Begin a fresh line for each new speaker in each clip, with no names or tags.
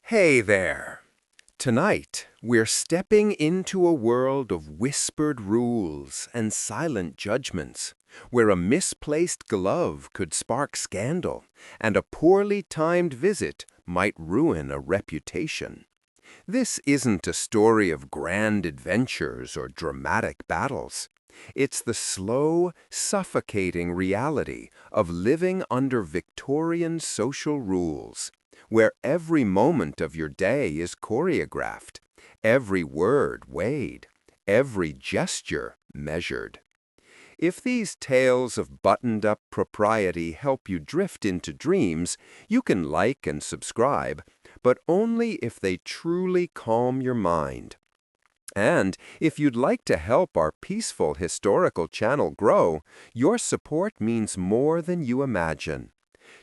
Hey there! Tonight, we're stepping into a world of whispered rules and silent judgments, where a misplaced glove could spark scandal and a poorly timed visit might ruin a reputation. This isn't a story of grand adventures or dramatic battles. It's the slow, suffocating reality of living under Victorian social rules, where every moment of your day is choreographed, every word weighed, every gesture measured. If these tales of buttoned-up propriety help you drift into dreams, you can like and subscribe, but only if they truly calm your mind. And if you'd like to help our peaceful historical channel grow, your support means more than you imagine.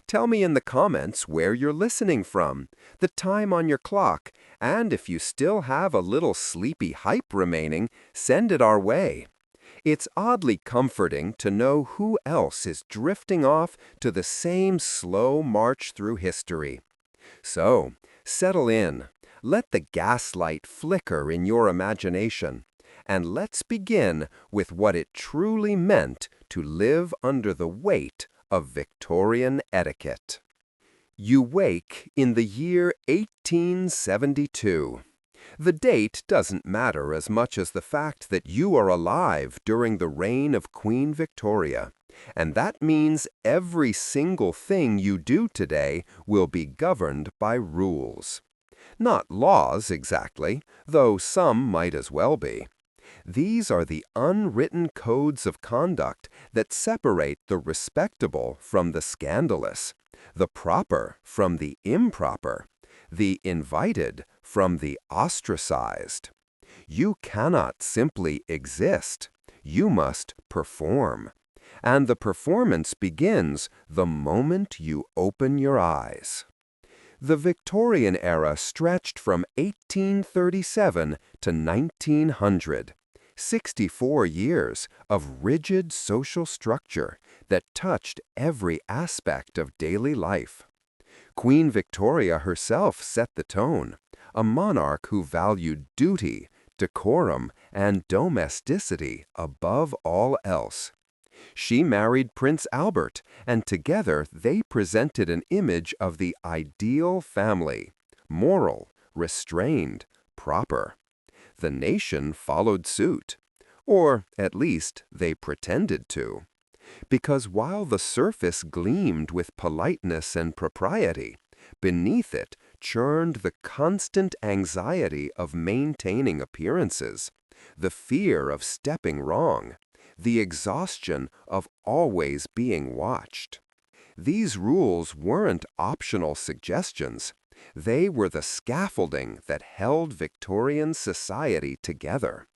Tell me in the comments where you're listening from, the time on your clock, and if you still have a little sleepy hype remaining, send it our way. It's oddly comforting to know who else is drifting off to the same slow march through history. So, settle in, let the gaslight flicker in your imagination, and let's begin with what it truly meant to live under the weight of Victorian etiquette. You wake in the year 1872. The date doesn't matter as much as the fact that you are alive during the reign of Queen Victoria, and that means every single thing you do today will be governed by rules. Not laws exactly, though some might as well be. These are the unwritten codes of conduct that separate the respectable from the scandalous, the proper from the improper, the invited from the ostracized. You cannot simply exist. You must perform. And the performance begins the moment you open your eyes. The Victorian era stretched from 1837 to 1900, 64 years of rigid social structure that touched every aspect of daily life. Queen Victoria herself set the tone, a monarch who valued duty, decorum, and domesticity above all else. She married Prince Albert, and together they presented an image of the ideal family, moral, restrained, proper. The nation followed suit, or at least they pretended to. Because while the surface gleamed with politeness and propriety, beneath it churned the constant anxiety of maintaining appearances, the fear of stepping wrong, the exhaustion of always being watched. These rules weren't optional suggestions. They were the scaffolding that held Victorian society together.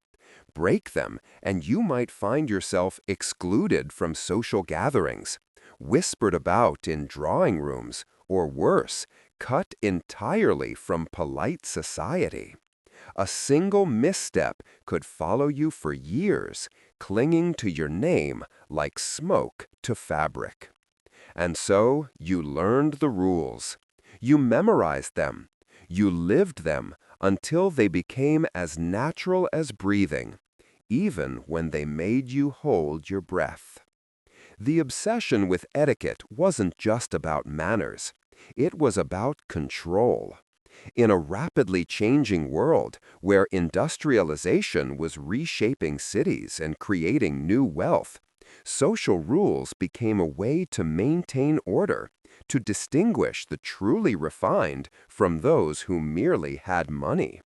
Break them, and you might find yourself excluded from social gatherings, whispered about in drawing rooms, or worse, cut entirely from polite society. A single misstep could follow you for years, clinging to your name like smoke to fabric. And so you learned the rules. You memorized them. You lived them until they became as natural as breathing, even when they made you hold your breath. The obsession with etiquette wasn't just about manners. It was about control. In a rapidly changing world where industrialization was reshaping cities and creating new wealth, social rules became a way to maintain order, to distinguish the truly refined from those who merely had money.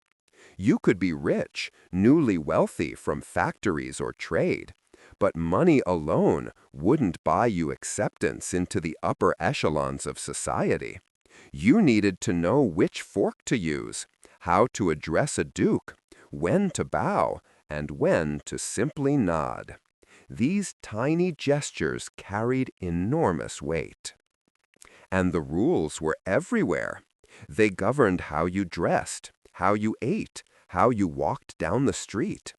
You could be rich, newly wealthy from factories or trade, but money alone wouldn't buy you acceptance into the upper echelons of society. You needed to know which fork to use, how to address a duke, when to bow, and when to simply nod. These tiny gestures carried enormous weight. And the rules were everywhere. They governed how you dressed, how you ate, how you walked down the street.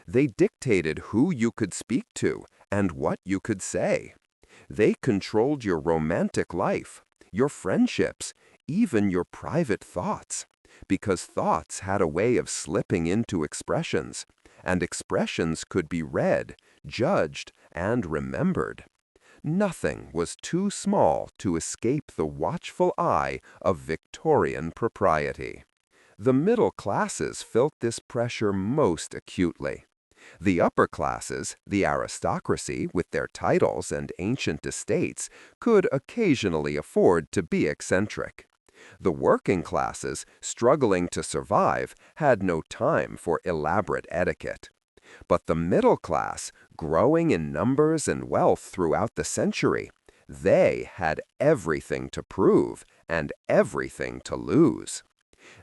They dictated who you could speak to and what you could say. They controlled your romantic life, your friendships, even your private thoughts. because thoughts had a way of slipping into expressions, and expressions could be read, judged, and remembered. Nothing was too small to escape the watchful eye of Victorian propriety. The middle classes felt this pressure most acutely. The upper classes, the aristocracy with their titles and ancient estates, could occasionally afford to be eccentric. The working classes, struggling to survive, had no time for elaborate etiquette. But the middle class, growing in numbers and wealth throughout the century, they had everything to prove and everything to lose.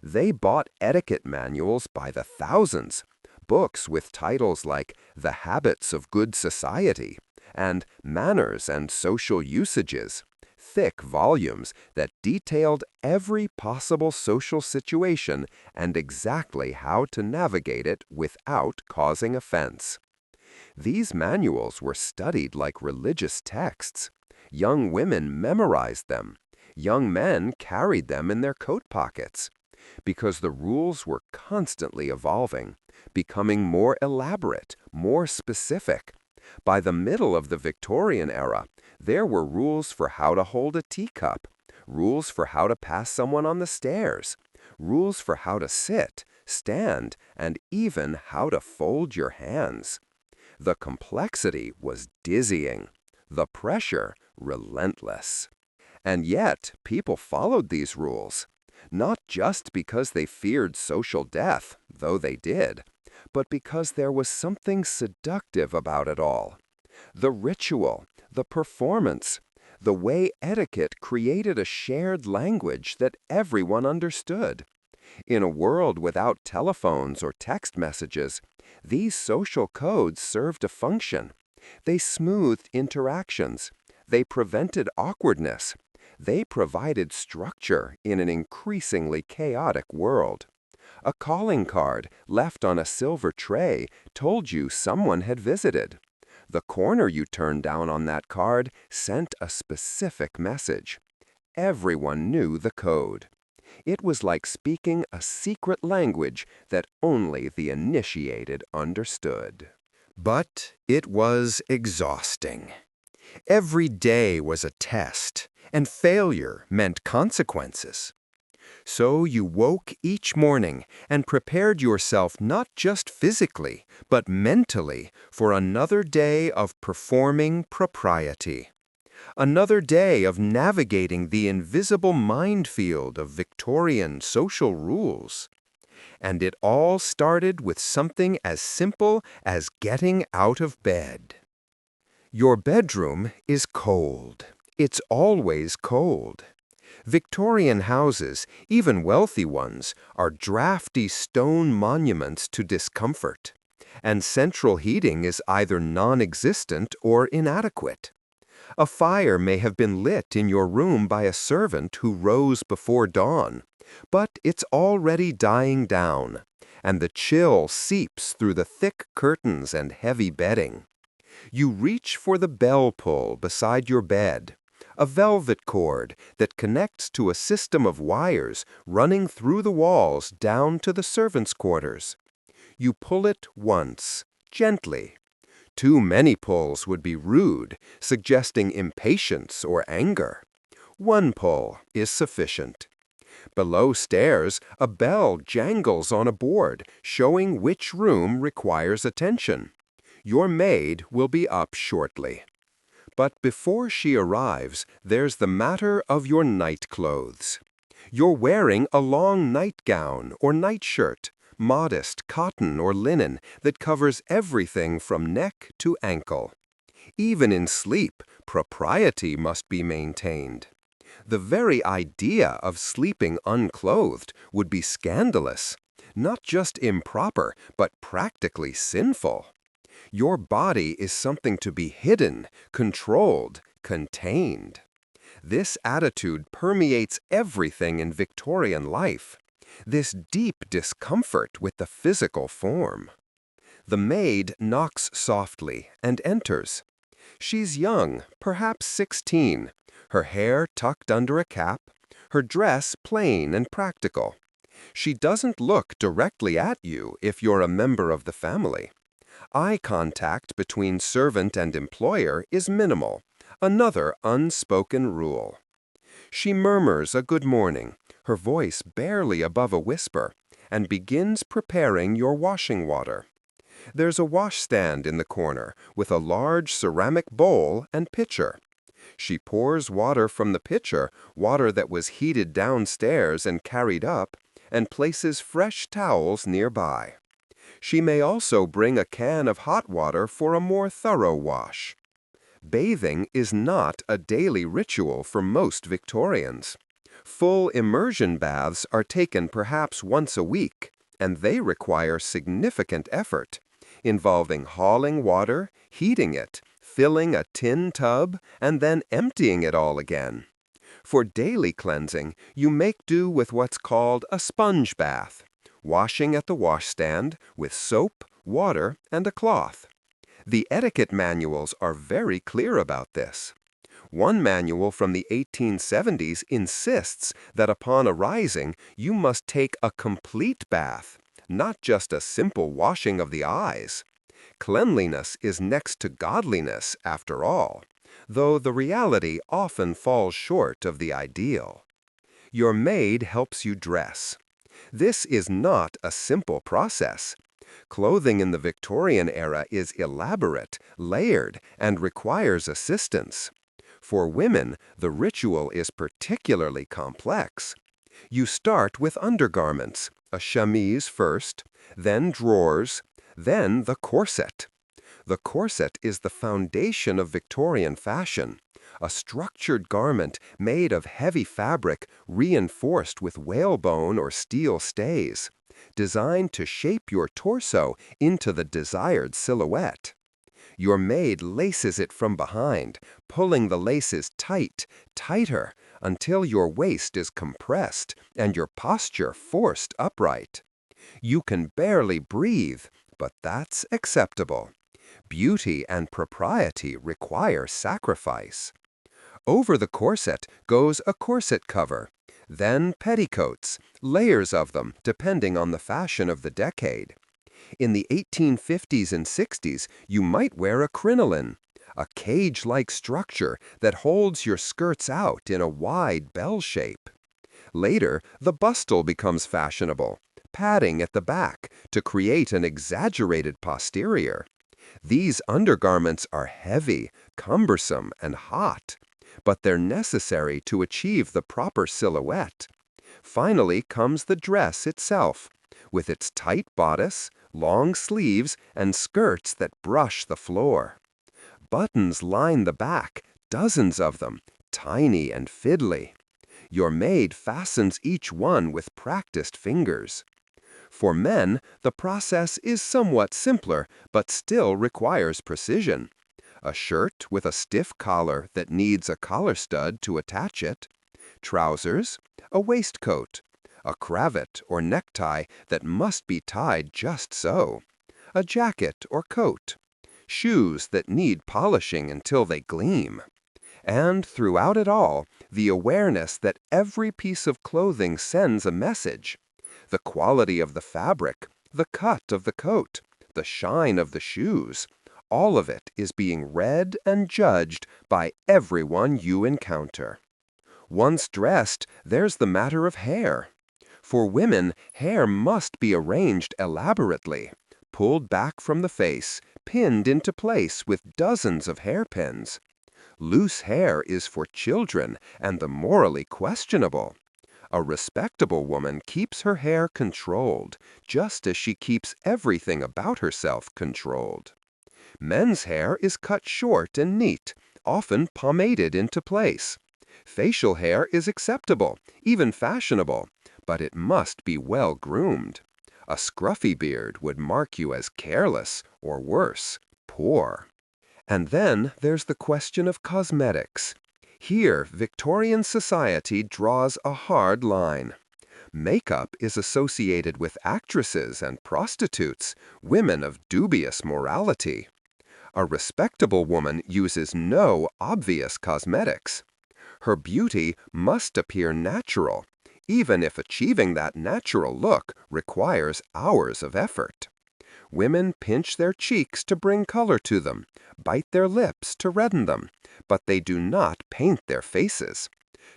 They bought etiquette manuals by the thousands, books with titles like The Habits of Good Society and Manners and Social Usages, thick volumes that detailed every possible social situation and exactly how to navigate it without causing offense. These manuals were studied like religious texts. Young women memorized them. Young men carried them in their coat pockets. Because the rules were constantly evolving, becoming more elaborate, more specific. By the middle of the Victorian era, there were rules for how to hold a teacup, rules for how to pass someone on the stairs, rules for how to sit, stand, and even how to fold your hands. The complexity was dizzying, the pressure relentless. And yet, people followed these rules, not just because they feared social death, though they did, but because there was something seductive about it all. The ritual, the performance, the way etiquette created a shared language that everyone understood. In a world without telephones or text messages, these social codes served a function. They smoothed interactions. They prevented awkwardness. They provided structure in an increasingly chaotic world. A calling card left on a silver tray told you someone had visited. The corner you turned down on that card sent a specific message. Everyone knew the code. It was like speaking a secret language that only the initiated understood. But it was exhausting. Every day was a test, and failure meant consequences. So you woke each morning and prepared yourself not just physically, but mentally for another day of performing propriety. Another day of navigating the invisible minefield of Victorian social rules. And it all started with something as simple as getting out of bed. Your bedroom is cold. It's always cold. Victorian houses, even wealthy ones, are drafty stone monuments to discomfort, and central heating is either non-existent or inadequate. A fire may have been lit in your room by a servant who rose before dawn, but it's already dying down, and the chill seeps through the thick curtains and heavy bedding. You reach for the bell pull beside your bed, a velvet cord that connects to a system of wires running through the walls down to the servants' quarters. You pull it once, gently. Too many pulls would be rude, suggesting impatience or anger. One pull is sufficient. Below stairs, a bell jangles on a board, showing which room requires attention. Your maid will be up shortly. But before she arrives, there's the matter of your night clothes. You're wearing a long nightgown or nightshirt, modest cotton or linen that covers everything from neck to ankle. Even in sleep, propriety must be maintained. The very idea of sleeping unclothed would be scandalous, not just improper, but practically sinful. Your body is something to be hidden, controlled, contained. This attitude permeates everything in Victorian life. This deep discomfort with the physical form. The maid knocks softly and enters. She's young, perhaps 16, her hair tucked under a cap, her dress plain and practical. She doesn't look directly at you if you're a member of the family. Eye contact between servant and employer is minimal, another unspoken rule. She murmurs a good morning, her voice barely above a whisper, and begins preparing your washing water. There's a washstand in the corner with a large ceramic bowl and pitcher. She pours water from the pitcher, water that was heated downstairs and carried up, and places fresh towels nearby. She may also bring a can of hot water for a more thorough wash. Bathing is not a daily ritual for most Victorians. Full immersion baths are taken perhaps once a week, and they require significant effort, involving hauling water, heating it, filling a tin tub, and then emptying it all again. For daily cleansing, you make do with what's called a sponge bath, washing at the washstand with soap, water, and a cloth. The etiquette manuals are very clear about this. One manual from the 1870s insists that upon arising, you must take a complete bath, not just a simple washing of the eyes. Cleanliness is next to godliness, after all, though the reality often falls short of the ideal. Your maid helps you dress. This is not a simple process. Clothing in the Victorian era is elaborate, layered, and requires assistance. For women, the ritual is particularly complex. You start with undergarments, a chemise first, then drawers, then the corset. The corset is the foundation of Victorian fashion, a structured garment made of heavy fabric reinforced with whalebone or steel stays, designed to shape your torso into the desired silhouette. Your maid laces it from behind, pulling the laces tight, tighter, until your waist is compressed and your posture forced upright. You can barely breathe, but that's acceptable. Beauty and propriety require sacrifice. Over the corset goes a corset cover, then petticoats, layers of them depending on the fashion of the decade. In the 1850s and 60s, you might wear a crinoline, a cage-like structure that holds your skirts out in a wide bell shape. Later, the bustle becomes fashionable, padding at the back to create an exaggerated posterior. These undergarments are heavy, cumbersome, and hot, but they're necessary to achieve the proper silhouette. Finally comes the dress itself, with its tight bodice, long sleeves, and skirts that brush the floor. Buttons line the back, dozens of them, tiny and fiddly. Your maid fastens each one with practiced fingers. For men, the process is somewhat simpler, but still requires precision. A shirt with a stiff collar that needs a collar stud to attach it, trousers, a waistcoat, a cravat or necktie that must be tied just so, a jacket or coat, shoes that need polishing until they gleam. And throughout it all, the awareness that every piece of clothing sends a message. The quality of the fabric, the cut of the coat, the shine of the shoes, all of it is being read and judged by everyone you encounter. Once dressed, there's the matter of hair. For women, hair must be arranged elaborately, pulled back from the face, pinned into place with dozens of hairpins. Loose hair is for children and the morally questionable. A respectable woman keeps her hair controlled, just as she keeps everything about herself controlled. Men's hair is cut short and neat, often pomaded into place. Facial hair is acceptable, even fashionable, but it must be well groomed. A scruffy beard would mark you as careless, or worse, poor. And then there's the question of cosmetics. Here, Victorian society draws a hard line. Makeup is associated with actresses and prostitutes, women of dubious morality. A respectable woman uses no obvious cosmetics. Her beauty must appear natural, even if achieving that natural look requires hours of effort. Women pinch their cheeks to bring color to them, bite their lips to redden them, but they do not paint their faces.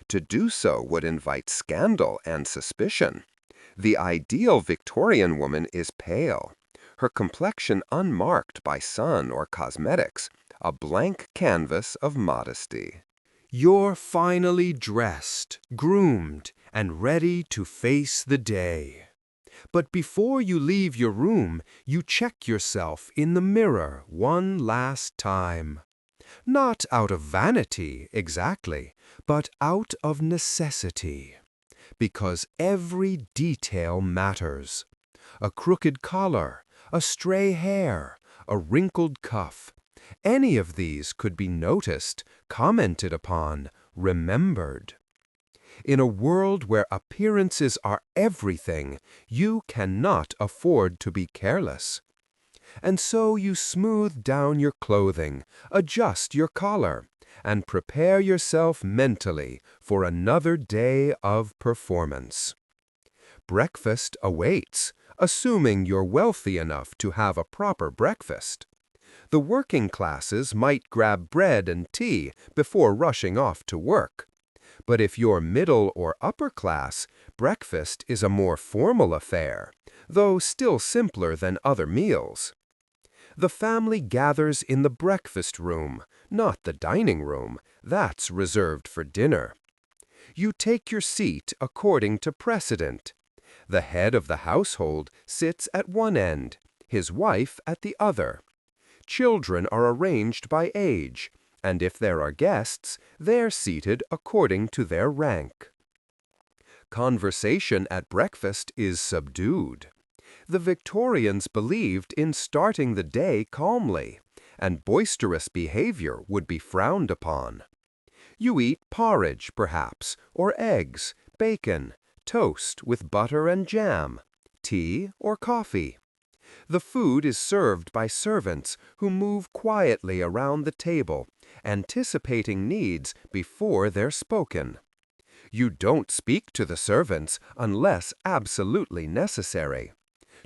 To do so would invite scandal and suspicion. The ideal Victorian woman is pale, her complexion unmarked by sun or cosmetics, a blank canvas of modesty.
You're finally dressed, groomed, and ready to face the day. But before you leave your room, you check yourself in the mirror one last time. Not out of vanity, exactly, but out of necessity. Because every detail matters. A crooked collar, a stray hair, a wrinkled cuff. Any of these could be noticed, commented upon, remembered. In a world where appearances are everything, you cannot afford to be careless. And so you smooth down your clothing, adjust your collar, and prepare yourself mentally for another day of performance. Breakfast awaits, assuming you're wealthy enough to have a proper breakfast. The working classes might grab bread and tea before rushing off to work. But if you're middle or upper class, breakfast is a more formal affair, though still simpler than other meals. The family gathers in the breakfast room, not the dining room. That's reserved for dinner. You take your seat according to precedent. The head of the household sits at one end, his wife at the other. Children are arranged by age, and if there are guests, they're seated according to their rank. Conversation at breakfast is subdued. The Victorians believed in starting the day calmly, and boisterous behavior would be frowned upon. You eat porridge, perhaps, or eggs, bacon, toast with butter and jam, tea or coffee. The food is served by servants who move quietly around the table, anticipating needs before they're spoken. You don't speak to the servants unless absolutely necessary.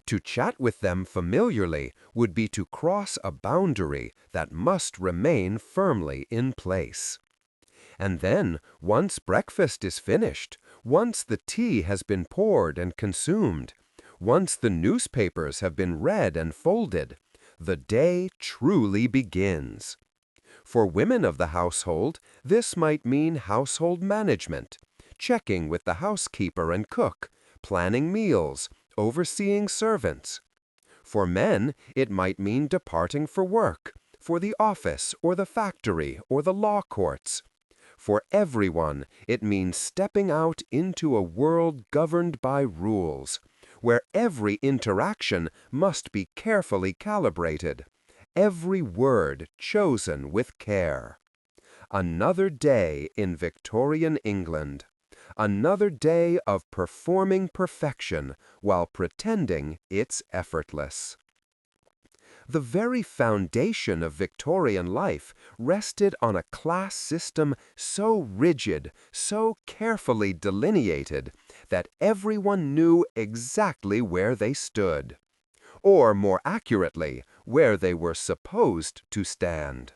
To chat with them familiarly would be to cross a boundary that must remain firmly in place. And then, once breakfast is finished, once the tea has been poured and consumed, once the newspapers have been read and folded, the day truly begins. For women of the household, this might mean household management, checking with the housekeeper and cook, planning meals, overseeing servants. For men, it might mean departing for work, for the office or the factory or the law courts. For everyone, it means stepping out into a world governed by rules, where every interaction must be carefully calibrated, every word chosen with care. Another day in Victorian England. Another day of performing perfection while pretending it's effortless. The very foundation of Victorian life rested on a class system so rigid, so carefully delineated, that everyone knew exactly where they stood. Or, more accurately, where they were supposed to stand.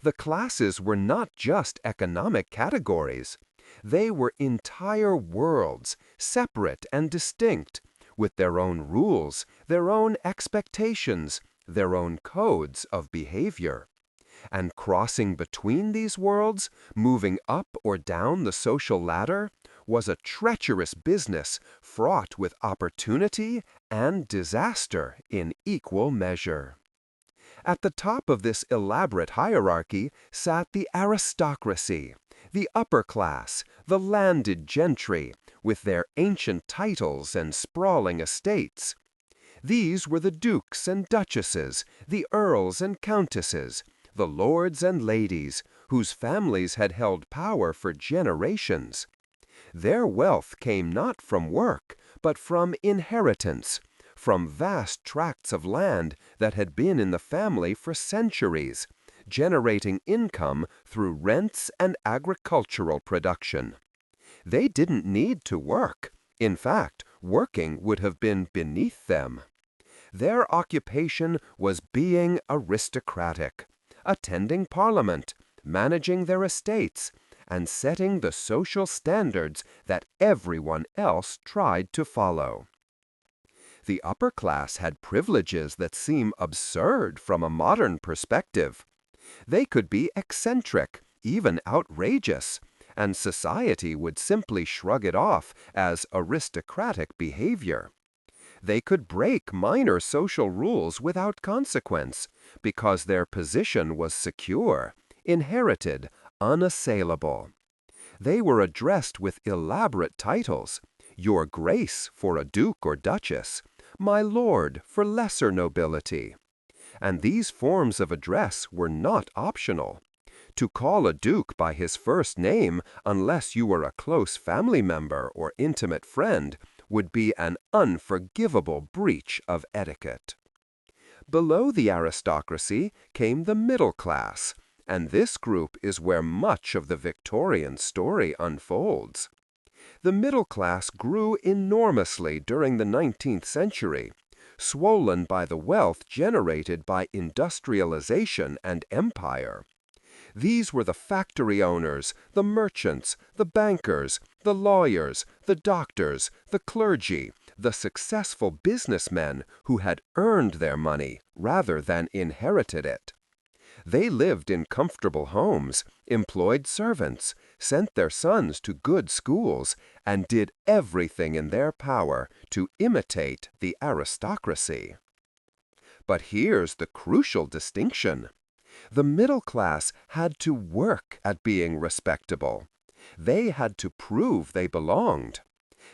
The classes were not just economic categories. They were entire worlds, separate and distinct, with their own rules, their own expectations, their own codes of behavior. And crossing between these worlds, moving up or down the social ladder, was a treacherous business fraught with opportunity and disaster in equal measure. At the top of this elaborate hierarchy sat the aristocracy, the upper class, the landed gentry, with their ancient titles and sprawling estates. These were the dukes and duchesses, the earls and countesses, the lords and ladies, whose families had held power for generations. Their wealth came not from work, but from inheritance, from vast tracts of land that had been in the family for centuries, generating income through rents and agricultural production.
They didn't need to work. In fact, working would have been beneath them. Their occupation was being aristocratic, attending Parliament, managing their estates, and setting the social standards that everyone else tried to follow. The upper class had privileges that seem absurd from a modern perspective. They could be eccentric, even outrageous, and society would simply shrug it off as aristocratic behavior. They could break minor social rules without consequence because their position was secure, inherited, unassailable. They were addressed with elaborate titles, Your Grace for a duke or duchess, My Lord for lesser nobility. And these forms of address were not optional. To call a duke by his first name, unless you were a close family member or intimate friend, would be an unforgivable breach of etiquette. Below the aristocracy came the middle class, and this group is where much of the Victorian story unfolds. The middle class grew enormously during the 19th century, swollen by the wealth generated by industrialization and empire. These were the factory owners, the merchants, the bankers, the lawyers, the doctors, the clergy, the successful businessmen who had earned their money rather than inherited it. They lived in comfortable homes, employed servants, sent their sons to good schools, and did everything in their power to imitate the aristocracy. But here's the crucial distinction. The middle class had to work at being respectable. They had to prove they belonged.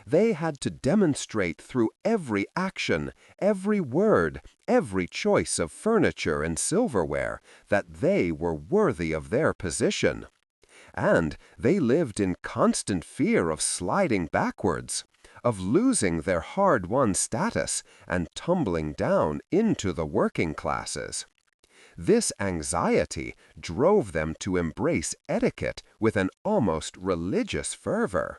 They had to demonstrate through every action, every word, every choice of furniture and silverware that they were worthy of their position. And they lived in constant fear of sliding backwards, of losing their hard-won status and tumbling down into the working classes. This anxiety drove them to embrace etiquette with an almost religious fervor.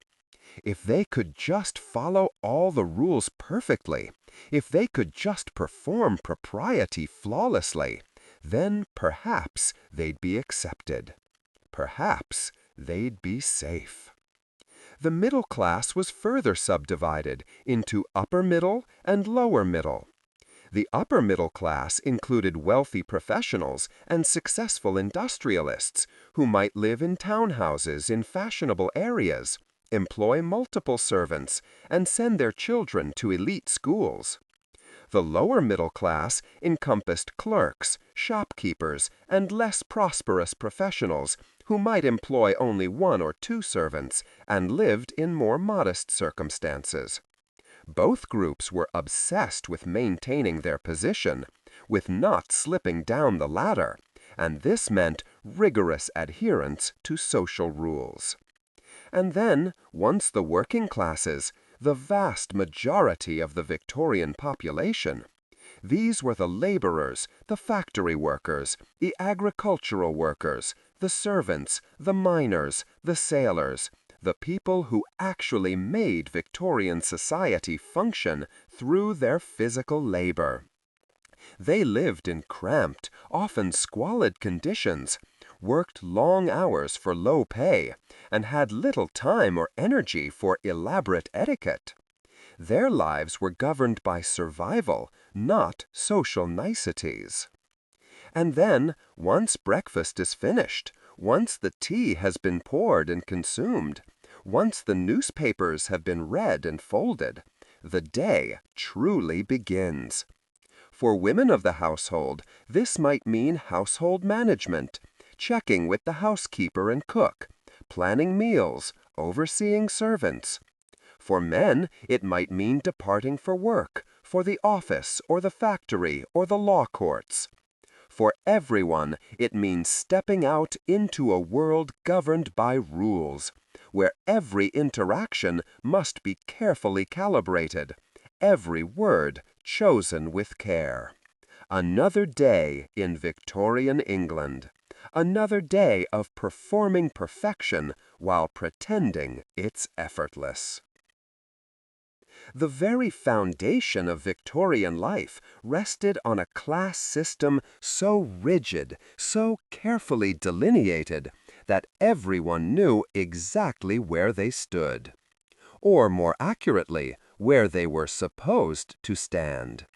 If they could just follow all the rules perfectly, if they could just perform propriety flawlessly, then perhaps they'd be accepted. Perhaps they'd be safe. The middle class was further subdivided into upper middle and lower middle. The upper middle class included wealthy professionals and successful industrialists who might live in townhouses in fashionable areas, employ multiple servants, and send their children to elite schools. The lower middle class encompassed clerks, shopkeepers, and less prosperous professionals who might employ only one or two servants and lived in more modest circumstances. Both groups were obsessed with maintaining their position, with not slipping down the ladder, and this meant rigorous adherence to social rules. And then, once the working classes, the vast majority of the Victorian population, these were the laborers, the factory workers, the agricultural workers, the servants, the miners, the sailors, the people who actually made Victorian society function through their physical labor. They lived in cramped, often squalid conditions, worked long hours for low pay, and had little time or energy for elaborate etiquette. Their lives were governed by survival, not social niceties. And then, once breakfast is finished, once the tea has been poured and consumed, once the newspapers have been read and folded, the day truly begins. For women of the household, this might mean household management, checking with the housekeeper and cook, planning meals, overseeing servants. For men, it might mean departing for work, for the office or the factory or the law courts. For everyone, it means stepping out into a world governed by rules, where every interaction must be carefully calibrated, every word chosen with care. Another day in Victorian England. Another day of performing perfection while pretending it's effortless. The very foundation of Victorian life rested on a class system so rigid, so carefully delineated, that everyone knew exactly where they stood. Or more accurately, where they were supposed to stand.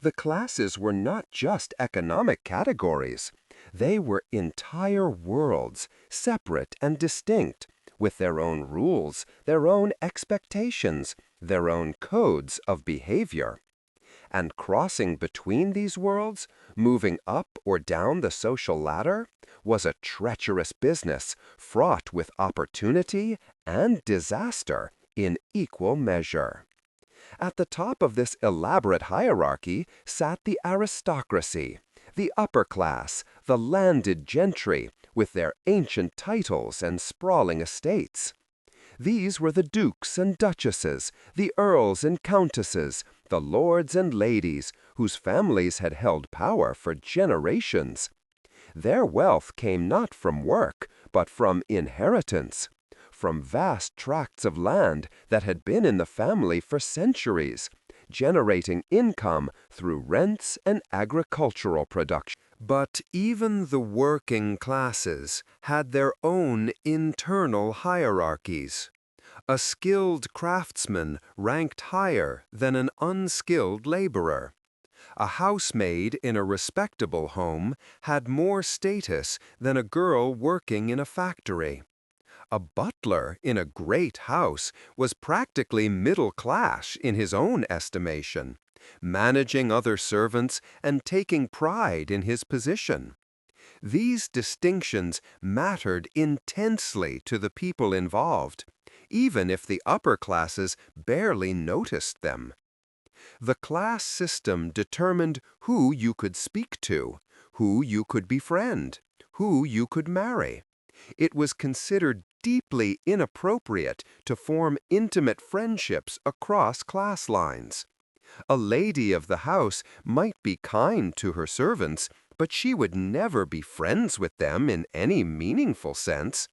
The classes were not just economic categories. They were entire worlds, separate and distinct, with their own rules, their own expectations, their own codes of behavior. And crossing between these worlds, moving up or down the social ladder, was a treacherous business fraught with opportunity and disaster in equal measure. At the top of this elaborate hierarchy sat the aristocracy, the upper class, the landed gentry, with their ancient titles and sprawling estates. These were the dukes and duchesses, the earls and countesses, the lords and ladies, whose families had held power for generations. Their wealth came not from work, but from inheritance, from vast tracts of land that had been in the family for centuries, generating income through rents and agricultural production. But even the working classes had their own internal hierarchies. A skilled craftsman ranked higher than an unskilled laborer. A housemaid in a respectable home had more status than a girl working in a factory. A butler in a great house was practically middle class in his own estimation, managing other servants and taking pride in his position. These distinctions mattered intensely to the people involved, even if the upper classes barely noticed them. The class system determined who you could speak to, who you could befriend, who you could marry. It was considered deeply inappropriate to form intimate friendships across class lines. A lady of the house might be kind to her servants, but she would never be friends with them in any meaningful sense.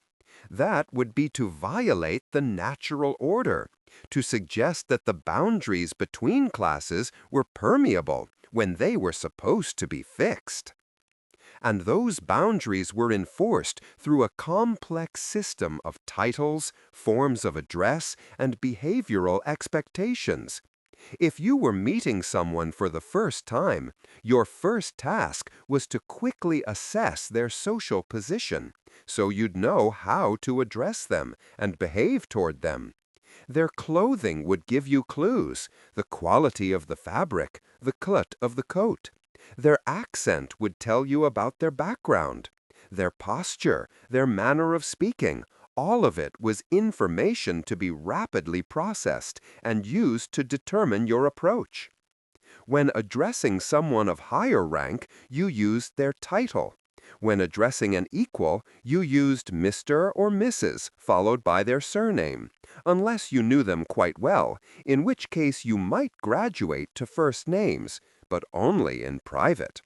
That would be to violate the natural order, to suggest that the boundaries between classes were permeable when they were supposed to be fixed. And those boundaries were enforced through a complex system of titles, forms of address, and behavioral expectations. If you were meeting someone for the first time, your first task was to quickly assess their social position, so you'd know how to address them and behave toward them. Their clothing would give you clues, the quality of the fabric, the cut of the coat. Their accent would tell you about their background. Their posture, their manner of speaking, all of it was information to be rapidly processed and used to determine your approach. When addressing someone of higher rank, you used their title. When addressing an equal, you used Mr. or Mrs. followed by their surname, unless you knew them quite well, in which case you might graduate to first names, but only in private.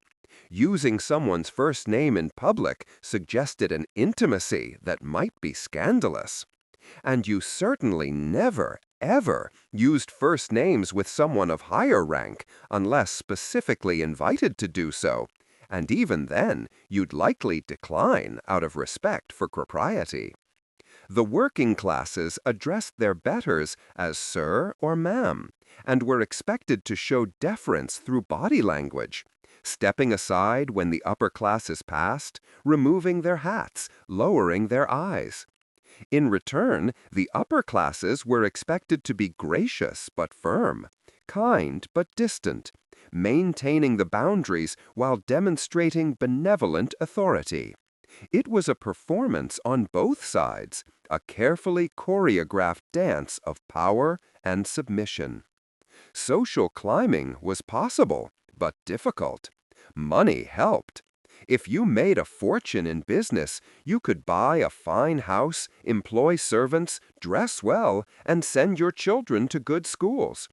Using someone's first name in public suggested an intimacy that might be scandalous. And you certainly never, ever used first names with someone of higher rank unless specifically invited to do so. And even then, you'd likely decline out of respect for propriety. The working classes addressed their betters as sir or ma'am, and were expected to show deference through body language, stepping aside when the upper classes passed, removing their hats, lowering their eyes. In return, the upper classes were expected to be gracious but firm, kind but distant, maintaining the boundaries while demonstrating benevolent authority. It was a performance on both sides, a carefully choreographed dance of power and submission. Social climbing was possible, but difficult. Money helped. If you made a fortune in business, you could buy a fine house, employ servants, dress well, and send your children to good schools.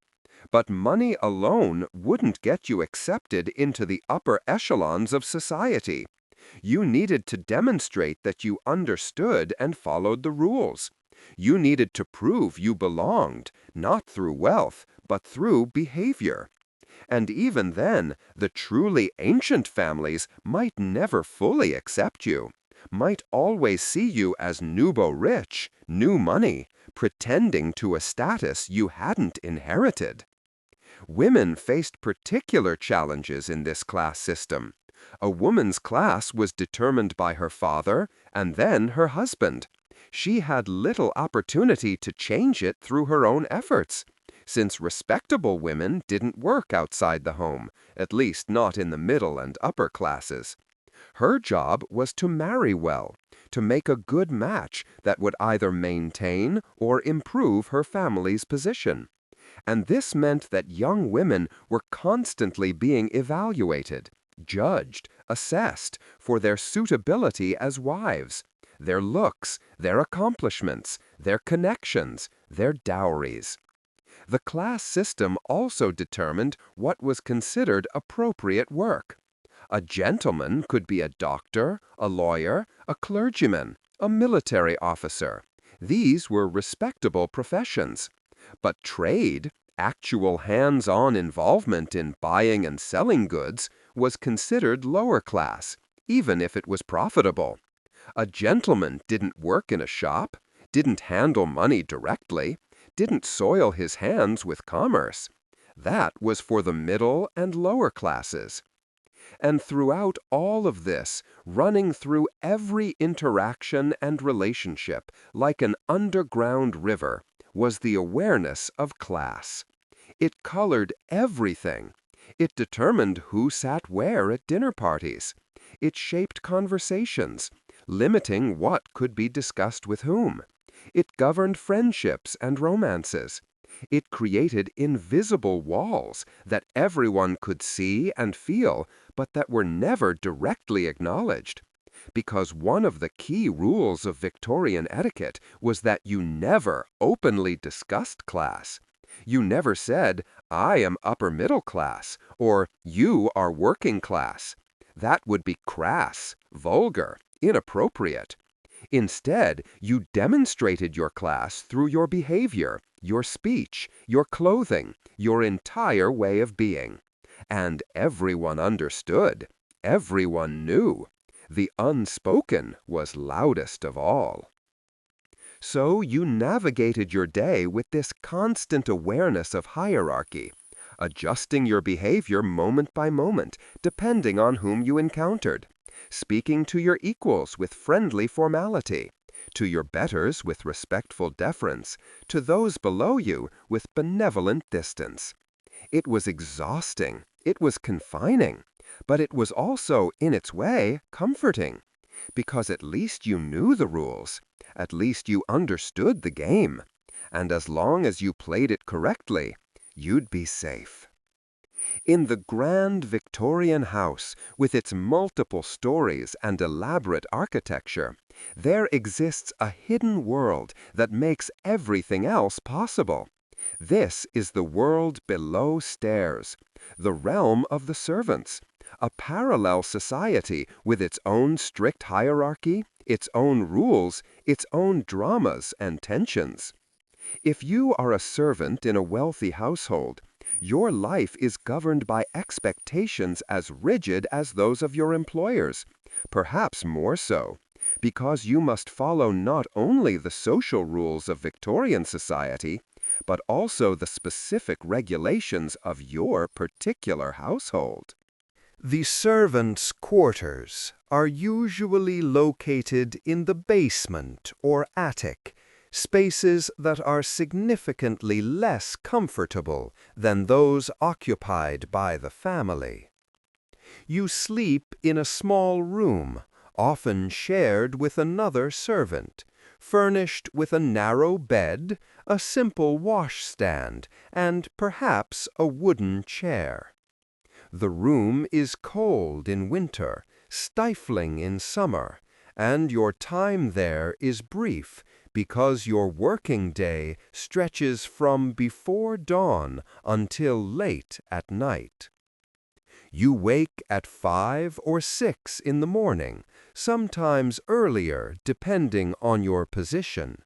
But money alone wouldn't get you accepted into the upper echelons of society. You needed to demonstrate that you understood and followed the rules. You needed to prove you belonged, not through wealth, but through behavior. And even then, the truly ancient families might never fully accept you, might always see you as nubo-rich, new money, pretending to a status you hadn't inherited. Women faced particular challenges in this class system. A woman's class was determined by her father and then her husband. She had little opportunity to change it through her own efforts, since respectable women didn't work outside the home, at least not in the middle and upper classes. Her job was to marry well, to make a good match that would either maintain or improve her family's position. And this meant that young women were constantly being evaluated, judged, assessed for their suitability as wives, their looks, their accomplishments, their connections, their dowries. The class system also determined what was considered appropriate work. A gentleman could be a doctor, a lawyer, a clergyman, a military officer. These were respectable professions. But trade, actual hands-on involvement in buying and selling goods, was considered lower class, even if it was profitable. A gentleman didn't work in a shop, didn't handle money directly, didn't soil his hands with commerce. That was for the middle and lower classes. And throughout all of this, running through every interaction and relationship like an underground river, was the awareness of class. It colored everything. It determined who sat where at dinner parties. It shaped conversations, limiting what could be discussed with whom. It governed friendships and romances. It created invisible walls that everyone could see and feel, but that were never directly acknowledged. Because one of the key rules of Victorian etiquette was that you never openly discussed class. You never said, "I am upper middle class," or "you are working class." That would be crass, vulgar, inappropriate. Instead, you demonstrated your class through your behavior, your speech, your clothing, your entire way of being. And everyone understood. Everyone knew. The unspoken was loudest of all. So you navigated your day with this constant awareness of hierarchy, adjusting your behavior moment by moment, depending on whom you encountered, speaking to your equals with friendly formality, to your betters with respectful deference, to those below you with benevolent distance. It was exhausting, it was confining, but it was also, in its way, comforting, because at least you knew the rules, at least you understood the game, and as long as you played it correctly, you'd be safe. In the grand Victorian house, with its multiple stories and elaborate architecture, there exists a hidden world that makes everything else possible. This is the world below stairs, the realm of the servants, a parallel society with its own strict hierarchy, its own rules, its own dramas and tensions. If you are a servant in a wealthy household, your life is governed by expectations as rigid as those of your employers, perhaps more so, because you must follow not only the social rules of Victorian society, but also the specific regulations of your particular household.
The servants' quarters are usually located in the basement or attic, spaces that are significantly less comfortable than those occupied by the family. You sleep in a small room, often shared with another servant, furnished with a narrow bed, a simple washstand, and perhaps a wooden chair. The room is cold in winter, stifling in summer, and your time there is brief because your working day stretches from before dawn until late at night. You wake at 5 or 6 in the morning, sometimes earlier depending on your position.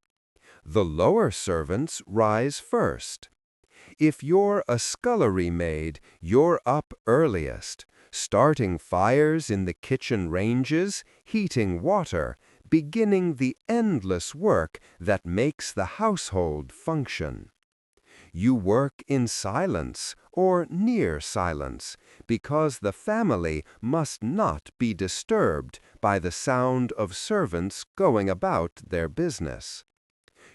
The lower servants rise first. If you're a scullery maid, you're up earliest, starting fires in the kitchen ranges, heating water, beginning the endless work that makes the household function. You work in silence or near silence because the family must not be disturbed by the sound of servants going about their business.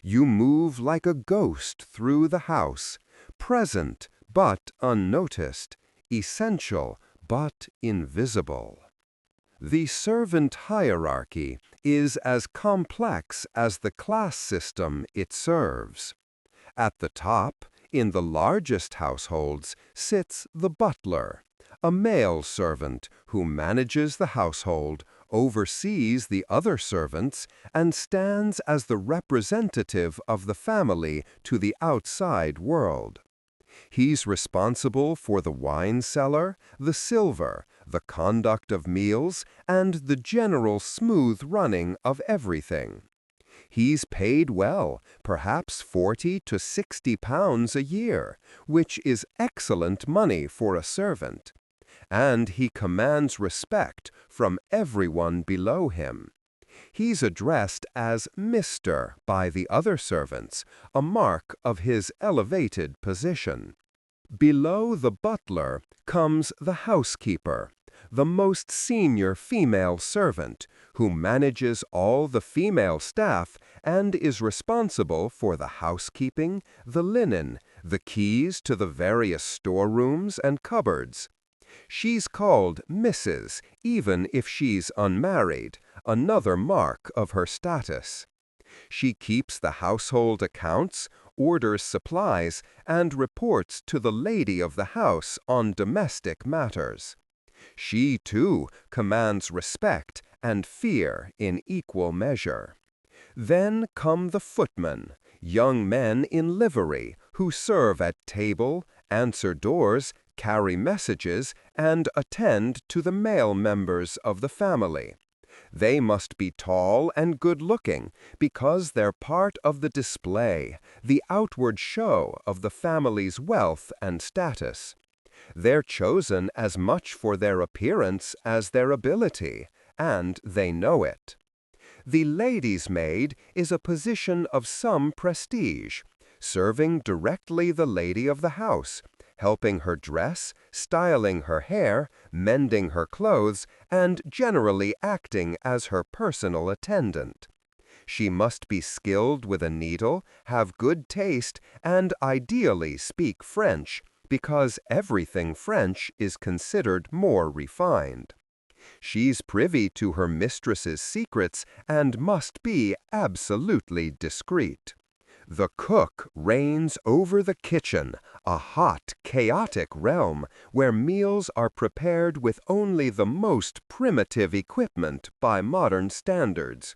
You move like a ghost through the house, present but unnoticed, essential but invisible. The servant hierarchy is as complex as the class system it serves. At the top, in the largest households, sits the butler, a male servant who manages the household, oversees the other servants, and stands as the representative of the family to the outside world. He's responsible for the wine cellar, the silver, the conduct of meals, and the general smooth running of everything. He's paid well, perhaps 40 to 60 pounds a year, which is excellent money for a servant. And he commands respect from everyone below him. He's addressed as Mr. by the other servants, a mark of his elevated position. Below the butler comes the housekeeper, the most senior female servant, who manages all the female staff and is responsible for the housekeeping, the linen, the keys to the various storerooms and cupboards. She's called Mrs. even if she's unmarried, another mark of her status. She keeps the household accounts, orders supplies, and reports to the lady of the house on domestic matters. She, too, commands respect and fear in equal measure. Then come the footmen, young men in livery who serve at table, answer doors, carry messages, and attend to the male members of the family. They must be tall and good-looking because they're part of the display, the outward show of the family's wealth and status. They're chosen as much for their appearance as their ability, and they know it. The lady's maid is a position of some prestige, serving directly the lady of the house, helping her dress, styling her hair, mending her clothes, and generally acting as her personal attendant. She must be skilled with a needle, have good taste, and ideally speak French, because everything French is considered more refined. She's privy to her mistress's secrets and must be absolutely discreet. The cook reigns over the kitchen, a hot, chaotic realm where meals are prepared with only the most primitive equipment by modern standards.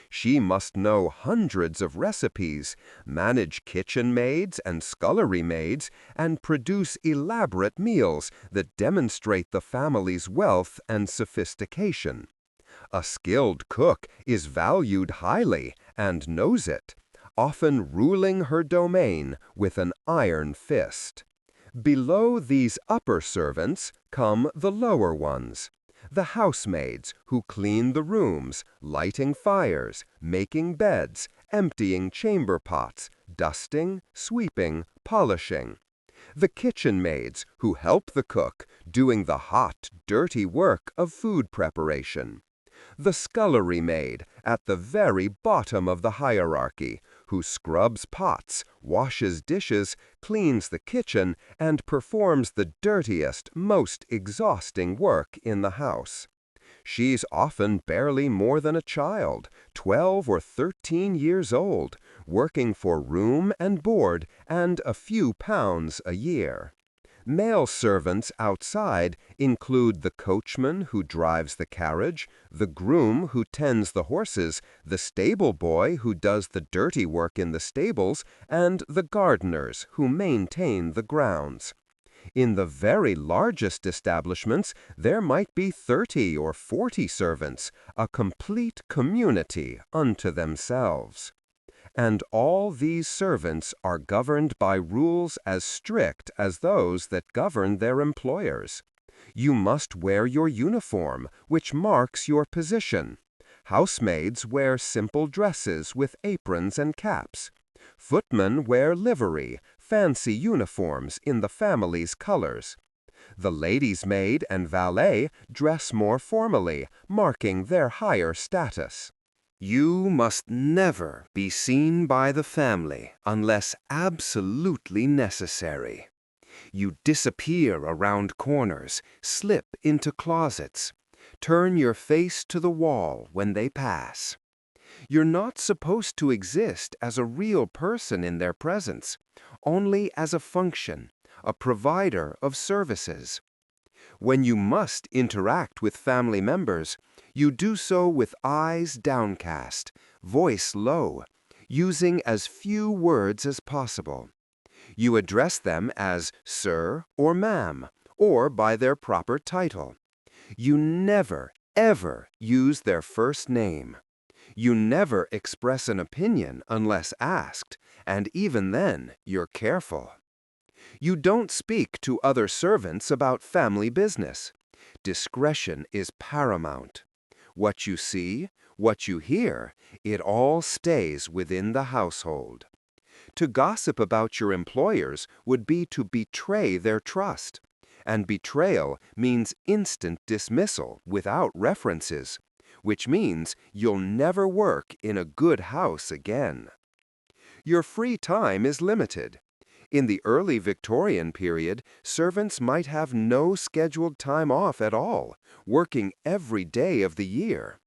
She must know hundreds of recipes, manage kitchen maids and scullery maids, and produce elaborate meals that demonstrate the family's wealth and sophistication. A skilled cook is valued highly and knows it, often ruling her domain with an iron fist. Below these upper servants come the lower ones, the housemaids who clean the rooms, lighting fires, making beds, emptying chamber pots, dusting, sweeping, polishing. The kitchen maids who help the cook, doing the hot, dirty work of food preparation. The scullery maid at the very bottom of the hierarchy, who scrubs pots, washes dishes, cleans the kitchen, and performs the dirtiest, most exhausting work in the house. She's often barely more than a child, 12 or 13 years old, working for room and board and a few pounds a year. Male servants outside include the coachman who drives the carriage, the groom who tends the horses, the stable boy who does the dirty work in the stables, and the gardeners who maintain the grounds. In the very largest establishments, there might be 30 or 40 servants, a complete community unto themselves. And all these servants are governed by rules as strict as those that govern their employers. You must wear your uniform, which marks your position. Housemaids wear simple dresses with aprons and caps. Footmen wear livery, fancy uniforms in the family's colors. The lady's maid and valet dress more formally, marking their higher status. You must never be seen by the family unless absolutely necessary. You disappear around corners, slip into closets, turn your face to the wall when they pass. You're not supposed to exist as a real person in their presence, only as a function, a provider of services. When you must interact with family members, you do so with eyes downcast, voice low, using as few words as possible. You address them as sir or ma'am, or by their proper title. You never, ever use their first name. You never express an opinion unless asked, and even then, you're careful. You don't speak to other servants about family business. Discretion is paramount. What you see, what you hear, it all stays within the household. To gossip about your employers would be to betray their trust, and betrayal means instant dismissal without references, which means you'll never work in a good house again. Your free time is limited. In the early Victorian period, servants might have no scheduled time off at all, working every day of the year.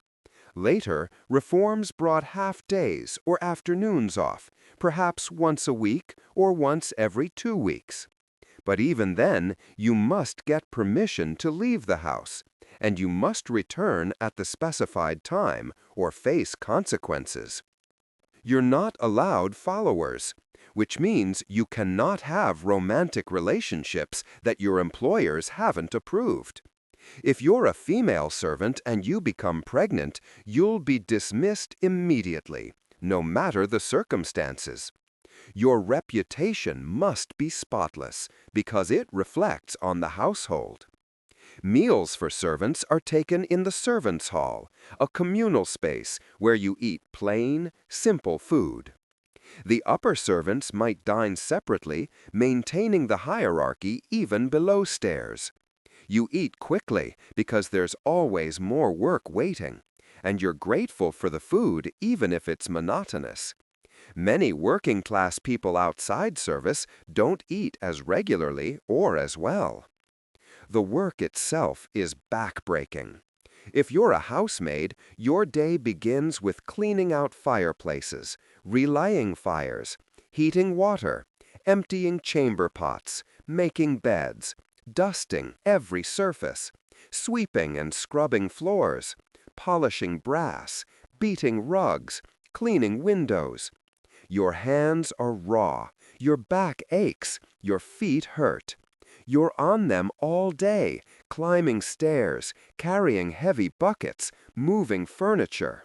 Later, reforms brought half-days or afternoons off, perhaps once a week or once every 2 weeks. But even then, you must get permission to leave the house, and you must return at the specified time or face consequences. You're not allowed followers, which means you cannot have romantic relationships that your employers haven't approved. If you're a female servant and you become pregnant, you'll be dismissed immediately, no matter the circumstances. Your reputation must be spotless, because it reflects on the household. Meals for servants are taken in the servants' hall, a communal space where you eat plain, simple food. The upper servants might dine separately, maintaining the hierarchy even below stairs. You eat quickly because there's always more work waiting, and you're grateful for the food even if it's monotonous. Many working-class people outside service don't eat as regularly or as well. The work itself is back-breaking. If you're a housemaid, your day begins with cleaning out fireplaces, relaying fires, heating water, emptying chamber pots, making beds, dusting every surface, sweeping and scrubbing floors, polishing brass, beating rugs, cleaning windows. Your hands are raw, your back aches, your feet hurt. You're on them all day, climbing stairs, carrying heavy buckets, moving furniture.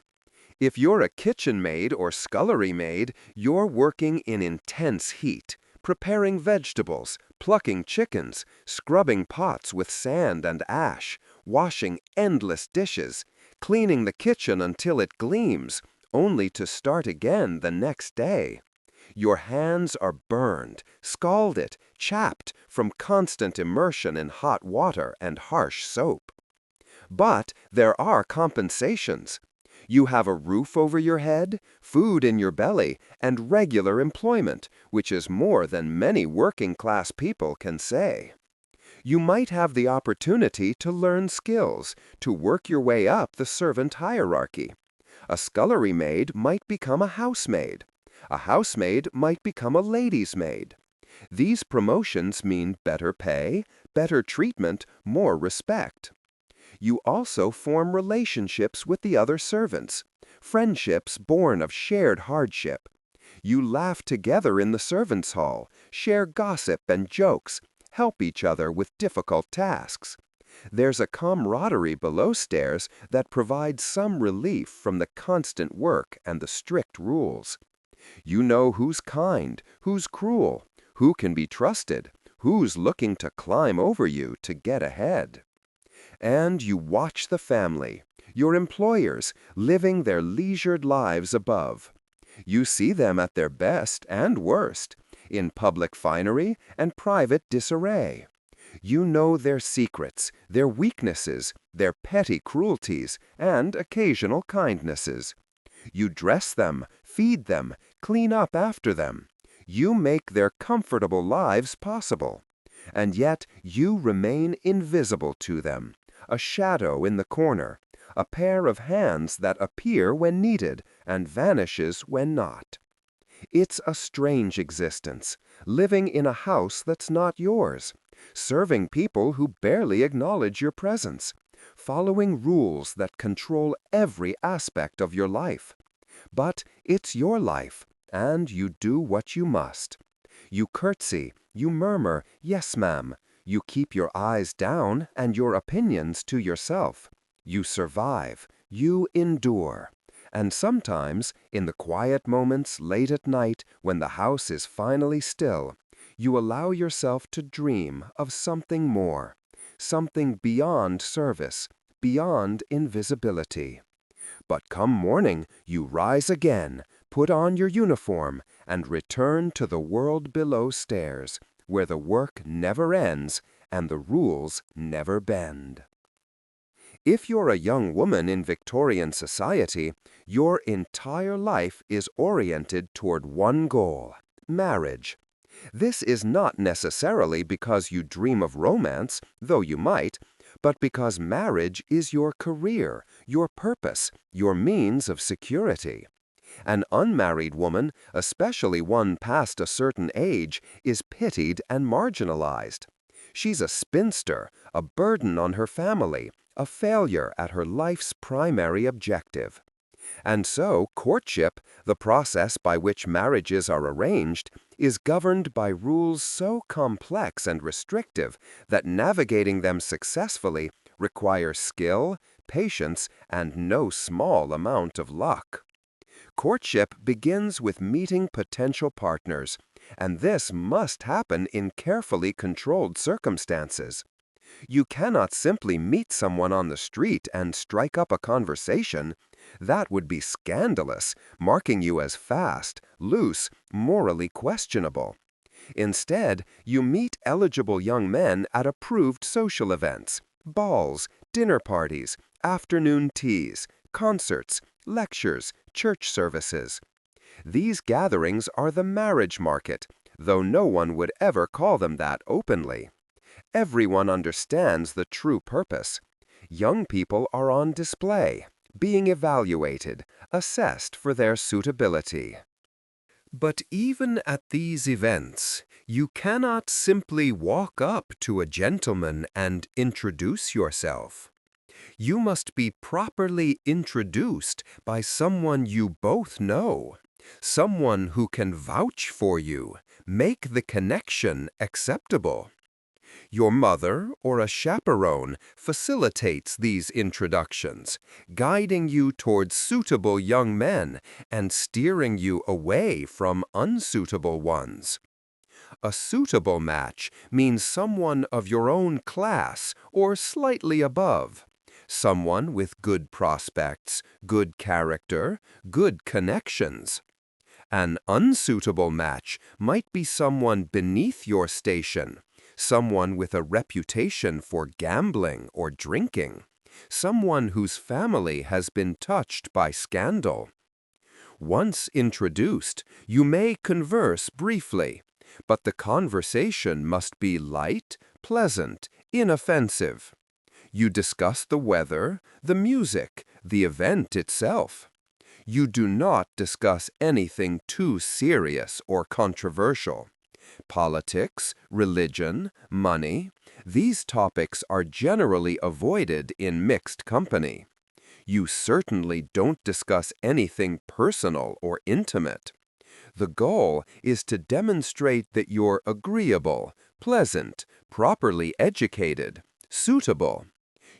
If you're a kitchen maid or scullery maid, you're working in intense heat, preparing vegetables, plucking chickens, scrubbing pots with sand and ash, washing endless dishes, cleaning the kitchen until it gleams, only to start again the next day. Your hands are burned, scalded, chapped from constant immersion in hot water and harsh soap. But there are compensations. You have a roof over your head, food in your belly, and regular employment, which is more than many working-class people can say. You might have the opportunity to learn skills, to work your way up the servant hierarchy. A scullery maid might become a housemaid. A housemaid might become a lady's maid. These promotions mean better pay, better treatment, more respect. You also form relationships with the other servants, friendships born of shared hardship. You laugh together in the servants' hall, share gossip and jokes,
help each other with difficult tasks. There's a camaraderie below stairs that provides some relief from the constant work and the strict rules. You know who's kind, who's cruel, who can be trusted, who's looking to climb over you to get ahead. And you watch the family, your employers, living their leisured lives above. You see them at their best and worst, in public finery and private disarray. You know their secrets, their weaknesses, their petty cruelties, and occasional kindnesses. You dress them, feed them, clean up after them. You make their comfortable lives possible. And yet you remain invisible to them, a shadow in the corner, a pair of hands that appear when needed and vanishes when not. It's a strange existence, living in a house that's not yours, serving people who barely acknowledge your presence, following rules that control every aspect of your life. But it's your life, and you do what you must. You curtsy, you murmur, "Yes, ma'am." You keep your eyes down and your opinions to yourself. You survive, you endure. And sometimes, in the quiet moments late at night when the house is finally still, you allow yourself to dream of something more, something beyond service, beyond invisibility. But come morning, you rise again, put on your uniform, and return to the world below stairs, where the work never ends and the rules never bend. If you're a young woman in Victorian society, your entire life is oriented toward one goal: marriage. This is not necessarily because you dream of romance, though you might, but because marriage is your career, your purpose, your means of security. An unmarried woman, especially one past a certain age, is pitied and marginalized. She's a spinster, a burden on her family, a failure at her life's primary objective. And so, courtship, the process by which marriages are arranged, is governed by rules so complex and restrictive that navigating them successfully requires skill, patience, and no small amount of luck. Courtship begins with meeting potential partners, and this must happen in carefully controlled circumstances. You cannot simply meet someone on the street and strike up a conversation. That would be scandalous, marking you as fast, loose, morally questionable. Instead, you meet eligible young men at approved social events, balls, dinner parties, afternoon teas, concerts, lectures, church services. These gatherings are the marriage market, though no one would ever call them that openly. Everyone understands the true purpose. Young people are on display, being evaluated, assessed for their suitability. But even at these events, you cannot simply walk up to a gentleman and introduce yourself. You must be properly introduced by someone you both know, someone who can vouch for you, make the connection acceptable. Your mother or a chaperone facilitates these introductions, guiding you towards suitable young men and steering you away from unsuitable ones. A suitable match means someone of your own class or slightly above. Someone with good prospects, good character, good connections. An unsuitable match might be someone beneath your station, someone with a reputation for gambling or drinking, someone whose family has been touched by scandal. Once introduced, you may converse briefly, but the conversation must be light, pleasant, inoffensive. You discuss the weather, the music, the event itself. You do not discuss anything too serious or controversial. Politics, religion, money, these topics are generally avoided in mixed company. You certainly don't discuss anything personal or intimate. The goal is to demonstrate that you're agreeable, pleasant, properly educated, suitable.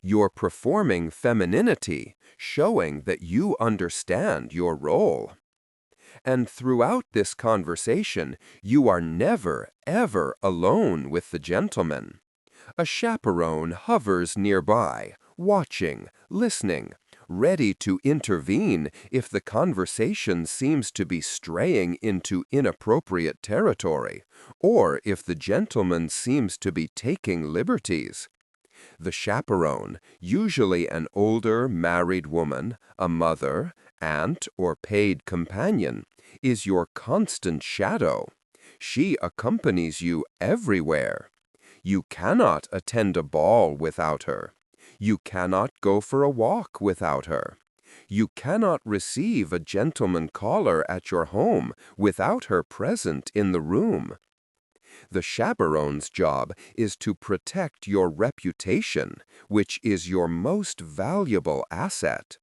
You're performing femininity, showing that you understand your role. And throughout this conversation, you are never, ever alone with the gentleman. A chaperone hovers nearby, watching, listening, ready to intervene if the conversation seems to be straying into inappropriate territory, or if the gentleman seems to be taking liberties. The chaperone, usually an older married woman, a mother, aunt, or paid companion, is your constant shadow. She accompanies you everywhere. You cannot attend a ball without her. You cannot go for a walk without her. You cannot receive a gentleman caller at your home without her present in the room. The chaperone's job is to protect your reputation, which is your most valuable asset.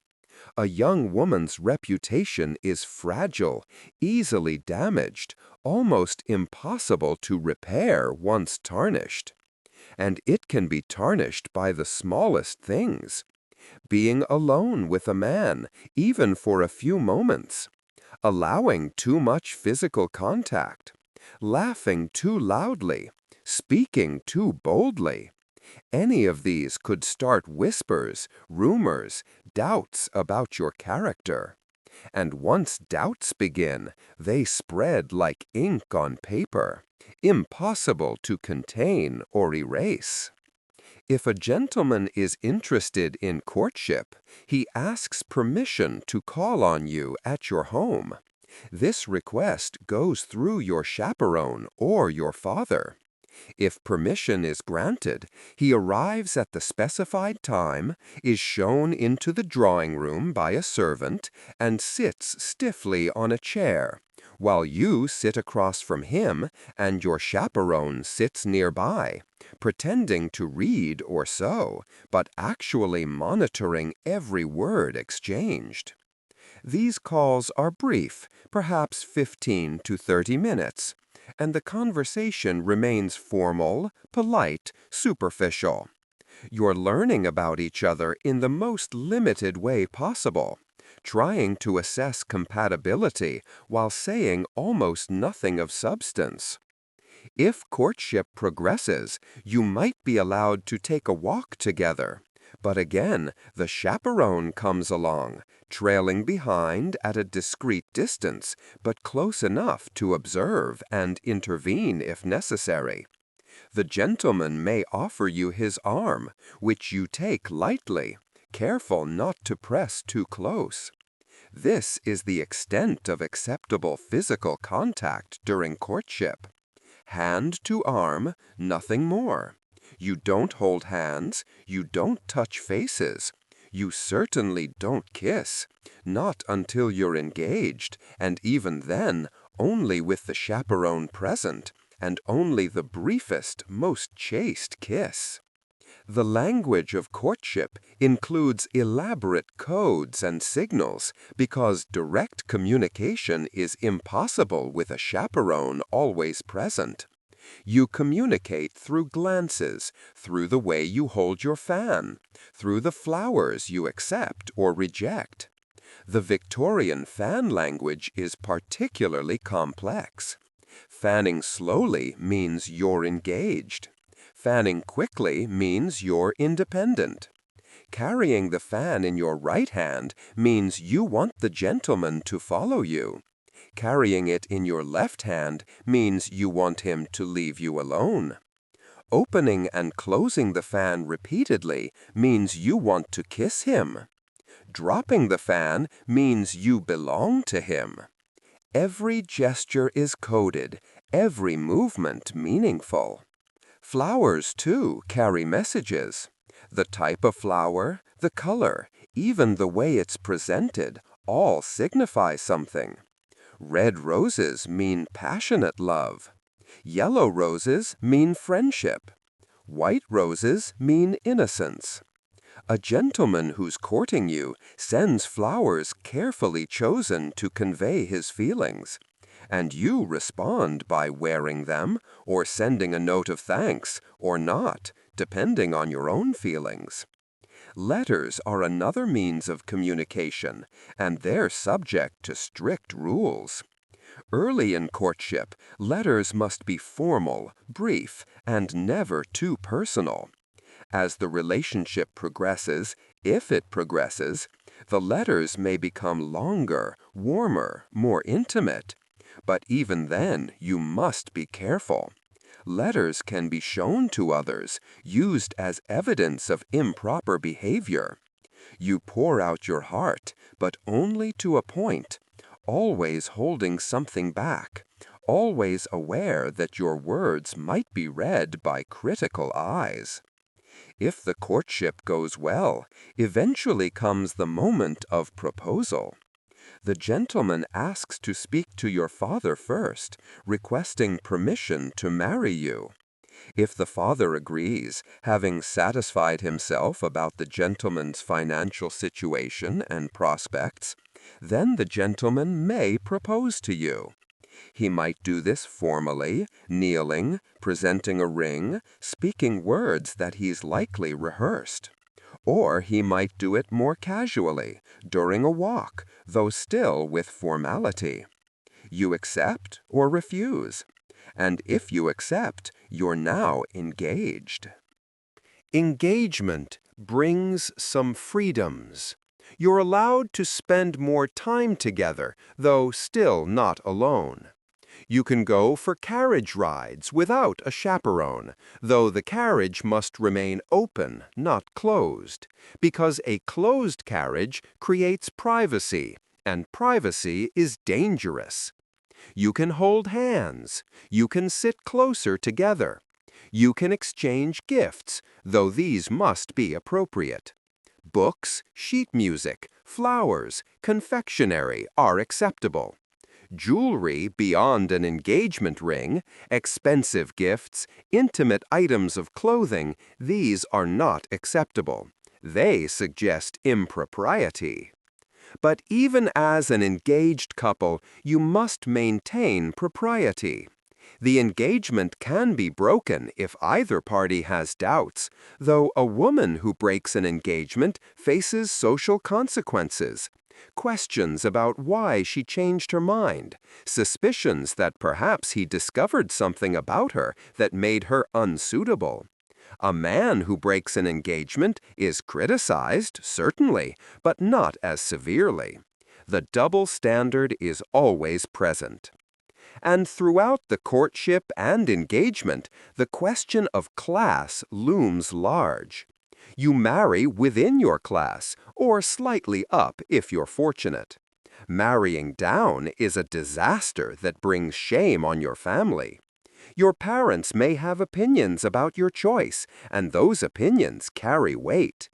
A young woman's reputation is fragile, easily damaged, almost impossible to repair once tarnished. And it can be tarnished by the smallest things. Being alone with a man, even for a few moments. Allowing too much physical contact. Laughing too loudly. Speaking too boldly. Any of these could start whispers, rumors, doubts about your character. And once doubts begin, they spread like ink on paper, impossible to contain or erase. If a gentleman is interested in courtship, he asks permission to call on you at your home. This request goes through your chaperone or your father. If permission is granted, he arrives at the specified time, is shown into the drawing room by a servant, and sits stiffly on a chair, while you sit across from him and your chaperone sits nearby, pretending to read or sew, but actually monitoring every word exchanged. These calls are brief, perhaps 15 to 30 minutes, and the conversation remains formal, polite, superficial. You're learning about each other in the most limited way possible, trying to assess compatibility while saying almost nothing of substance. If courtship progresses, you might be allowed to take a walk together. But again, the chaperone comes along, trailing behind at a discreet distance, but close enough to observe and intervene if necessary. The gentleman may offer you his arm, which you take lightly, careful not to press too close. This is the extent of acceptable physical contact during courtship. Hand to arm, nothing more. You don't hold hands, you don't touch faces. You certainly don't kiss, not until you're engaged, and even then, only with the chaperone present, and only the briefest, most chaste kiss. The language of courtship includes elaborate codes and signals because direct communication is impossible with a chaperone always present. You communicate through glances, through the way you hold your fan, through the flowers you accept or reject. The Victorian fan language is particularly complex. Fanning slowly means you're engaged. Fanning quickly means you're independent. Carrying the fan in your right hand means you want the gentleman to follow you. Carrying it in your left hand means you want him to leave you alone. Opening and closing the fan repeatedly means you want to kiss him. Dropping the fan means you belong to him. Every gesture is coded, every movement meaningful. Flowers, too, carry messages. The type of flower, the color, even the way it's presented, all signify something. Red roses mean passionate love. Yellow roses mean friendship. White roses mean innocence. A gentleman who's courting you sends flowers carefully chosen to convey his feelings. and you respond by wearing them or sending a note of thanks or not, depending on your own feelings. Letters are another means of communication, and they're subject to strict rules. Early in courtship, letters must be formal, brief, and never too personal. As the relationship progresses, if it progresses, the letters may become longer, warmer, more intimate. But even then, you must be careful. Letters can be shown to others, used as evidence of improper behavior. You pour out your heart, but only to a point, always holding something back, always aware that your words might be read by critical eyes. If the courtship goes well, eventually comes the moment of proposal. The gentleman asks to speak to your father first, requesting permission to marry you. If the father agrees, having satisfied himself about the gentleman's financial situation and prospects, then the gentleman may propose to you. He might do this formally, kneeling, presenting a ring, speaking words that he's likely rehearsed. Or he might do it more casually, during a walk, though still with formality. You accept or refuse. And if you accept, you're now engaged.
Engagement brings some freedoms. You're allowed to spend more time together, though still not alone. You can go for carriage rides without a chaperone, though the carriage must remain open, not closed, because a closed carriage creates privacy, and privacy is dangerous. You can hold hands. You can sit closer together. You can exchange gifts, though these must be appropriate. Books, sheet music, flowers, confectionery are acceptable. Jewelry beyond an engagement ring, expensive gifts, intimate items of clothing, these are not acceptable. They suggest impropriety. But even as an engaged couple, you must maintain propriety. The engagement can be broken if either party has doubts, though a woman who breaks an engagement faces social consequences. Questions about why she changed her mind, suspicions that perhaps he discovered something about her that made her unsuitable. A man who breaks an engagement is criticized, certainly, but not as severely. The double standard is always present. And throughout the courtship and engagement, the question of class looms large. You marry within your class, or slightly up if you're fortunate. Marrying down is a disaster that brings shame on your family. Your parents may have opinions about your choice, and those opinions carry weight.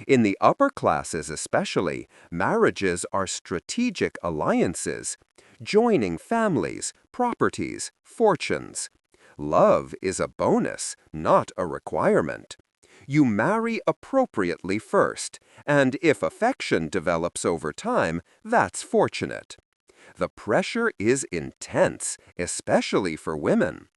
In the upper classes especially, marriages are strategic alliances, joining families, properties, fortunes. Love is a bonus, not a requirement. You marry appropriately first, and if affection develops over time, that's fortunate. The pressure is intense, especially for women.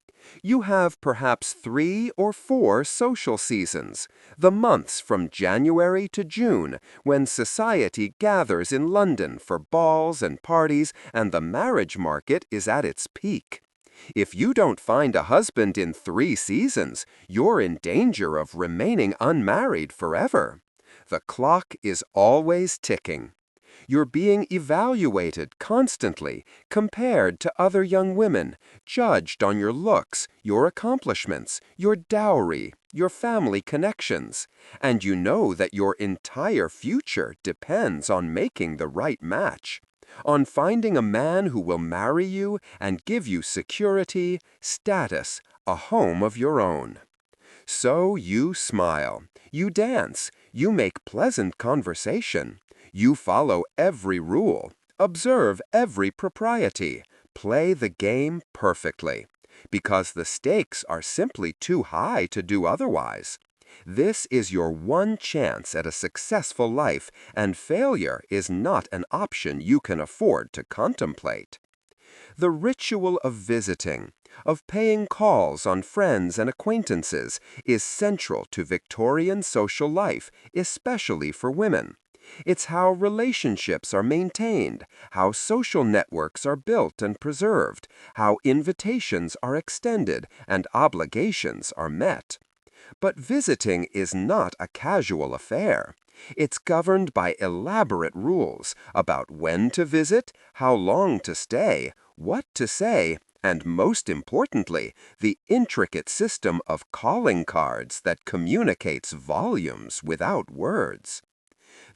You have perhaps 3 or 4 social seasons, the months from January to June, when society gathers in London for balls and parties and the marriage market is at its peak. If you don't find a husband in 3 seasons, you're in danger of remaining unmarried forever. The clock is always ticking. You're being evaluated constantly, compared to other young women, judged on your looks, your accomplishments, your dowry, your family connections, and you know that your entire future depends on making the right match, on finding a man who will marry you and give you security, status, a home of your own. So you smile, you dance, you make pleasant conversation. You follow every rule, observe every propriety, play the game perfectly, because the stakes are simply too high to do otherwise. This is your one chance at a successful life, and failure is not an option you can afford to contemplate.
The ritual of visiting, of paying calls on friends and acquaintances, is central to Victorian social life, especially for women. It's how relationships are maintained, how social networks are built and preserved, how invitations are extended and obligations are met. But visiting is not a casual affair. It's governed by elaborate rules about when to visit, how long to stay, what to say, and most importantly, the intricate system of calling cards that communicates volumes without words.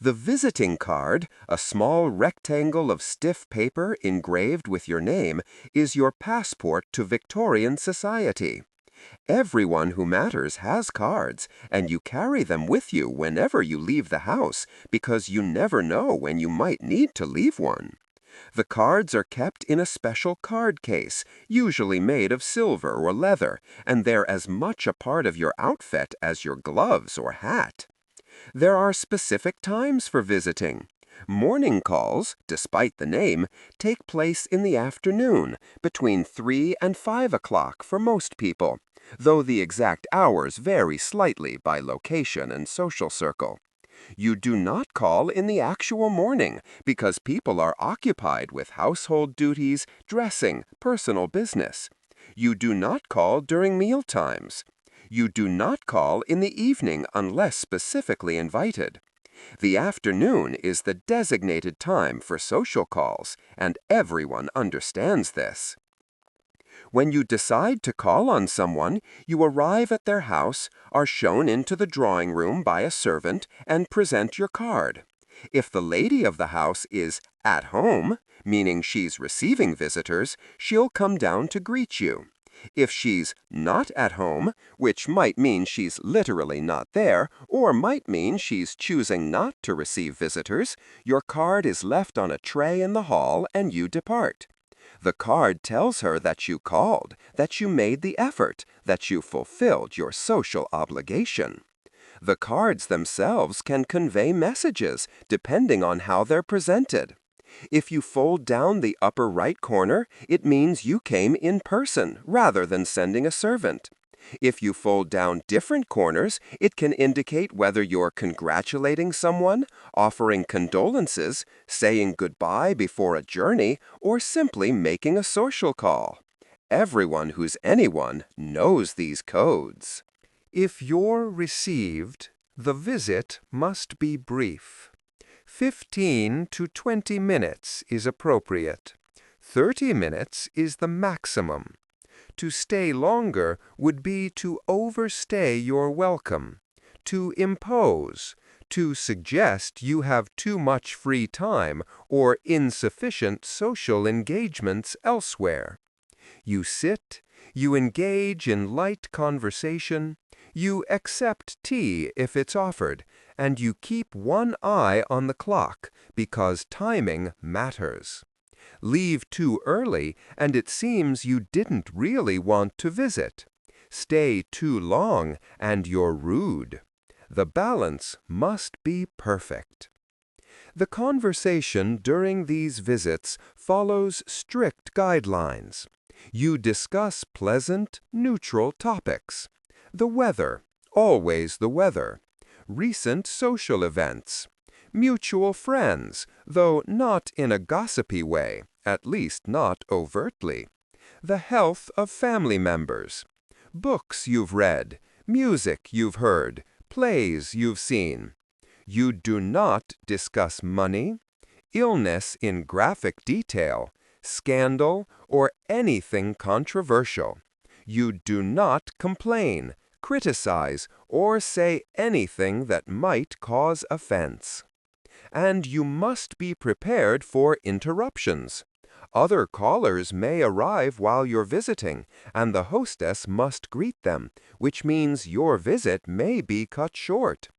The visiting card, a small rectangle of stiff paper engraved with your name, is your passport to Victorian society. Everyone who matters has cards, and you carry them with you whenever you leave the house because you never know when you might need to leave one. The cards are kept in a special card case, usually made of silver or leather, and they're as much a part of your outfit as your gloves or hat. There are specific times for visiting. Morning calls, despite the name, take place in the afternoon, between 3 and 5 o'clock for most people, though the exact hours vary slightly by location and social circle. You do not call in the actual morning because people are occupied with household duties, dressing, personal business. You do not call during meal times. You do not call in the evening unless specifically invited. The afternoon is the designated time for social calls, and everyone understands this. When you decide to call on someone, you arrive at their house, are shown into the drawing room by a servant, and present your card. If the lady of the house is at home, meaning she's receiving visitors, she'll come down to greet you. If she's not at home, which might mean she's literally not there, or might mean she's choosing not to receive visitors, your card is left on a tray in the hall and you depart. The card tells her that you called, that you made the effort, that you fulfilled your social obligation. The cards themselves can convey messages depending on how they're presented. If you fold down the upper right corner, it means you came in person rather than sending a servant. If you fold down different corners, it can indicate whether you're congratulating someone, offering condolences, saying goodbye before a journey, or simply making a social call. Everyone who's anyone knows these codes.
If you're received, the visit must be brief. 15 to 20 minutes is appropriate. 30 minutes is the maximum. To stay longer would be to overstay your welcome, to impose, to suggest you have too much free time or insufficient social engagements elsewhere. You sit, you engage in light conversation, you accept tea if it's offered, and you keep one eye on the clock because timing matters. Leave too early, and it seems you didn't really want to visit. Stay too long, and you're rude. The balance must be perfect. The conversation during these visits follows strict guidelines. You discuss pleasant, neutral topics. The weather, always the weather. Recent social events. Mutual friends, though not in a gossipy way, at least not overtly. The health of family members. Books you've read, music you've heard, plays you've seen. You do not discuss money, illness in graphic detail, scandal, or anything controversial. You do not complain, criticize, or say anything that might cause offense. And you must be prepared for interruptions. Other callers may arrive while you're visiting, and the hostess must greet them, which means your visit may be cut short.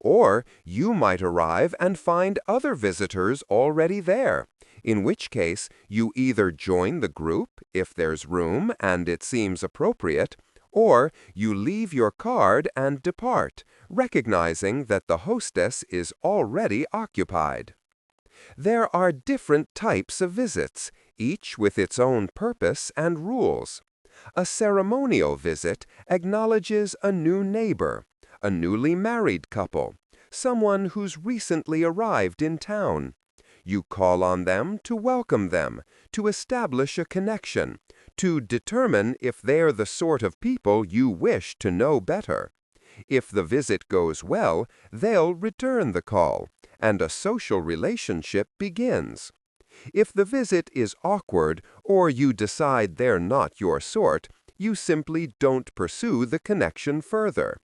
Or you might arrive and find other visitors already there, in which case you either join the group if there's room and it seems appropriate, or you leave your card and depart, recognizing that the hostess is already occupied. There are different types of visits,
each with its own purpose and rules. A ceremonial visit acknowledges a new neighbor, a newly married couple, someone who's recently arrived in town. You call on them to welcome them, to establish a connection, to determine if they're the sort of people you wish to know better. If the visit goes well, they'll return the call, and a social relationship begins. If the visit is awkward or you decide they're not your sort, you simply don't pursue the connection further.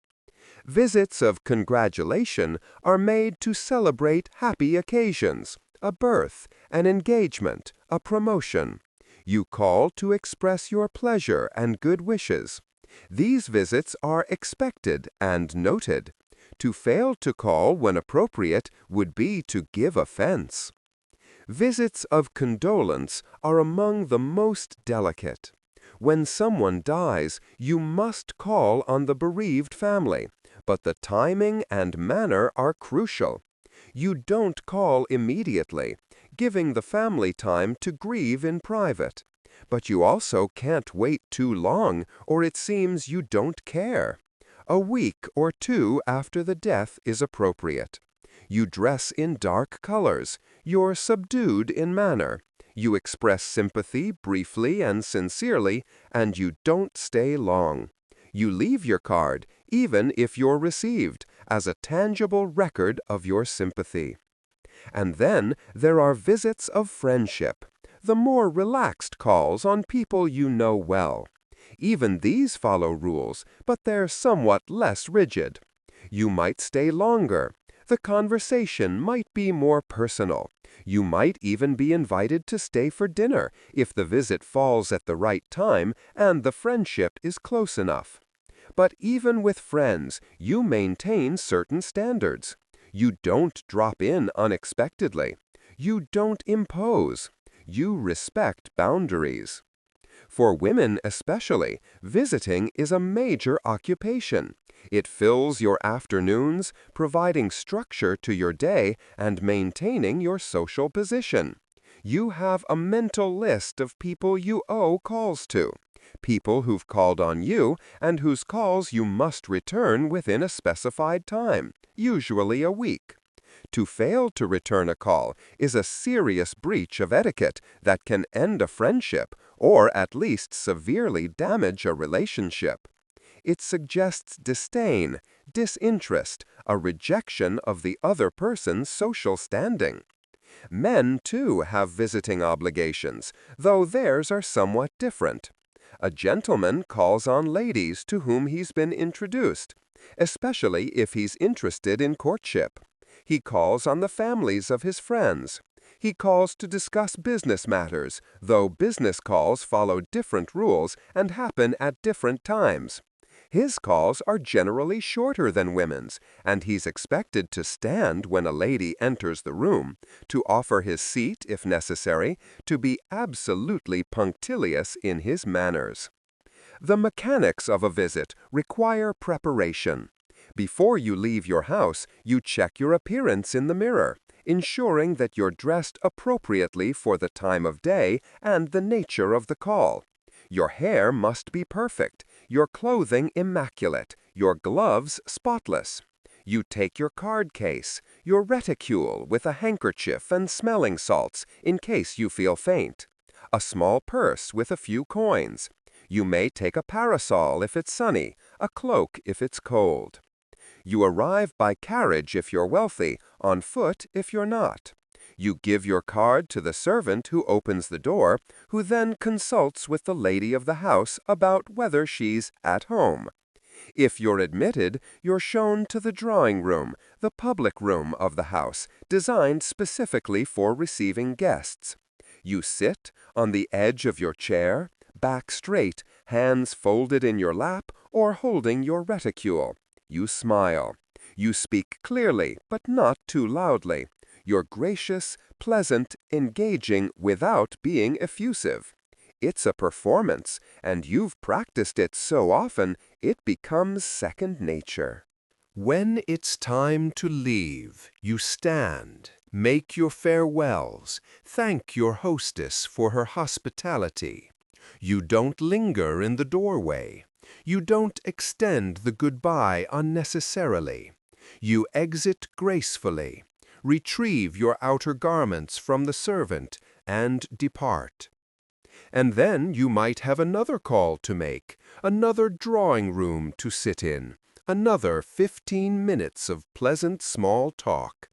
Visits of congratulation are made to celebrate happy occasions, a birth, an engagement, a promotion. You call to express your pleasure and good wishes. These visits are expected and noted. To fail to call when appropriate would be to give offense. Visits of condolence are among the most delicate. When someone dies, you must call on the bereaved family, but the timing and manner are crucial. You don't call immediately, giving the family time to grieve in private. But you also can't wait too long, or it seems you don't care. A week or two after the death is appropriate. You dress in dark colors. You're subdued in manner. You express sympathy briefly and sincerely, and you don't stay long. You leave your card, even if you're received, as a tangible record of your sympathy. And then there are visits of friendship, the more relaxed calls on people you know well. Even these follow rules, but they're somewhat less rigid. You might stay longer. The conversation might be more personal. You might even be invited to stay for dinner if the visit falls at the right time and the friendship is close enough. But even with friends, you maintain certain standards. You don't drop in unexpectedly. You don't impose. You respect boundaries. For women especially, visiting is a major occupation. It fills your afternoons, providing structure to your day and maintaining your social position. You have a mental list of people you owe calls to, people who've called on you and whose calls you must return within a specified time, usually a week. To fail to return a call is a serious breach of etiquette that can end a friendship or at least severely damage a relationship. It suggests disdain, disinterest, a rejection of the other person's social standing. Men, too, have visiting obligations, though theirs are somewhat different. A gentleman calls on ladies to whom he's been introduced, especially if he's interested in courtship. He calls on the families of his friends. He calls to discuss business matters, though business calls follow different rules and happen at different times. His calls are generally shorter than women's, and he's expected to stand when a lady enters the room, to offer his seat if necessary, to be absolutely punctilious in his manners. The mechanics of a visit require preparation. Before you leave your house, you check your appearance in the mirror, ensuring that you're dressed appropriately for the time of day and the nature of the call. Your hair must be perfect, your clothing immaculate, your gloves spotless. You take your card case, your reticule with a handkerchief and smelling salts in case you feel faint, a small purse with a few coins. You may take a parasol if it's sunny, a cloak if it's cold. You arrive by carriage if you're wealthy, on foot if you're not. You give your card to the servant who opens the door, who then consults with the lady of the house about whether she's at home. If you're admitted, you're shown to the drawing room, the public room of the house, designed specifically for receiving guests. You sit on the edge of your chair, back straight, hands folded in your lap or holding your reticule. You smile. You speak clearly, but not too loudly. You're gracious, pleasant, engaging without being effusive. It's a performance, and you've practiced it so often, it becomes second nature.
When it's time to leave, you stand. Make your farewells. Thank your hostess for her hospitality. You don't linger in the doorway. You don't extend the goodbye unnecessarily. You exit gracefully. Retrieve your outer garments from the servant and depart. And then you might have another call to make, another drawing room to sit in, another 15 minutes of pleasant small talk.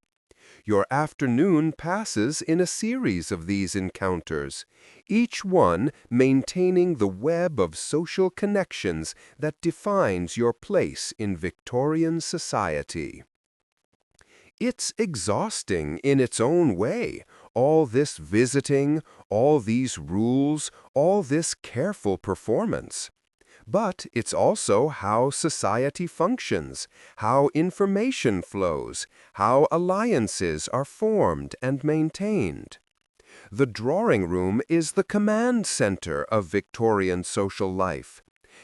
Your afternoon passes in a series of these encounters, each one maintaining the web of social connections that defines your place in Victorian society. It's exhausting in its own way, all this visiting, all these rules, all this careful performance. But it's also how society functions, how information flows, how alliances are formed and maintained. The drawing room is the command center of Victorian social life,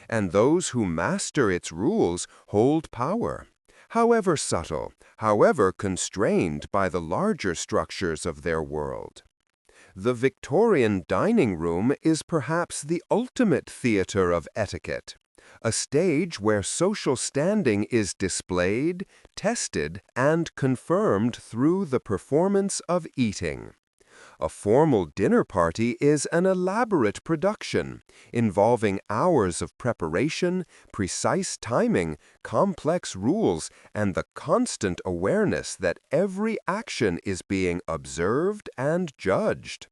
and those who master its rules hold power, however subtle, however constrained by the larger structures of their world. The Victorian dining room is perhaps the ultimate theater of etiquette, a stage where social standing is displayed, tested, and confirmed through the performance of eating. A formal dinner party is an elaborate production, involving hours of preparation, precise timing, complex rules, and the constant awareness that every action is being observed and judged.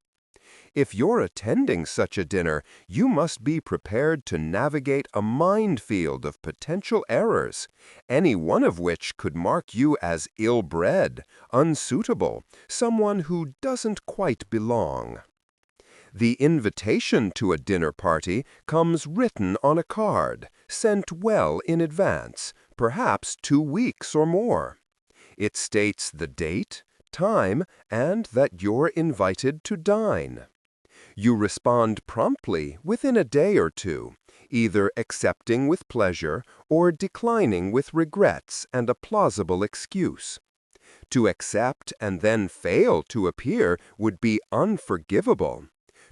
If you're attending such a dinner, you must be prepared to navigate a minefield of potential errors, any one of which could mark you as ill-bred, unsuitable, someone who doesn't quite belong. The invitation to a dinner party comes written on a card, sent well in advance, perhaps 2 weeks or more. It states the date, time, and that you're invited to dine. You respond promptly within a day or two, either accepting with pleasure or declining with regrets and a plausible excuse. To accept and then fail to appear would be unforgivable.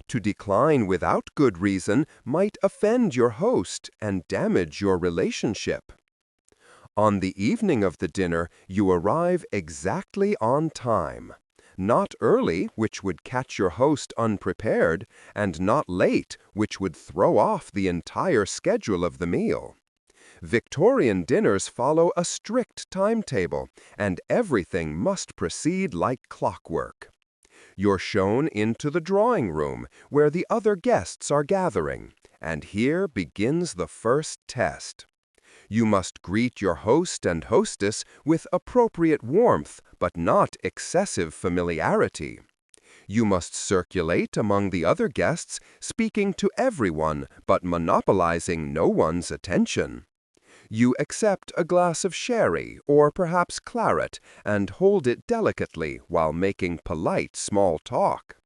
To decline without good reason might offend your host and damage your relationship. On the evening of the dinner, you arrive exactly on time. Not early, which would catch your host unprepared, and not late, which would throw off the entire schedule of the meal. Victorian dinners follow a strict timetable, and everything must proceed like clockwork. You're shown into the drawing room, where the other guests are gathering, and here begins the first test. You must greet your host and hostess with appropriate warmth, but not excessive familiarity. You must circulate among the other guests, speaking to everyone, but monopolizing no one's attention. You accept a glass of sherry or perhaps claret and hold it delicately while making polite small talk.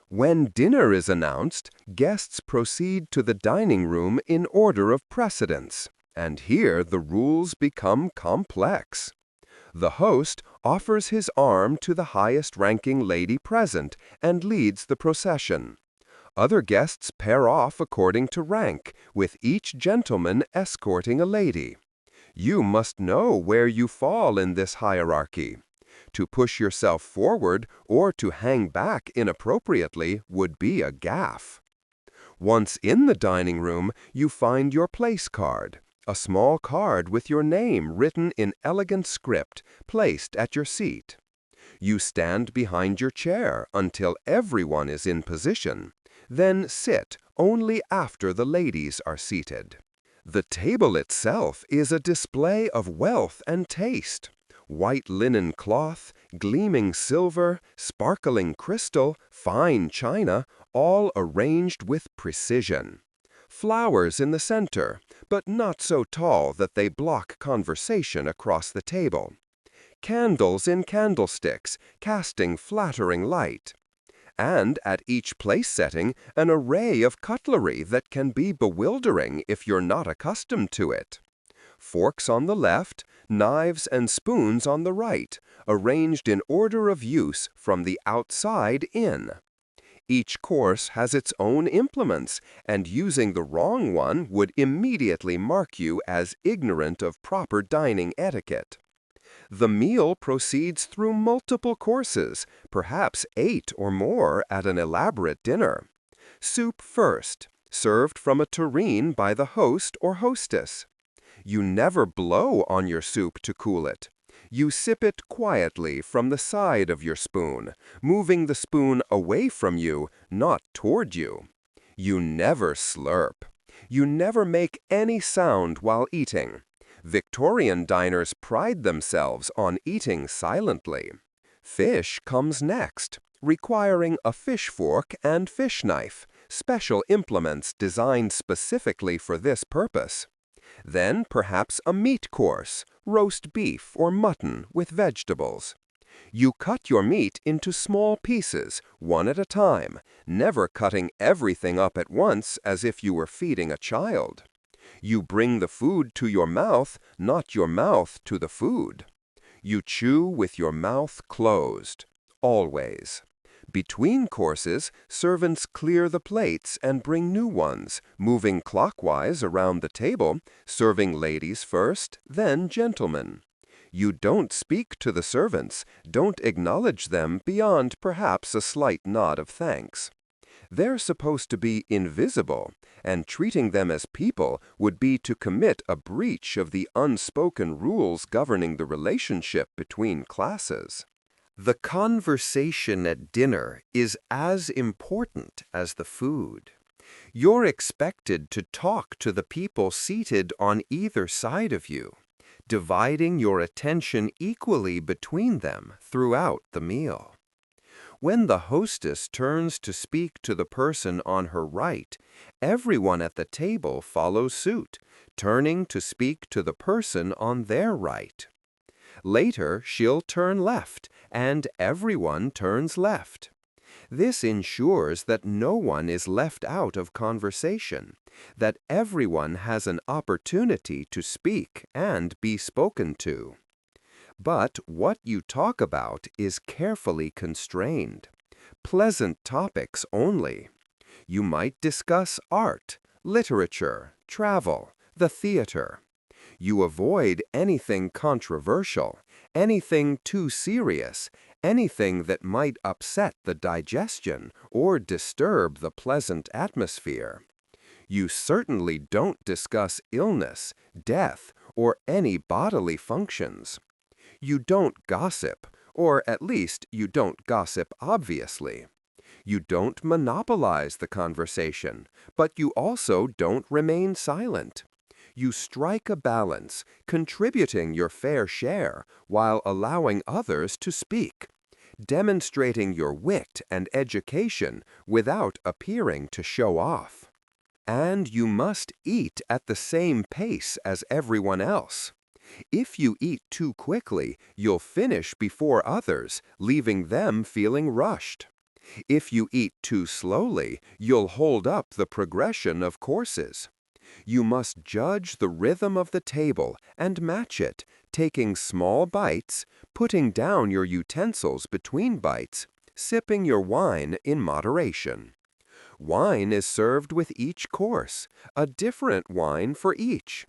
When dinner is announced, guests proceed to the dining room in order of precedence. And here the rules become complex. The host offers his arm to the highest-ranking lady present and leads the procession. Other guests pair off according to rank, with each gentleman escorting a lady. You must know where you fall in this hierarchy. To push yourself forward or to hang back inappropriately would be a gaffe. Once in the dining room, you find your place card. A small card with your name written in elegant script, placed at your seat. You stand behind your chair until everyone is in position, then sit only after the ladies are seated. The table itself is a display of wealth and taste. White linen cloth, gleaming silver, sparkling crystal, fine china, all arranged with precision. Flowers in the center, but not so tall that they block conversation across the table. Candles in candlesticks, casting flattering light. And at each place setting, an array of cutlery that can be bewildering if you're not accustomed to it. Forks on the left,
Knives and spoons on the right, arranged in order of use from the outside in. Each course has its own implements, and using the wrong one would immediately mark you as ignorant of proper dining etiquette. The meal proceeds through multiple courses, perhaps 8 or more at an elaborate dinner. Soup first, served from a tureen by the host or hostess. You never blow on your soup to cool it. You sip it quietly from the side of your spoon, moving the spoon away from you, not toward you. You never slurp. You never make any sound while eating. Victorian diners pride themselves on eating silently. Fish comes next, requiring a fish fork and fish knife, special implements designed specifically for this purpose. Then perhaps a meat course, roast beef or mutton with vegetables. You cut your meat into small pieces, one at a time, never cutting everything up at once as if you were feeding a child. You bring the food to your mouth, not your mouth to the food. You chew with your mouth closed, always. Between courses, servants clear the plates and bring new ones, moving clockwise around the table, serving ladies first, then gentlemen. You don't speak to the servants, don't acknowledge them beyond perhaps a slight nod of thanks. They're supposed to be invisible, and treating them as people would be to commit a breach of the unspoken rules governing the relationship between classes. The conversation at dinner is as important as the food. You're expected to talk to the people seated on either side of you, dividing your attention equally between them throughout the meal. When the hostess turns to speak to the person on her right, everyone at the table follows suit, turning to speak to the person on their right. Later, she'll turn left, and everyone turns left. This ensures that no one is left out of conversation, that everyone has an opportunity to speak and be spoken to. But what you talk about is carefully constrained. Pleasant topics only. You might discuss art, literature, travel, the theater. You avoid anything controversial, anything too serious, anything that might upset the digestion or disturb the pleasant atmosphere. You certainly don't discuss illness, death, or any bodily functions. You don't gossip, or at least you don't gossip obviously. You don't monopolize the conversation, but you also don't remain silent. You strike a balance, contributing your fair share while allowing others to speak, demonstrating your wit and education without appearing to show off. And you must eat at the same pace as everyone else. If you eat too quickly, you'll finish before others, leaving them feeling rushed. If you eat too slowly, you'll hold up the progression of courses. You must judge the rhythm of the table and match it, taking small bites, putting down your utensils between bites, sipping your wine in moderation. Wine is served with each course, a different wine for each.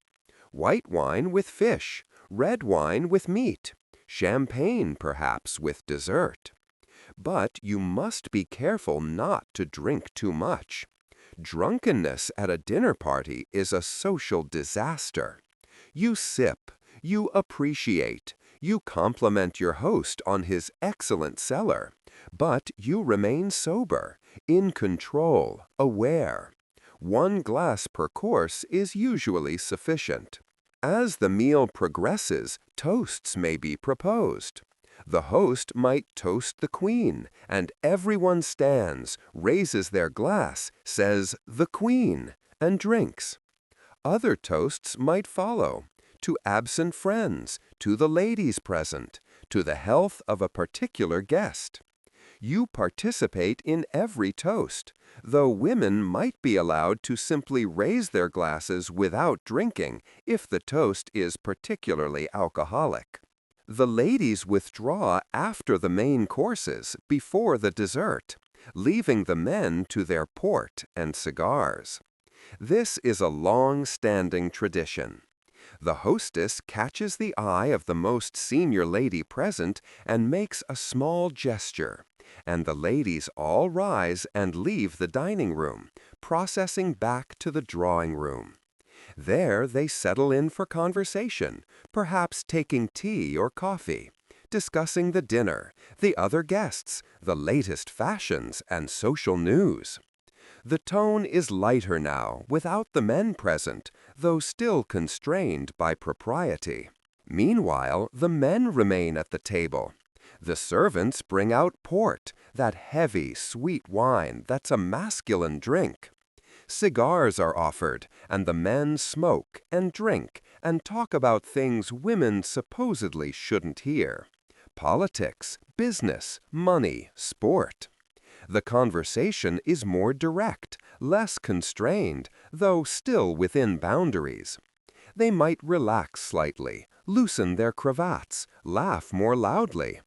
White wine with fish, red wine with meat, champagne perhaps with dessert. But you must be careful not to drink too much. Drunkenness at a dinner party is a social disaster. You sip, you appreciate, you compliment your host on his excellent cellar, but you remain sober, in control, aware. 1 glass per course is usually sufficient. As the meal progresses, toasts may be proposed. The host might toast the Queen, and everyone stands, raises their glass, says, "The Queen," and drinks. Other toasts might follow, to absent friends, to the ladies present, to the health of a particular guest. You participate in every toast, though women might be allowed to simply raise their glasses without drinking if the toast is particularly alcoholic. The ladies withdraw after the main courses before the dessert, leaving the men to their port and cigars. This is a long-standing tradition. The hostess catches the eye of the most senior lady present and makes a small gesture, and the ladies all rise and leave the dining room, processing back to the drawing room. There they settle in for conversation, perhaps taking tea or coffee, discussing the dinner, the other guests, the latest fashions, and social news. The tone is lighter now, without the men present, though still constrained by propriety. Meanwhile, the men remain at the table. The servants bring out port, that heavy, sweet wine that's a masculine drink. Cigars are offered, and the men smoke and drink and talk about things women supposedly shouldn't hear. Politics, business, money, sport. The conversation is more direct, less constrained, though still within boundaries. They might relax slightly, loosen their cravats, laugh more loudly.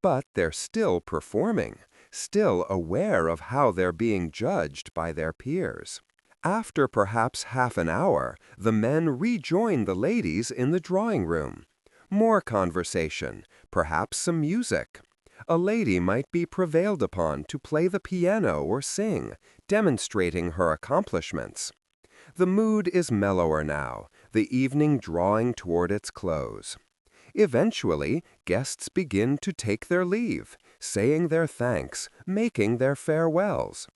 But they're still performing, still aware of how they're being judged by their peers. After perhaps half an hour, the men rejoin the ladies in the drawing room. More conversation, perhaps some music. A lady might be prevailed upon to play the piano or sing, demonstrating her accomplishments. The mood is mellower now, the evening drawing toward its close. Eventually, guests begin to take their leave, saying their thanks, making their farewells.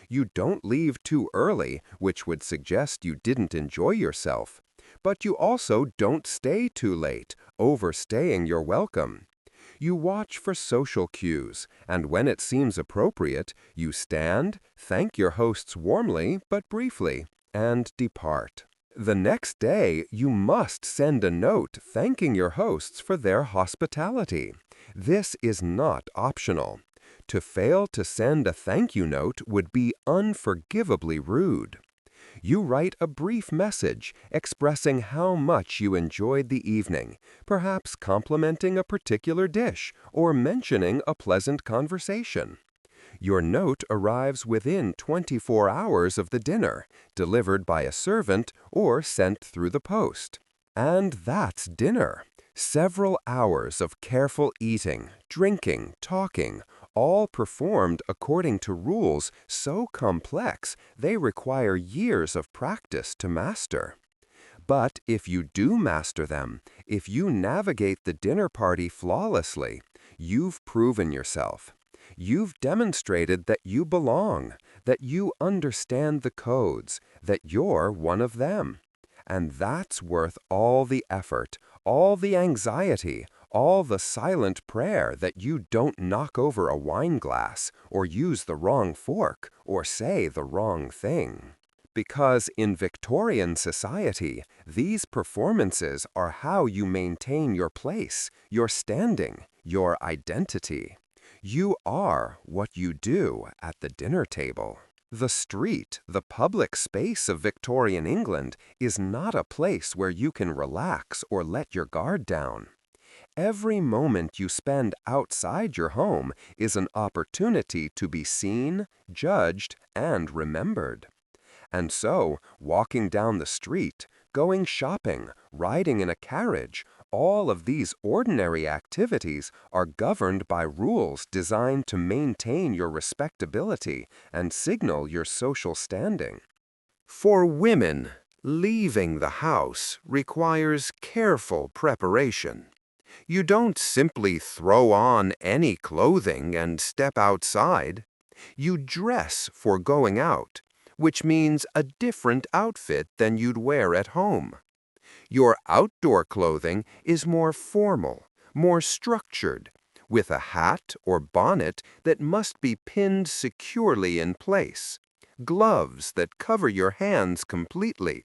You don't leave too early, which would suggest you didn't enjoy yourself, but you also don't stay too late, overstaying your welcome. You watch for social cues, and when it seems appropriate, you stand, thank your hosts warmly but briefly, and depart. The next day, you must send a note thanking your hosts for their hospitality. This is not optional. To fail to send a thank you note would be unforgivably rude. You write a brief message expressing how much you enjoyed the evening, perhaps complimenting a particular dish or mentioning a pleasant conversation. Your note arrives within 24 hours of the dinner, delivered by a servant or sent through the post. And that's dinner. Several hours of careful eating, drinking, talking, all performed according to rules so complex they require years of practice to master. But if you do master them, if you navigate the dinner party flawlessly, you've proven yourself. You've demonstrated that you belong, that you understand the codes, that you're one of them. And that's worth all the effort, all the anxiety, all the silent prayer that you don't knock over a wine glass, or use the wrong fork, or say the wrong thing. Because in Victorian society, these performances are how you maintain your place, your standing, your identity. You are what you do at the dinner table. The street, the public space of Victorian England, is not a place where you can relax or let your guard down. Every moment you spend outside your home is an opportunity to be seen, judged, and remembered. And so, walking down the street, going shopping, riding in a carriage, all of these ordinary activities are governed by rules designed to maintain your respectability and signal your social standing. For women, leaving the house requires careful preparation. You don't simply throw on any clothing and step outside. You dress for going out, which means a different outfit than you'd wear at home. Your outdoor clothing is more formal, more structured, with a hat or bonnet that must be pinned securely in place, gloves that cover your hands completely,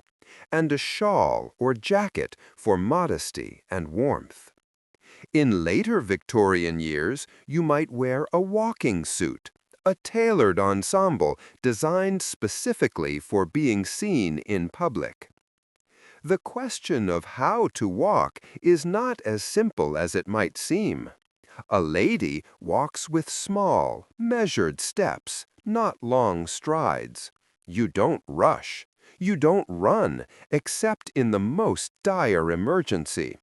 and a shawl or jacket for modesty and warmth. In later Victorian years, you might wear a walking suit, a tailored ensemble designed specifically for being seen in public. The question of how to walk is not as simple as it might seem. A lady walks with small, measured steps, not long strides. You don't rush. You don't run, except in the most dire emergency.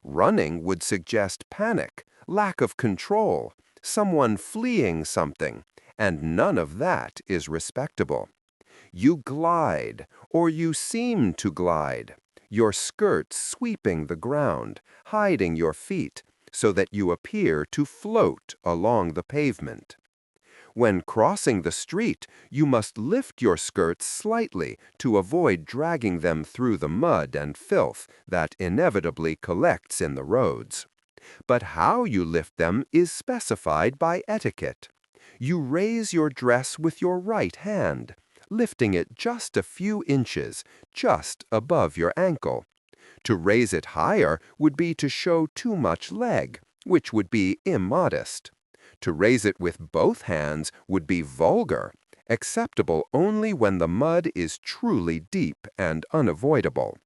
Running would suggest panic, lack of control, someone fleeing something, and none of that is respectable. You glide, or you seem to glide, your skirt sweeping the ground, hiding your feet, so that you appear to float along the pavement. When crossing the street, you must lift your skirts slightly to avoid dragging them through the mud and filth that inevitably collects in the roads. But how you lift them is specified by etiquette. You raise your dress with your right hand, lifting it just a few inches, just above your ankle. To raise it higher would be to show too much leg, which would be immodest. To raise it with both hands would be vulgar, acceptable only when the mud is truly deep and unavoidable.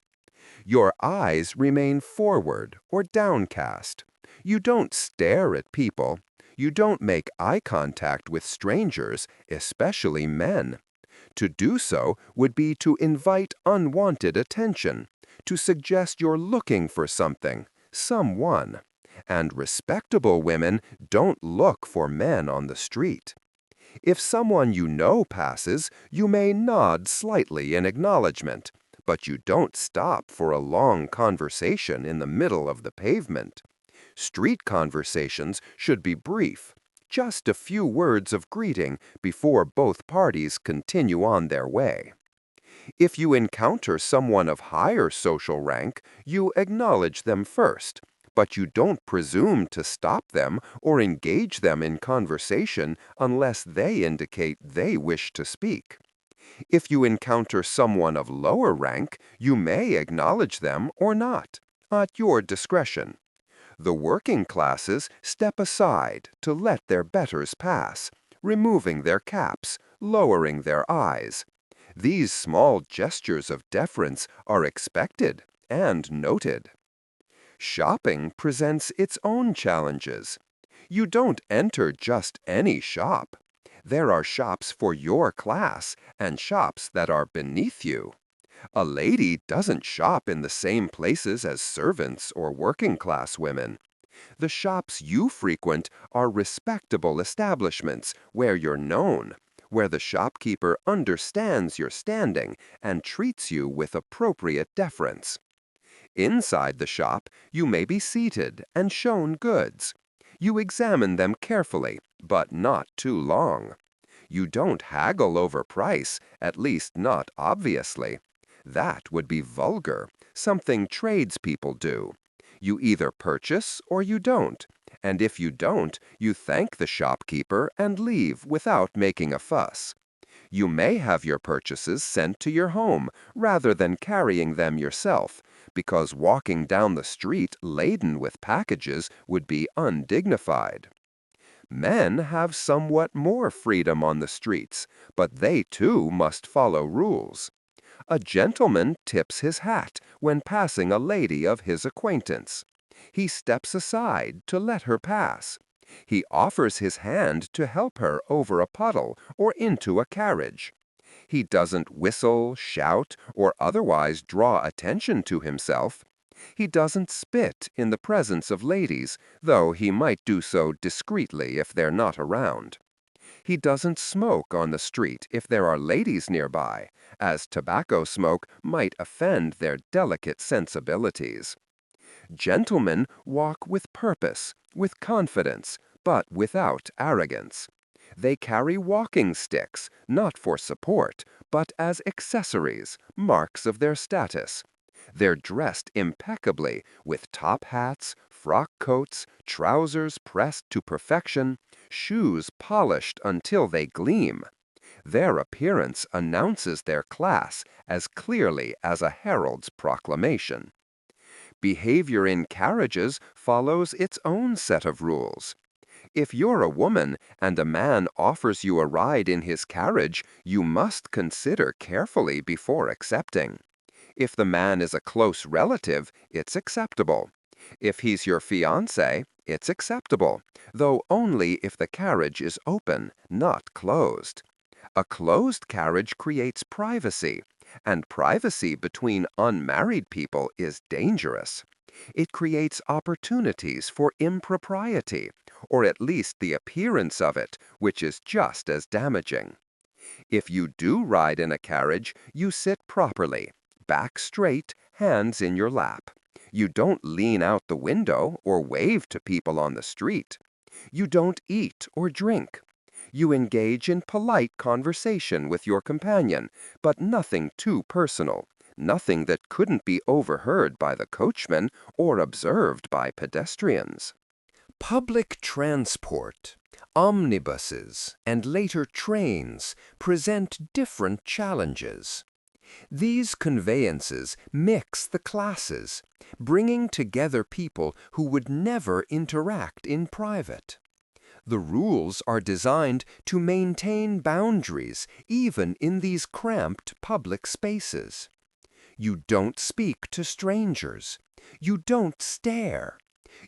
Your eyes remain forward or downcast. You don't stare at people. You don't make eye contact with strangers, especially men. To do so would be to invite unwanted attention, to suggest you're looking for something, someone. And respectable women don't look for men on the street. If someone you know passes, you may nod slightly in acknowledgement, but you don't stop for a long conversation in the middle of the pavement. Street conversations should be brief, just a few words of greeting before both parties continue on their way. If you encounter someone of higher social rank, you acknowledge them first, but you don't presume to stop them or engage them in conversation unless they indicate they wish to speak. If you encounter someone of lower rank, you may acknowledge them or not, at your discretion. The working classes step aside to let their betters pass, removing their caps, lowering their eyes. These small gestures of deference are expected and noted. Shopping presents its own challenges. You don't enter just any shop. There are shops for your class and shops that are beneath you. A lady doesn't shop in the same places as servants or working-class women. The shops you frequent are respectable establishments where you're known, where the shopkeeper understands your standing and treats you with appropriate deference. Inside the shop, you may be seated and shown goods. You examine them carefully, but not too long. You don't haggle over price, at least not obviously. That would be vulgar, something tradespeople do. You either purchase or you don't, and if you don't, you thank the shopkeeper and leave without making a fuss. You may have your purchases sent to your home rather than carrying them yourself, because walking down the street laden with packages would be undignified. Men have somewhat more freedom on the streets, but they too must follow rules. A gentleman tips his hat when passing a lady of his acquaintance. He steps aside to let her pass. He offers his hand to help her over a puddle or into a carriage. He doesn't whistle, shout, or otherwise draw attention to himself. He doesn't spit in the presence of ladies, though he might do so discreetly if they're not around. He doesn't smoke on the street if there are ladies nearby, as tobacco smoke might offend their delicate sensibilities. Gentlemen walk with purpose, with confidence, but without arrogance. They carry walking sticks, not for support, but as accessories, marks of their status. They're dressed impeccably with top hats, frock coats, trousers pressed to perfection, shoes polished until they gleam. Their appearance announces their class as clearly as a herald's proclamation. Behavior in carriages follows its own set of rules. If you're a woman and a man offers you a ride in his carriage, you must consider carefully before accepting. If the man is a close relative, it's acceptable. If he's your fiancé, it's acceptable, though only if the carriage is open, not closed. A closed carriage creates privacy, and privacy between unmarried people is dangerous. It creates opportunities for impropriety, or at least the appearance of it, which is just as damaging. If you do ride in a carriage, you sit properly, back straight, hands in your lap. You don't lean out the window or wave to people on the street. You don't eat or drink. You engage in polite conversation with your companion, but nothing too personal, nothing that couldn't be overheard by the coachman or observed by pedestrians.
Public transport, omnibuses, and later trains present different challenges. These conveyances mix the classes, bringing together people who would never interact in private. The rules are designed to maintain boundaries even in these cramped public spaces. You don't speak to strangers. You don't stare.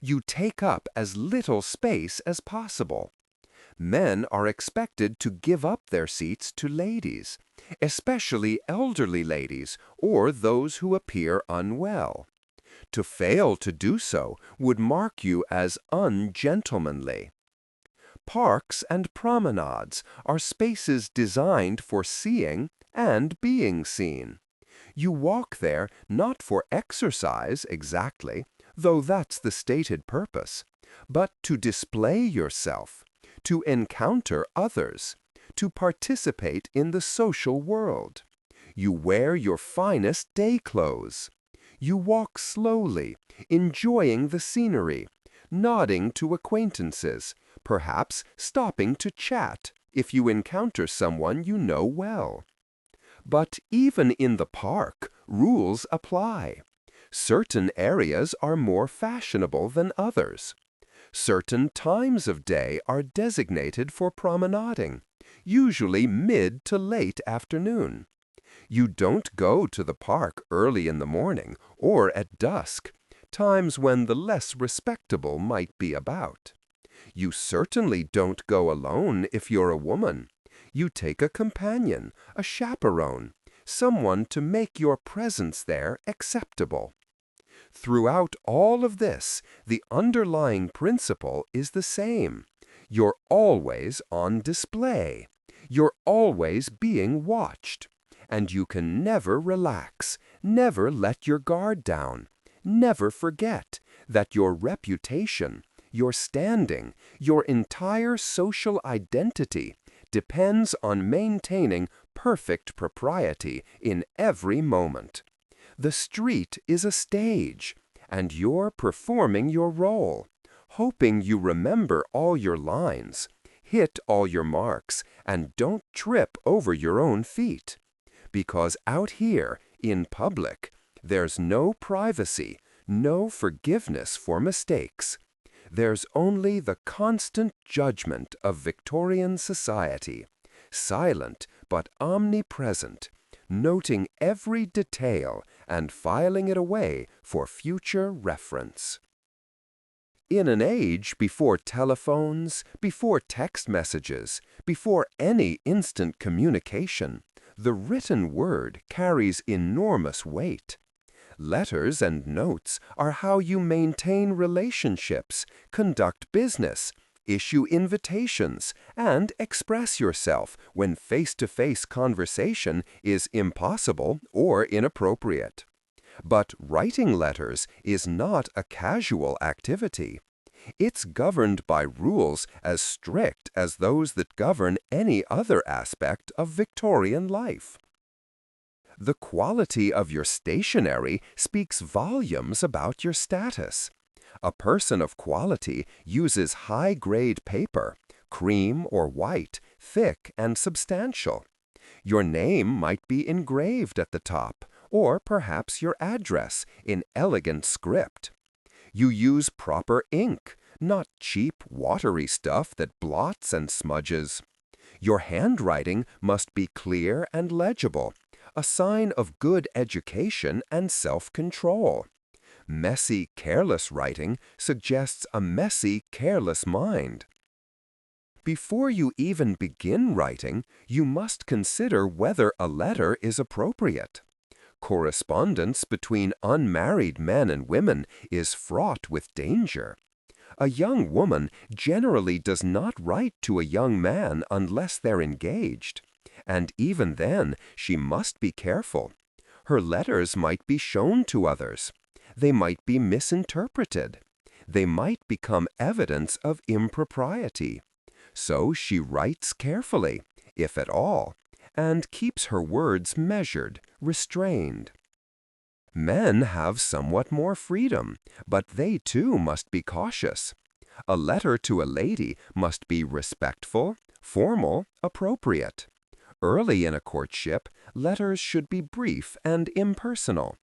You take up as little space as possible. Men are expected to give up their seats to ladies, especially elderly ladies or those who appear unwell. To fail to do so would mark you as ungentlemanly. Parks and promenades are spaces designed for seeing and being seen. You walk there not for exercise exactly, though that's the stated purpose, but to display yourself, to encounter others, to participate in the social world. You wear your finest day clothes. You walk slowly, enjoying the scenery, nodding to acquaintances, perhaps stopping to chat if you encounter someone you know well. But even in the park, rules apply. Certain areas are more fashionable than others. Certain times of day are designated for promenading, usually mid to late afternoon. You don't go to the park early in the morning or at dusk, times when the less respectable might be about. You certainly don't go alone if you're a woman. You take a companion, a chaperone, someone to make your presence there acceptable. Throughout all of this, the underlying principle is the same. You're always on display. You're always being watched. And you can never relax, never let your guard down, never forget that your reputation, your standing, your entire social identity depends on maintaining perfect propriety in every moment. The street is a stage, and you're performing your role, hoping you remember all your lines, hit all your marks, and don't trip over your own feet. Because out here, in public, there's no privacy, no forgiveness for mistakes. There's only the constant judgment of Victorian society, silent but omnipresent, noting every detail and filing it away for future reference. In an age before telephones, before text messages, before any instant communication, the written word carries enormous weight. Letters and notes are how you maintain relationships, conduct business, issue invitations, and express yourself when face-to-face conversation is impossible or inappropriate. But writing letters is not a casual activity. It's governed by rules as strict as those that govern any other aspect of Victorian life. The quality of your stationery speaks volumes about your status. A person of quality uses high-grade paper, cream or white, thick and substantial. Your name might be engraved at the top,
or perhaps your address in elegant script. You use proper ink, not cheap, watery stuff that blots and smudges. Your handwriting must be clear and legible, a sign of good education and self-control. Messy, careless writing suggests a messy, careless mind. Before you even begin writing, you must consider whether a letter is appropriate. Correspondence between unmarried men and women is fraught with danger. A young woman generally does not write to a young man unless they're engaged. And even then, she must be careful. Her letters might be shown to others. They might be misinterpreted. They might become evidence of impropriety. So she writes carefully, if at all, and keeps her words measured, restrained. Men have somewhat more freedom, but they too must be cautious. A letter to a lady must be respectful, formal, appropriate. Early in a courtship, letters should be brief and impersonal.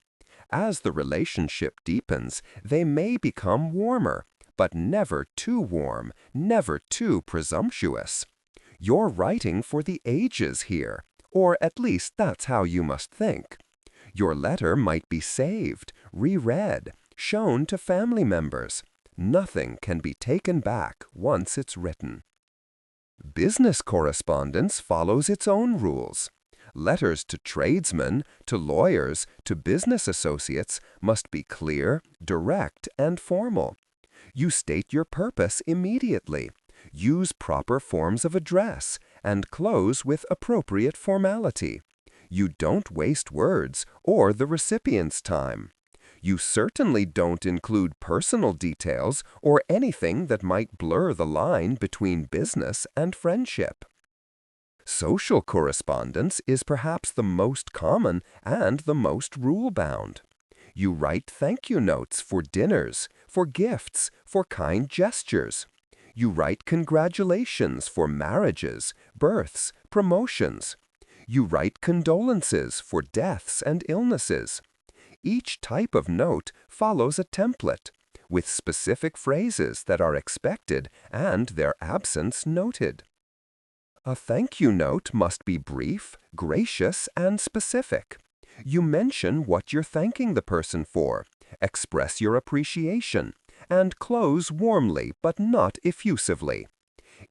As the relationship deepens, they may become warmer, but never too warm, never too presumptuous. You're writing for the ages here, or at least that's how you must think. Your letter might be saved, reread, shown to family members. Nothing can be taken back once it's written. Business correspondence follows its own rules. Letters to tradesmen, to lawyers, to business associates must be clear, direct, and formal. You state your purpose immediately, use proper forms of address, and close with appropriate formality. You don't waste words or the recipient's time. You certainly don't include personal details or anything that might blur the line between business and friendship. Social correspondence is perhaps the most common and the most rule-bound. You write thank you notes for dinners, for gifts, for kind gestures. You write congratulations for marriages, births, promotions. You write condolences for deaths and illnesses. Each type of note follows a template, with specific phrases that are expected and their absence noted. A thank you note must be brief, gracious, and specific. You mention what you're thanking the person for, express your appreciation, and close warmly but not effusively.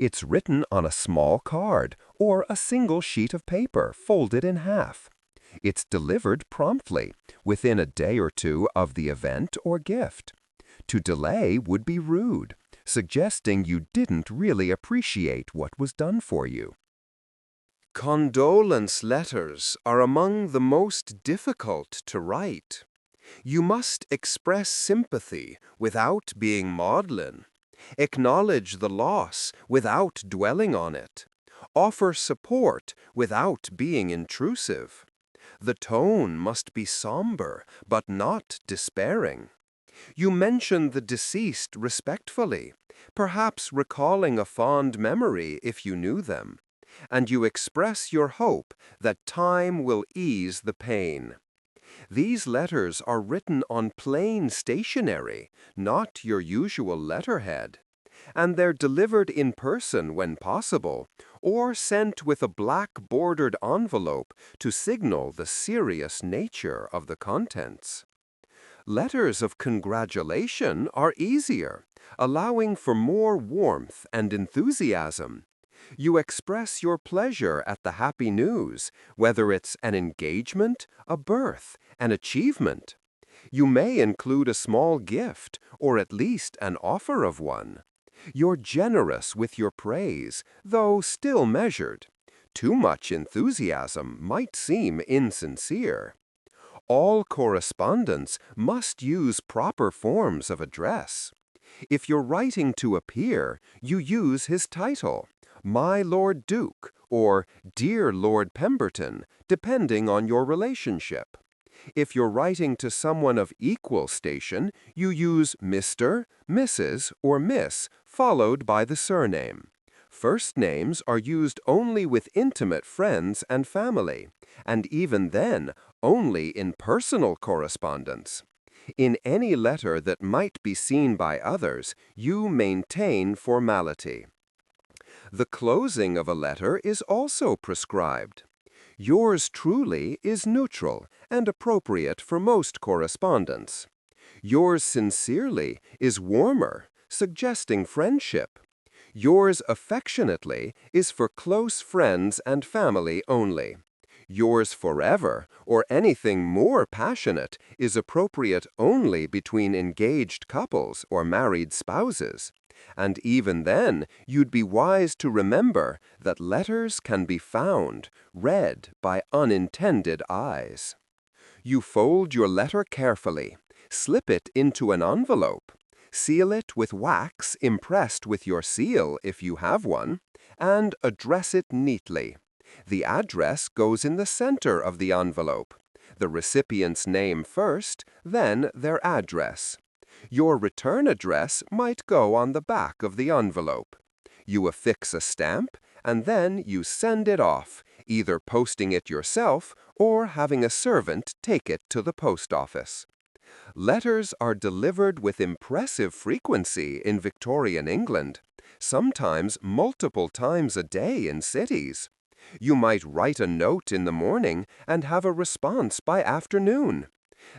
It's written on a small card or a single sheet of paper folded in half. It's delivered promptly, within a day or two of the event or gift. To delay would be rude, suggesting you didn't really appreciate what was done for you. Condolence letters are among the most difficult to write. You must express sympathy without being maudlin, acknowledge the loss without dwelling on it, offer support without being intrusive. The tone must be somber, but not despairing. You mention the deceased respectfully, perhaps recalling a fond memory if you knew them, and you express your hope that time will ease the pain. These letters are written on plain stationery, not your usual letterhead, and they're delivered in person when possible, or sent with a black bordered envelope to signal the serious nature of the contents. Letters of congratulation are easier, allowing for more warmth and enthusiasm. You express your pleasure at the happy news, whether it's an engagement, a birth, an achievement. You may include a small gift, or at least an offer of one. You're generous with your praise, though still measured. Too much enthusiasm might seem insincere. All correspondence must use proper forms of address. If you're writing to a peer, you use his title, My Lord Duke, or Dear Lord Pemberton, depending on your relationship. If you're writing to someone of equal station, you use Mr., Mrs., or Miss, followed by the surname. First names are used only with intimate friends and family, and even then, only in personal correspondence. In any letter that might be seen by others, you maintain formality. The closing of a letter is also prescribed. Yours truly is neutral and appropriate for most correspondence. Yours sincerely is warmer, suggesting friendship. Yours affectionately is for close friends and family only. Yours forever, or anything more passionate, is appropriate only between engaged couples or married spouses. And even then, you'd be wise to remember that letters can be found, read by unintended eyes. You fold your letter carefully, slip it into an envelope, seal it with wax impressed with your seal if you have one, and address it neatly. The address goes in the center of the envelope. The recipient's name first, then their address. Your return address might go on the back of the envelope. You affix a stamp, and then you send it off, either posting it yourself or having a servant take it to the post office. Letters are delivered with impressive frequency in Victorian England, sometimes multiple times a day in cities. You might write a note in the morning and have a response by afternoon.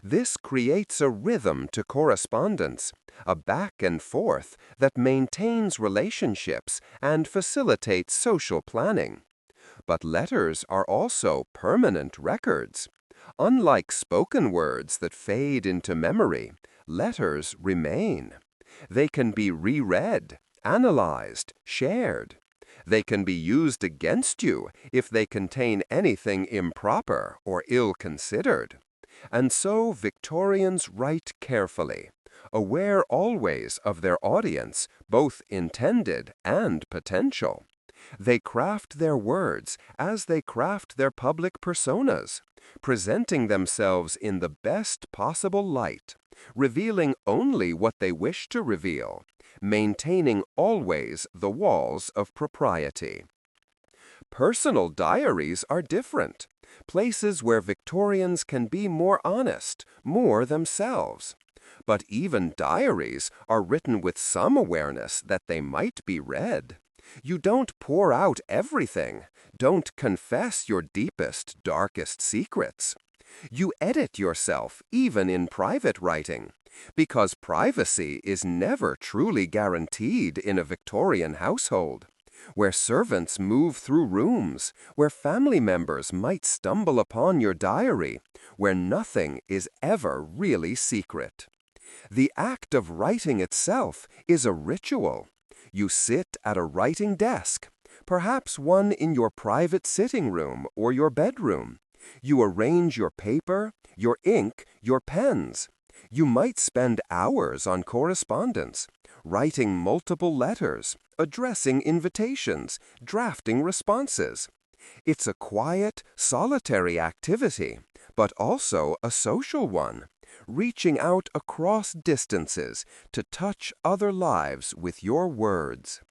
This creates a rhythm to correspondence, a back and forth that maintains relationships and facilitates social planning. But letters are also permanent records. Unlike spoken words that fade into memory, letters remain. They can be reread, analyzed, shared. They can be used against you if they contain anything improper or ill-considered. And so Victorians write carefully, aware always of their audience, both intended and potential. They craft their words as they craft their public personas, presenting themselves in the best possible light, revealing only what they wish to reveal, maintaining always the walls of propriety. Personal diaries are different, places where Victorians can be more honest, more themselves. But even diaries are written with some awareness that they might be read. You don't pour out everything, don't confess your deepest, darkest secrets. You edit yourself, even in private writing, because privacy is never truly guaranteed in a Victorian household, where servants move through rooms, where family members might stumble upon your diary, where nothing is ever really secret. The act of writing itself is a ritual. You sit at a writing desk, perhaps one in your private sitting room or your bedroom. You arrange your paper, your ink, your pens. You might spend hours on correspondence, writing multiple letters, addressing invitations, drafting responses. It's a quiet, solitary activity, but also a social one, reaching out across distances to touch other lives with your words.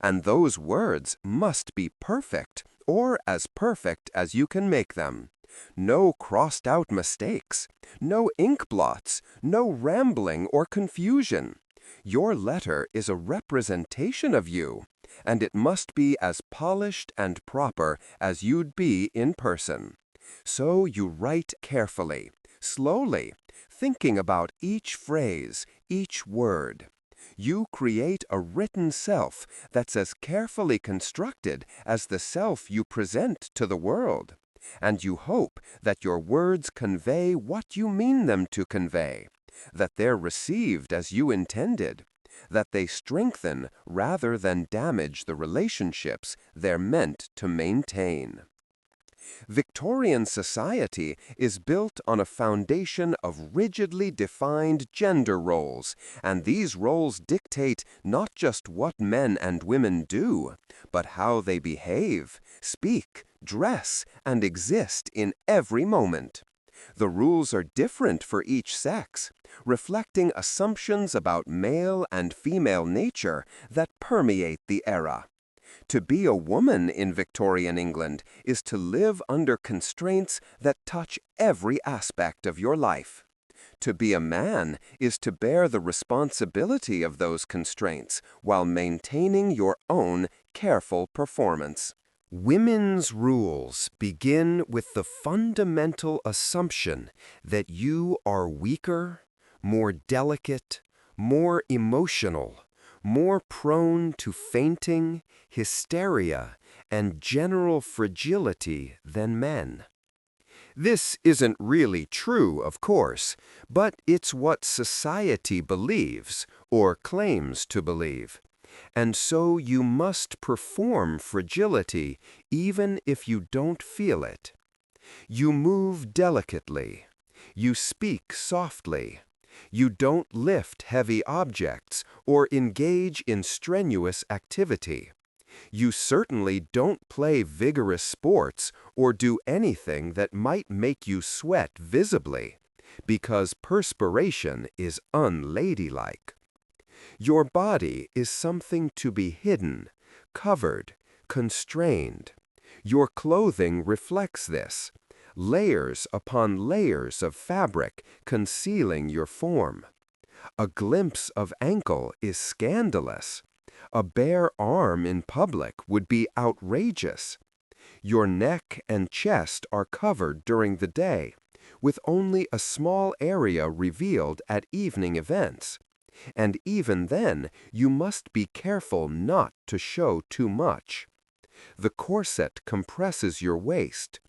And those words must be perfect, or as perfect as you can make them. No crossed-out mistakes, no ink blots, no rambling or confusion. Your letter is a representation of you, and it must be as polished and proper as you'd be in person. So you write carefully, slowly, thinking about each phrase, each word. You create a written self that's as carefully constructed as the self you present to the world. And you hope that your words convey what you mean them to convey, that they're received as you intended, that they strengthen rather than damage the relationships they're meant to maintain. Victorian society is built on a foundation of rigidly defined gender roles, and these roles dictate not just what men and women do, but how they behave, speak, dress, and exist in every moment. The rules are different for each sex, reflecting assumptions about male and female nature that permeate the era. To be a woman in Victorian England is to live under constraints that touch every aspect of your life. To be a man is to bear the responsibility of those constraints while maintaining your own careful performance. Women's rules begin with the fundamental assumption that you are weaker, more delicate, more emotional, more prone to fainting, hysteria, and general fragility than men. This isn't really true, of course, but it's what society believes or claims to believe. And so you must perform fragility even if you don't feel it. You move delicately. You speak softly. You don't lift heavy objects or engage in strenuous activity. You certainly don't play vigorous sports or do anything that might make you sweat visibly, because perspiration is unladylike. Your body is something to be hidden, covered, constrained. Your clothing reflects this, layers upon layers of fabric concealing your form. A glimpse of ankle is scandalous. A bare arm in public would be outrageous. Your neck and chest are covered during the day, with only a small area revealed at evening events. And even then, you must be careful not to show too much. The corset compresses your waist.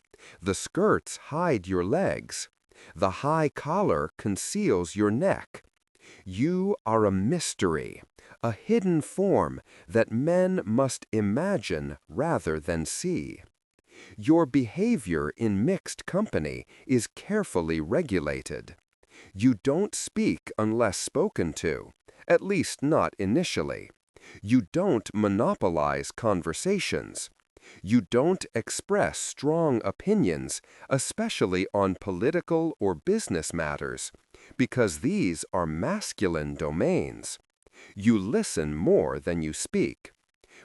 The skirts hide your legs. The high collar conceals your neck. You are a mystery, a hidden form that men must imagine rather than see. Your behavior in mixed company is carefully regulated. You don't speak unless spoken to, at least not initially. You don't monopolize conversations. You don't express strong opinions, especially on political or business matters, because these are masculine domains. You listen more than you speak.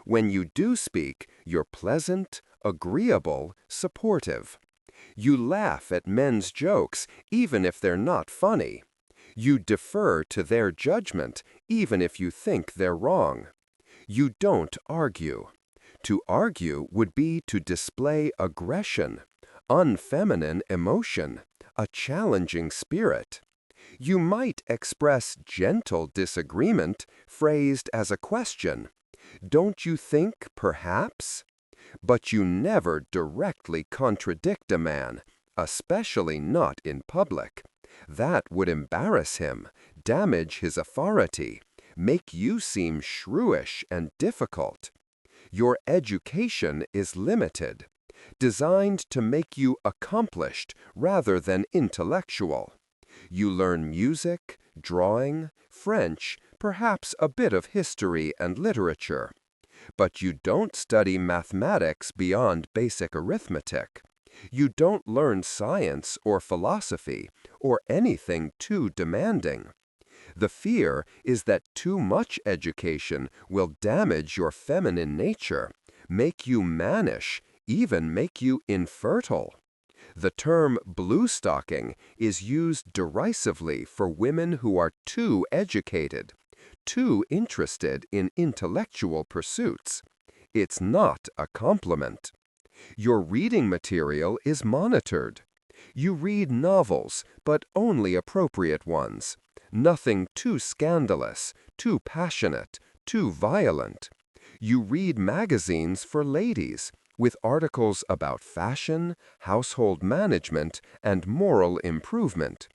When you do speak, you're pleasant, agreeable, supportive. You laugh at men's jokes, even if they're not funny. You defer to their judgment, even if you think they're wrong. You don't argue. To argue would be to display aggression, unfeminine emotion, a challenging spirit. You might express gentle disagreement, phrased as a question. Don't you think, perhaps? But you never directly contradict a man, especially not in public. That would embarrass him, damage his authority, make you seem shrewish and difficult. Your education is limited, designed to make you accomplished rather than intellectual. You learn music, drawing, French, perhaps a bit of history and literature. But you don't study mathematics beyond basic arithmetic. You don't learn science or philosophy or anything too demanding. The fear is that too much education will damage your feminine nature, make you mannish, even make you infertile. The term blue-stocking is used derisively for women who are too educated, too interested in intellectual pursuits. It's not a compliment. Your reading material is monitored. You read novels, but only appropriate ones. Nothing too scandalous, too passionate, too violent. You read magazines for ladies, with articles about fashion, household management, and moral improvement.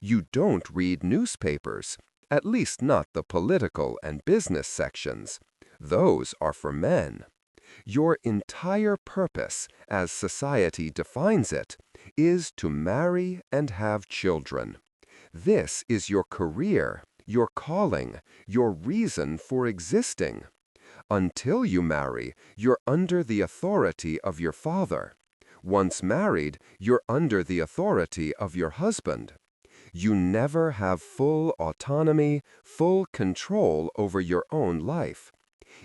You don't read newspapers, at least not the political and business sections. Those are for men. Your entire purpose, as society defines it, is to marry and have children. This is your career, your calling, your reason for existing. Until you marry, you're under the authority of your father. Once married, you're under the authority of your husband. You never have full autonomy, full control over your own life.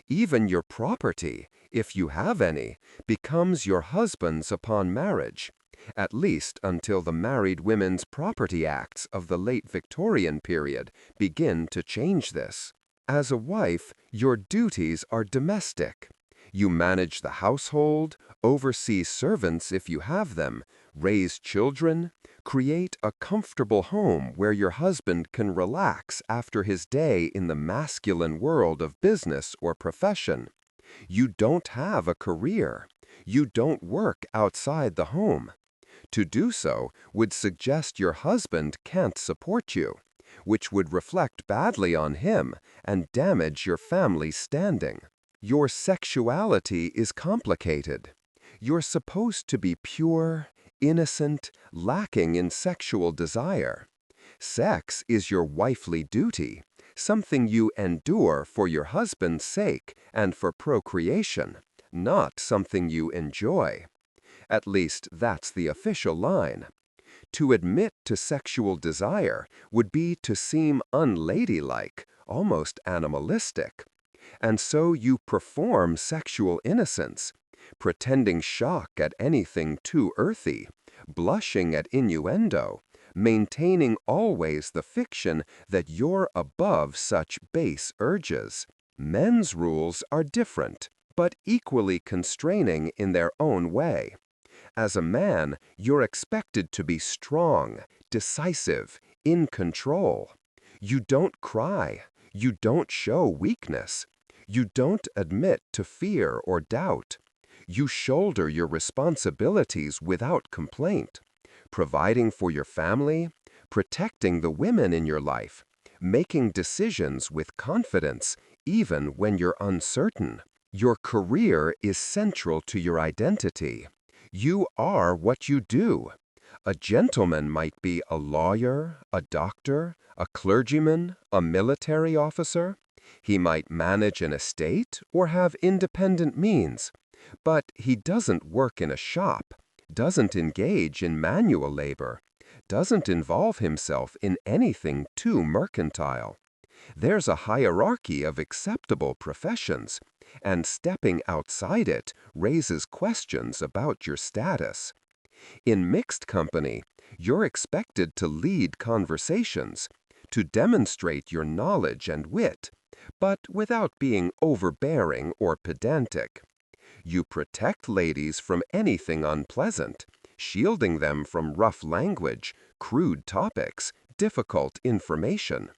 Even your property, if you have any, becomes your husband's upon marriage, at least until the Married Women's Property Acts of the late Victorian period begin to change this. As a wife, your duties are domestic. You manage the household, oversee servants if you have them, raise children, create a comfortable home where your husband can relax after his day in the masculine world of business or profession. You don't have a career. You don't work outside the home. To do so would suggest your husband can't support you, which would reflect badly on him and damage your family's standing. Your sexuality is complicated. You're supposed to be pure, innocent, lacking in sexual desire. Sex is your wifely duty, something you endure for your husband's sake and for procreation, not something you enjoy. At least that's the official line. To admit to sexual desire would be to seem unladylike, almost animalistic. And so you perform sexual innocence, pretending shock at anything too earthy, blushing at innuendo, maintaining always the fiction that you're above such base urges. Men's rules are different, but equally constraining in their own way. As a man, you're expected to be strong, decisive, in control. You don't cry. You don't show weakness. You don't admit to fear or doubt. You shoulder your responsibilities without complaint, providing for your family, protecting the women in your life, making decisions with confidence even when you're uncertain. Your career is central to your identity. You are what you do. A gentleman might be a lawyer, a doctor, a clergyman, a military officer. He might manage an estate or have independent means, but he doesn't work in a shop, doesn't engage in manual labor, doesn't involve himself in anything too mercantile. There's a hierarchy of acceptable professions, and stepping outside it raises questions about your status. In mixed company, you're expected to lead conversations, to demonstrate your knowledge and wit, but without being overbearing or pedantic. You protect ladies from anything unpleasant, shielding them from rough language, crude topics, difficult information.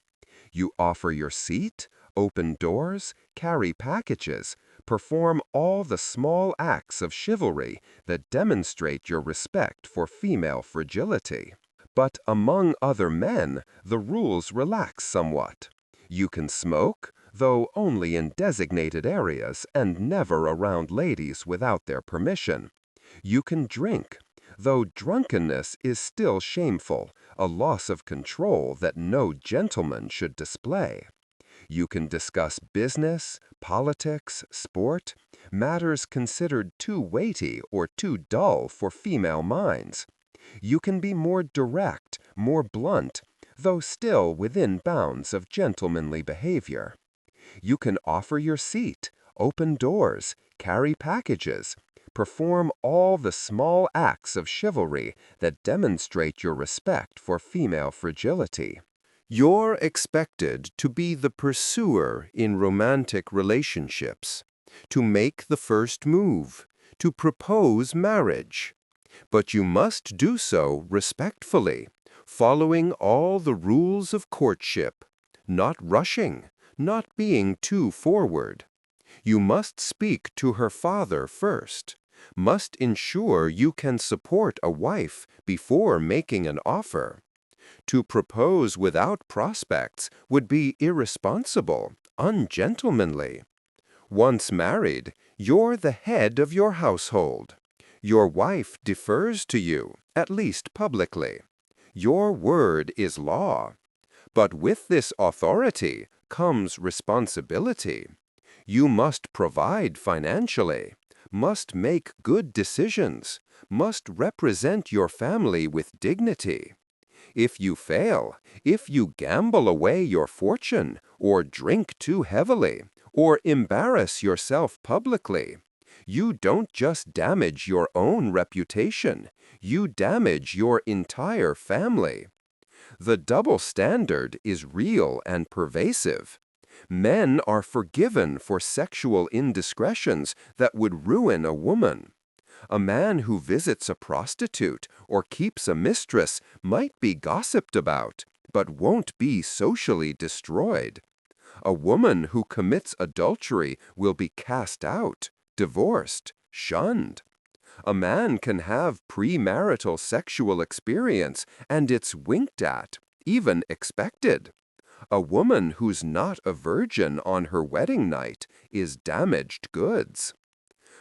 You offer your seat, open doors, carry packages, perform all the small acts of chivalry that demonstrate your respect for female fragility. But among other men, the rules relax somewhat. You can smoke, though only in designated areas and never around ladies without their permission. You can drink, though drunkenness is still shameful, a loss of control that no gentleman should display. You can discuss business, politics, sport, matters considered too weighty or too dull for female minds. You can be more direct, more blunt, though still within bounds of gentlemanly behavior. You can offer your seat, open doors, carry packages, perform all the small acts of chivalry that demonstrate your respect for female fragility. You're expected to be the pursuer in romantic relationships, to make the first move, to propose marriage. But you must do so respectfully, following all the rules of courtship, not rushing, not being too forward. You must speak to her father first, must ensure you can support a wife before making an offer. To propose without prospects would be irresponsible, ungentlemanly. Once married, you're the head of your household. Your wife defers to you, at least publicly. Your word is law. But with this authority comes responsibility. You must provide financially, must make good decisions, must represent your family with dignity. If you fail, if you gamble away your fortune, or drink too heavily, or embarrass yourself publicly. You don't just damage your own reputation, you damage your entire family. The double standard is real and pervasive. Men are forgiven for sexual indiscretions that would ruin a woman. A man who visits a prostitute or keeps a mistress might be gossiped about, but won't be socially destroyed. A woman who commits adultery will be cast out, divorced, shunned. A man can have premarital sexual experience and it's winked at, even expected. A woman who's not a virgin on her wedding night is damaged goods.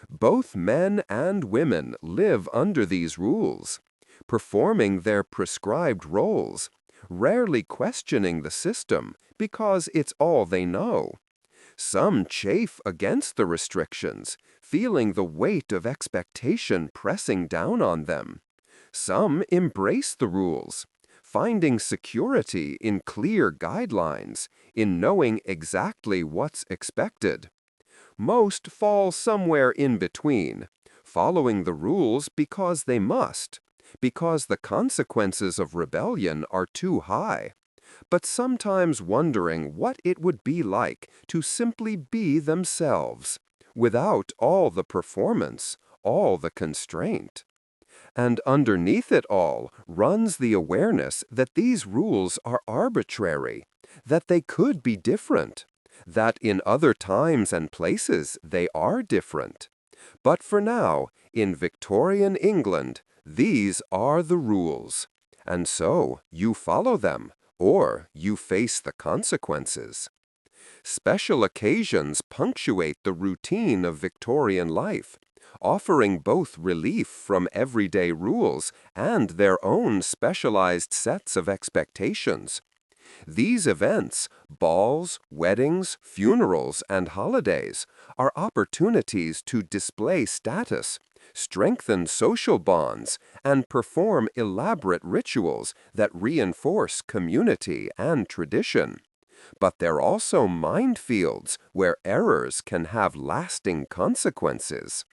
Both men and women live under these rules, performing their prescribed roles, rarely questioning the system because it's all they know. Some chafe against the restrictions, feeling the weight of expectation pressing down on them. Some embrace the rules, finding security in clear guidelines, in knowing exactly what's expected. Most fall somewhere in between, following the rules because they must, because the consequences of rebellion are too high, but sometimes wondering what it would be like to simply be themselves, without all the performance, all the constraint. And underneath it all runs the awareness that these rules are arbitrary, that they could be different, that in other times and places they are different. But for now, in Victorian England, these are the rules. And so you follow them, or you face the consequences. Special occasions punctuate the routine of Victorian life, offering both relief from everyday rules and their own specialized sets of expectations. These events, balls, weddings, funerals, and holidays, are opportunities to display status, strengthen social bonds, and perform elaborate rituals that reinforce community and tradition. But they're also minefields where errors can have lasting consequences.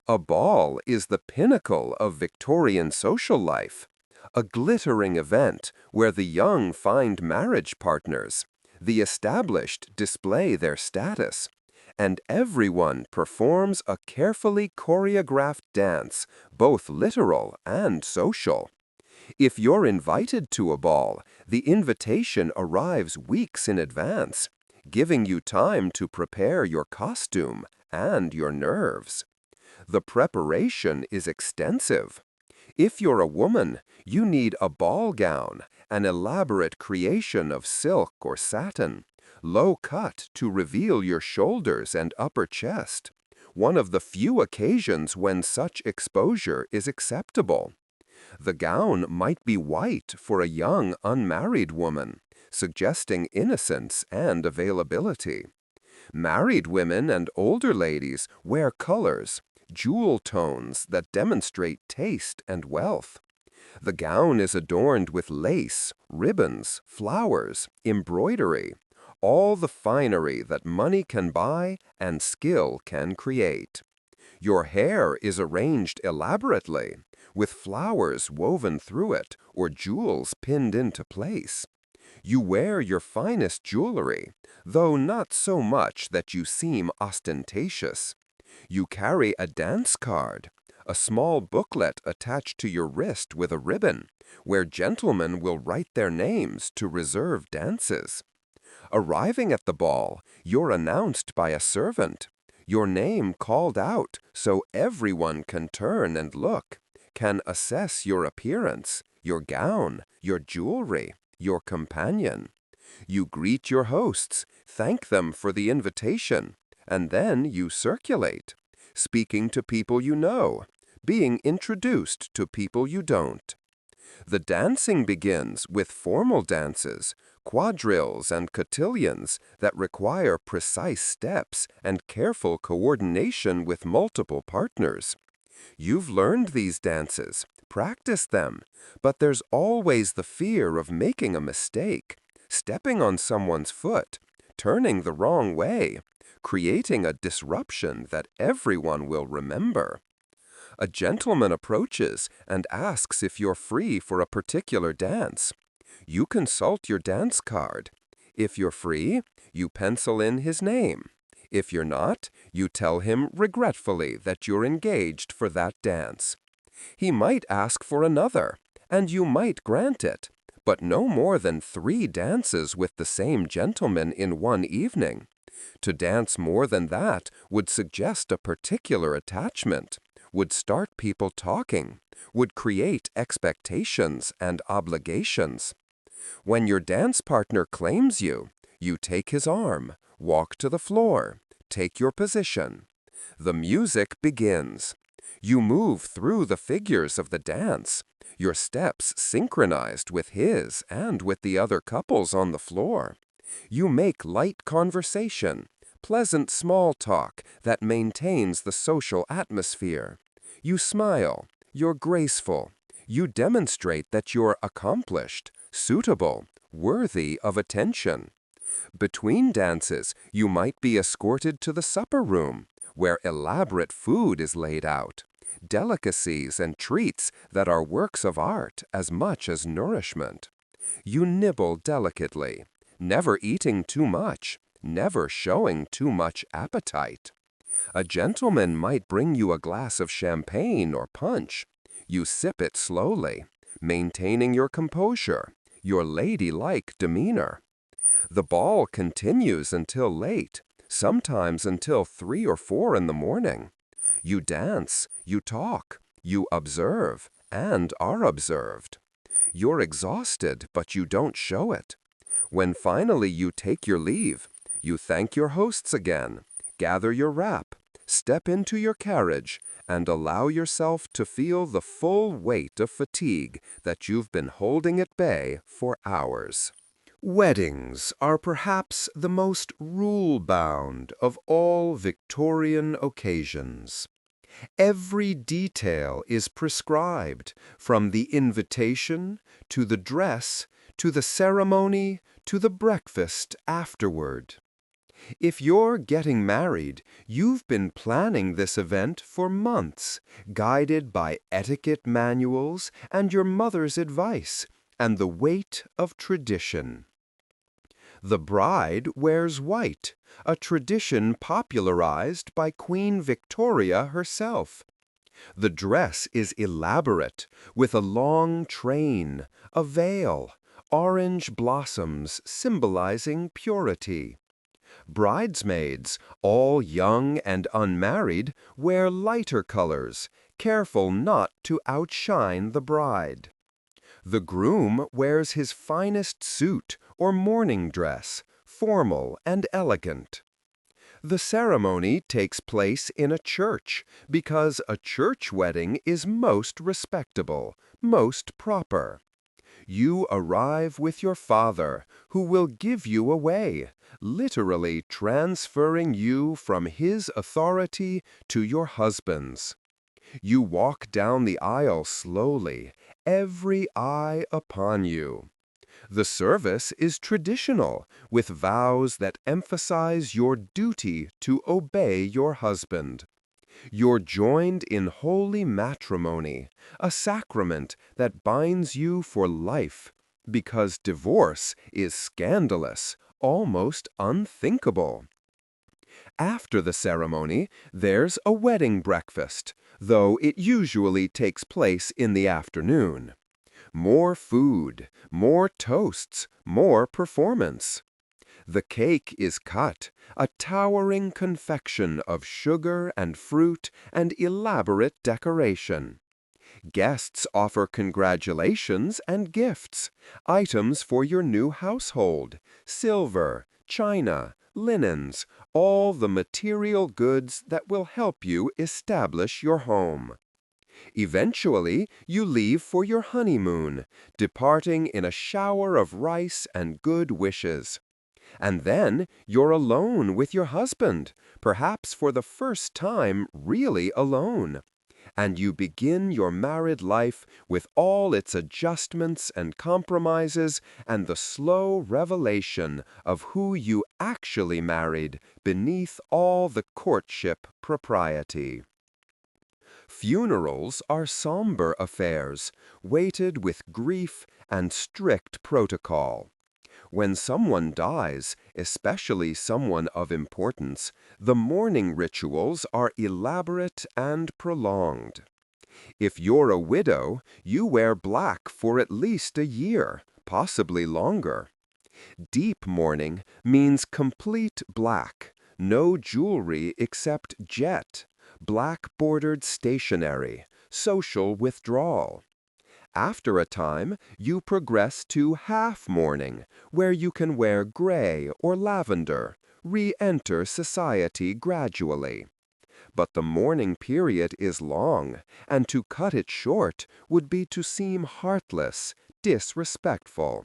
A ball is the pinnacle of Victorian social life, a glittering event where the young find marriage partners, the established display their status, and everyone performs a carefully choreographed dance, both literal and social. If you're invited to a ball, the invitation arrives weeks in advance, giving you time to prepare your costume and your nerves. The preparation is extensive. If you're a woman, you need a ball gown, an elaborate creation of silk or satin, low cut to reveal your shoulders and upper chest, one of the few occasions when such exposure is acceptable. The gown might be white for a young unmarried woman, suggesting innocence and availability. Married women and older ladies wear colors, jewel tones that demonstrate taste and wealth. The gown is adorned with lace, ribbons, flowers, embroidery, all the finery that money can buy and skill can create. Your hair is arranged elaborately, with flowers woven through it or jewels pinned into place. You wear your finest jewelry, though not so much that you seem ostentatious. You carry a dance card, a small booklet attached to your wrist with a ribbon, where gentlemen will write their names to reserve dances. Arriving at the ball, you're announced by a servant, your name called out so everyone can turn and look, can assess your appearance, your gown, your jewelry, your companion. You greet your hosts, thank them for the invitation, and then you circulate, speaking to people you know, being introduced to people you don't. The dancing begins with formal dances, quadrilles and cotillions that require precise steps and careful coordination with multiple partners. You've learned these dances, practiced them, but there's always the fear of making a mistake, stepping on someone's foot, turning the wrong way, creating a disruption that everyone will remember. A gentleman approaches and asks if you're free for a particular dance. You consult your dance card. If you're free, you pencil in his name. If you're not, you tell him regretfully that you're engaged for that dance. He might ask for another, and you might grant it, but no more than 3 dances with the same gentleman in one evening. To dance more than that would suggest a particular attachment, would start people talking, would create expectations and obligations. When your dance partner claims you, you take his arm, walk to the floor, take your position. The music begins. You move through the figures of the dance, your steps synchronized with his and with the other couples on the floor. You make light conversation, pleasant small talk that maintains the social atmosphere. You smile, you're graceful. You demonstrate that you're accomplished, suitable, worthy of attention. Between dances, you might be escorted to the supper room, where elaborate food is laid out, delicacies and treats that are works of art as much as nourishment. You nibble delicately, never eating too much, never showing too much appetite. A gentleman might bring you a glass of champagne or punch. You sip it slowly, maintaining your composure, your ladylike demeanor. The ball continues until late, sometimes until 3 or 4 in the morning. You dance, you talk, you observe, and are observed. You're exhausted, but you don't show it. When finally you take your leave, you thank your hosts again, gather your wrap, step into your carriage, and allow yourself to feel the full weight of fatigue that you've been holding at bay for hours.
Weddings are perhaps the most rule-bound of all Victorian occasions. Every detail is prescribed, from the invitation to the dress, to the ceremony, to the breakfast afterward. If you're getting married, you've been planning this event for months, guided by etiquette manuals and your mother's advice, and the weight of tradition. The bride wears white, a tradition popularized by Queen Victoria herself. The dress is elaborate, with a long train, a veil, orange blossoms symbolizing purity. Bridesmaids, all young and unmarried, wear lighter colors, careful not to outshine the bride. The groom wears his finest suit or morning dress, formal and elegant. The ceremony takes place in a church because a church wedding is most respectable, most proper. You arrive with your father, who will give you away, literally transferring you from his authority to your husband's. You walk down the aisle slowly, every eye upon you. The service is traditional, with vows that emphasize your duty to obey your husband. You're joined in holy matrimony, a sacrament that binds you for life, because divorce is scandalous, almost unthinkable. After the ceremony, there's a wedding breakfast, though it usually takes place in the afternoon. More food, more toasts, more performance. The cake is cut, a towering confection of sugar and fruit and elaborate decoration. Guests offer congratulations and gifts, items for your new household, silver, china, linens, all the material goods that will help you establish your home. Eventually, you leave for your honeymoon, departing in a shower of rice and good wishes. And then you're alone with your husband, perhaps for the first time really alone.
and you begin your married life with all its adjustments and compromises and the slow revelation of who you actually married beneath all the courtship propriety. Funerals are somber affairs, weighted with grief and strict protocol. When someone dies, especially someone of importance, the mourning rituals are elaborate and prolonged. If you're a widow, you wear black for at least a year, possibly longer. Deep mourning means complete black, no jewelry except jet, black-bordered stationery, social withdrawal. After a time, you progress to half mourning, where you can wear gray or lavender, re-enter society gradually. But the mourning period is long, and to cut it short would be to seem heartless, disrespectful.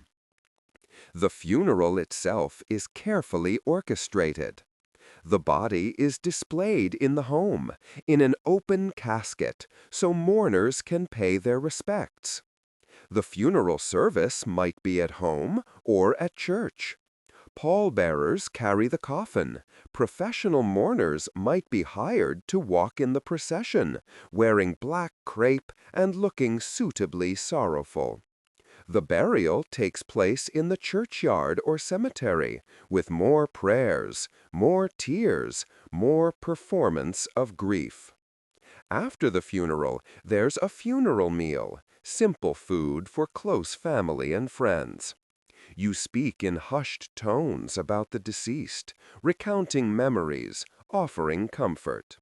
The funeral itself is carefully orchestrated. The body is displayed in the home, in an open casket, so mourners can pay their respects. The funeral service might be at home or at church. Pallbearers carry the coffin. Professional mourners might be hired to walk in the procession, wearing black crepe and looking suitably sorrowful. The burial takes place in the churchyard or cemetery, with more prayers, more tears, more performance of grief. After the funeral, there's a funeral meal, simple food for close family and friends. You speak in hushed tones about the deceased, recounting memories, offering comfort.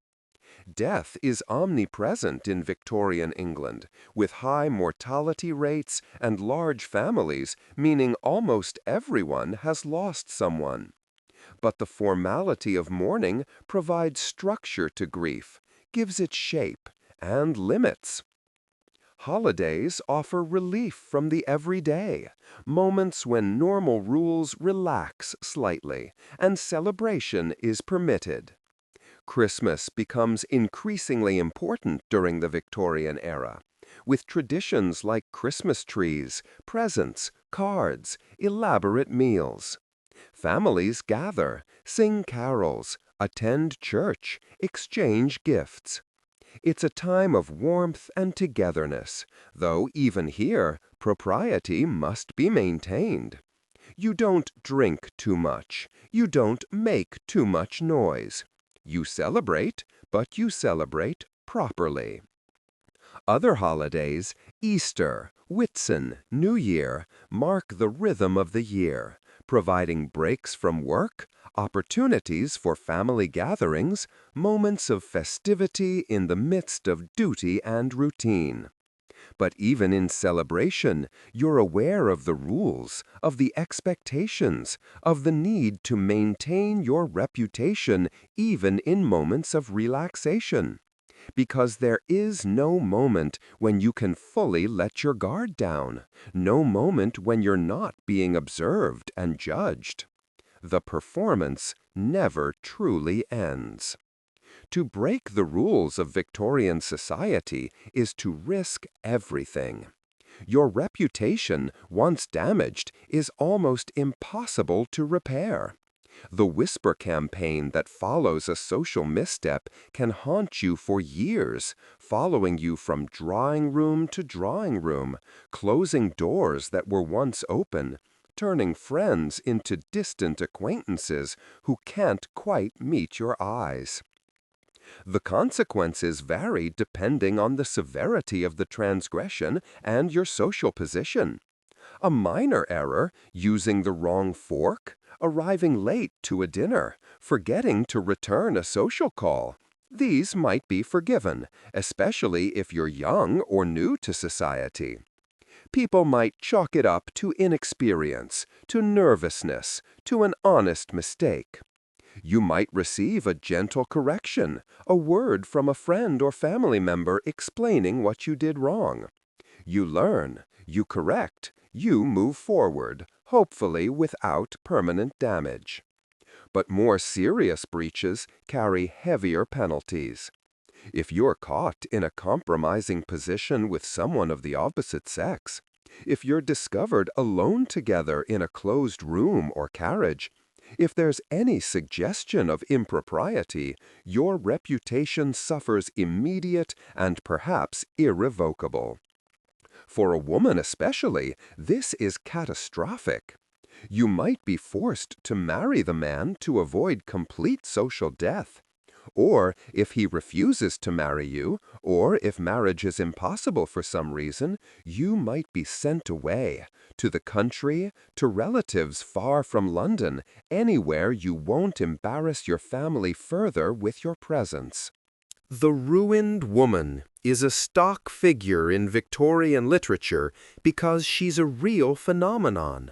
Death is omnipresent in Victorian England, with high mortality rates and large families, meaning almost everyone has lost someone. But the formality of mourning provides structure to grief, gives it shape, and limits. Holidays offer relief from the everyday, moments when normal rules relax slightly, and celebration is permitted. Christmas becomes increasingly important during the Victorian era, with traditions like Christmas trees, presents, cards, elaborate meals. Families gather, sing carols, attend church, exchange gifts. It's a time of warmth and togetherness, though even here, propriety must be maintained. You don't drink too much. You don't make too much noise. You celebrate, but you celebrate properly. Other holidays, Easter, Whitsun, New Year, mark the rhythm of the year, providing breaks from work, opportunities for family gatherings, moments of festivity in the midst of duty and routine. But even in celebration, you're aware of the rules, of the expectations, of the need to maintain your reputation even in moments of relaxation. Because there is no moment when you can fully let your guard down, no moment when you're not being observed and judged. The performance never truly ends. To break the rules of Victorian society is to risk everything. Your reputation, once damaged, is almost impossible to repair. The whisper campaign that follows a social misstep can haunt you for years, following you from drawing room to drawing room, closing doors that were once open, turning friends into distant acquaintances who can't quite meet your eyes. The consequences vary depending on the severity of the transgression and your social position. A minor error, using the wrong fork, arriving late to a dinner, forgetting to return a social call. These might be forgiven, especially if you're young or new to society. People might chalk it up to inexperience, to nervousness, to an honest mistake. You might receive a gentle correction, a word from a friend or family member explaining what you did wrong. You learn, you correct, you move forward, hopefully without permanent damage. But more serious breaches carry heavier penalties. If you're caught in a compromising position with someone of the opposite sex, if you're discovered alone together in a closed room or carriage, if there's any suggestion of impropriety, your reputation suffers immediate and perhaps irrevocable. For a woman especially, this is catastrophic. You might be forced to marry the man to avoid complete social death. Or, if he refuses to marry you, or if marriage is impossible for some reason, you might be sent away, to the country, to relatives far from London, anywhere you won't embarrass your family further with your presence.
The ruined woman is a stock figure in Victorian literature because she's a real phenomenon.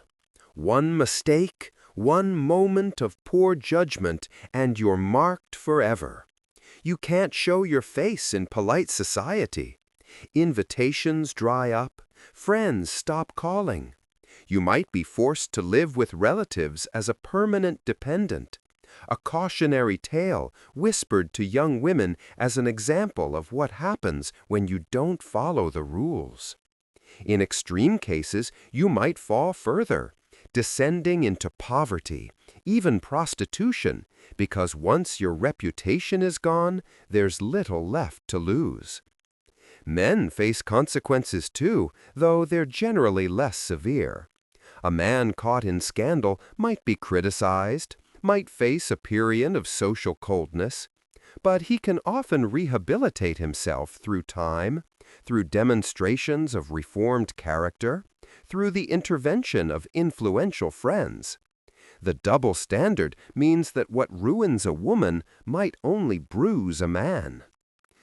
One mistake, one moment of poor judgment, and you're marked forever. You can't show your face in polite society. Invitations dry up, friends stop calling. You might be forced to live with relatives as a permanent dependent. A cautionary tale whispered to young women as an example of what happens when you don't follow the rules. In extreme cases, you might fall further, descending into poverty, even prostitution, because once your reputation is gone, there's little left to lose. Men face consequences too, though they're generally less severe. A man caught in scandal might be criticized, might face a period of social coldness, but he can often rehabilitate himself through time, through demonstrations of reformed character, through the intervention of influential friends. The double standard means that what ruins a woman might only bruise a man.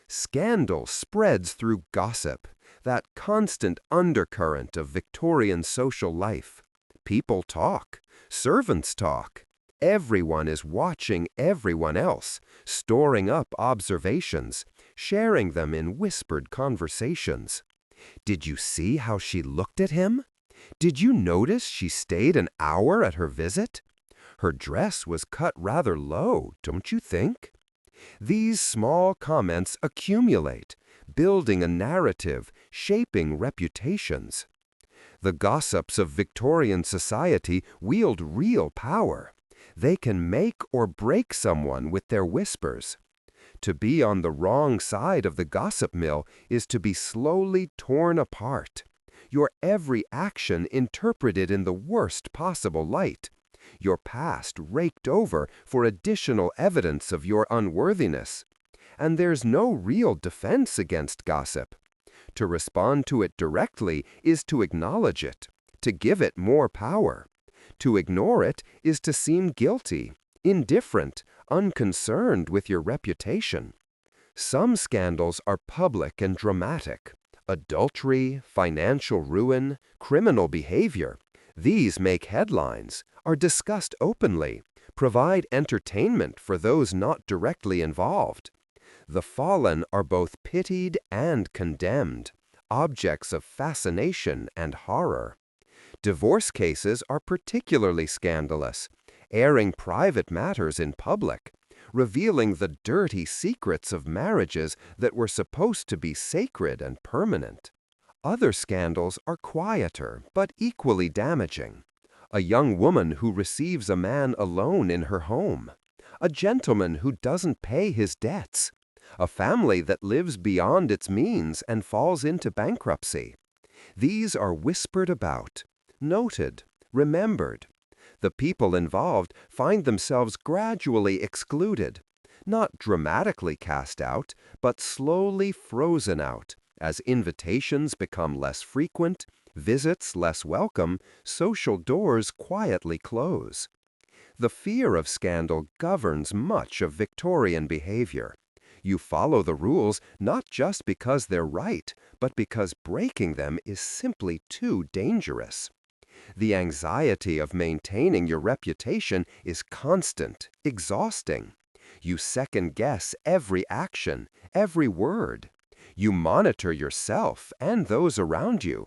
Scandal spreads through gossip, that constant undercurrent of Victorian social life. People talk, servants talk. Everyone is watching everyone else, storing up observations, sharing them in whispered conversations. Did you see how she looked at him? Did you notice she stayed an hour at her visit? Her dress was cut rather low, don't you think? These small comments accumulate, building a narrative, shaping reputations. The gossips of Victorian society wield real power. They can make or break someone with their whispers. To be on the wrong side of the gossip mill is to be slowly torn apart. Your every action interpreted in the worst possible light. Your past raked over for additional evidence of your unworthiness. And there's no real defense against gossip. To respond to it directly is to acknowledge it, to give it more power. To ignore it is to seem guilty, indifferent, unconcerned with your reputation. Some scandals are public and dramatic. Adultery, financial ruin, criminal behavior. These make headlines, are discussed openly, provide entertainment for those not directly involved. The fallen are both pitied and condemned, objects of fascination and horror. Divorce cases are particularly scandalous, airing private matters in public, revealing the dirty secrets of marriages that were supposed to be sacred and permanent. Other scandals are quieter but equally damaging. A young woman who receives a man alone in her home, a gentleman who doesn't pay his debts, a family that lives beyond its means and falls into bankruptcy. These are whispered about, noted, remembered. The people involved find themselves gradually excluded, not dramatically cast out, but slowly frozen out, as invitations become less frequent, visits less welcome, social doors quietly close. The fear of scandal governs much of Victorian behavior. You follow the rules not just because they're right, but because breaking them is simply too dangerous. The anxiety of maintaining your reputation is constant, exhausting. You second-guess every action, every word. You monitor yourself and those around you.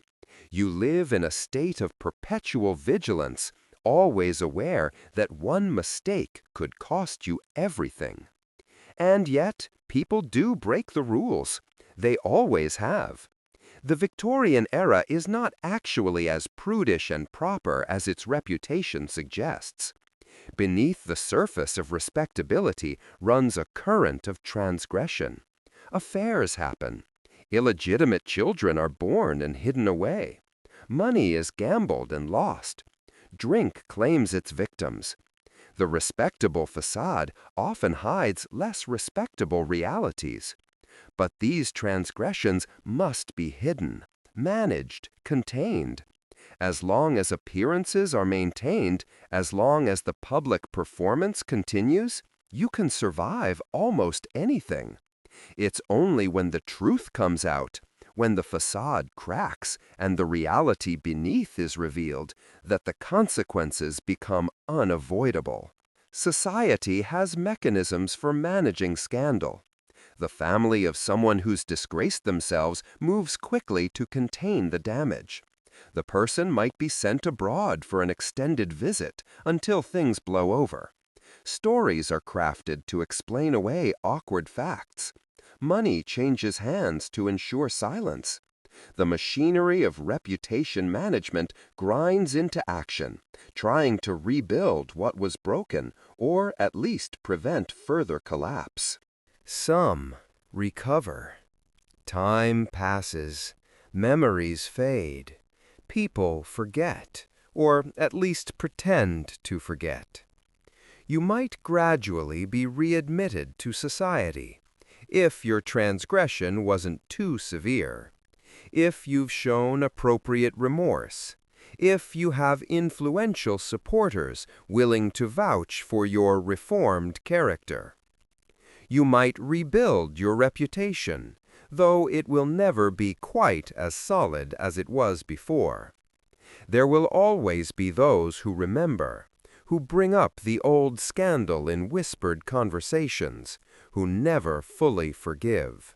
You live in a state of perpetual vigilance, always aware that one mistake could cost you everything. And yet,
People do break the rules. They always have. The Victorian era is not actually as prudish and proper as its reputation suggests. Beneath the surface of respectability runs a current of transgression. Affairs happen. Illegitimate children are born and hidden away. Money is gambled and lost. Drink claims its victims. The respectable facade often hides less respectable realities. But these transgressions must be hidden, managed, contained. As long as appearances are maintained, as long as the public performance continues, you can survive almost anything. It's only when the truth comes out, when the facade cracks and the reality beneath is revealed, that the consequences become unavoidable. Society has mechanisms for managing scandal. The family of someone who's disgraced themselves moves quickly to contain the damage. The person might be sent abroad for an extended visit until things blow over. Stories are crafted to explain away awkward facts. Money changes hands to ensure silence. The machinery of reputation management grinds into action, trying to rebuild what was broken or at least prevent further collapse.
Some recover. Time passes. Memories fade. People forget, or at least pretend to forget. You might gradually be readmitted to society, if your transgression wasn't too severe, if you've shown appropriate remorse, if you have influential supporters willing to vouch for your reformed character. You might rebuild your reputation, though it will never be quite as solid as it was before. There will always be those who remember, who bring up the old scandal in whispered conversations, who never fully forgive.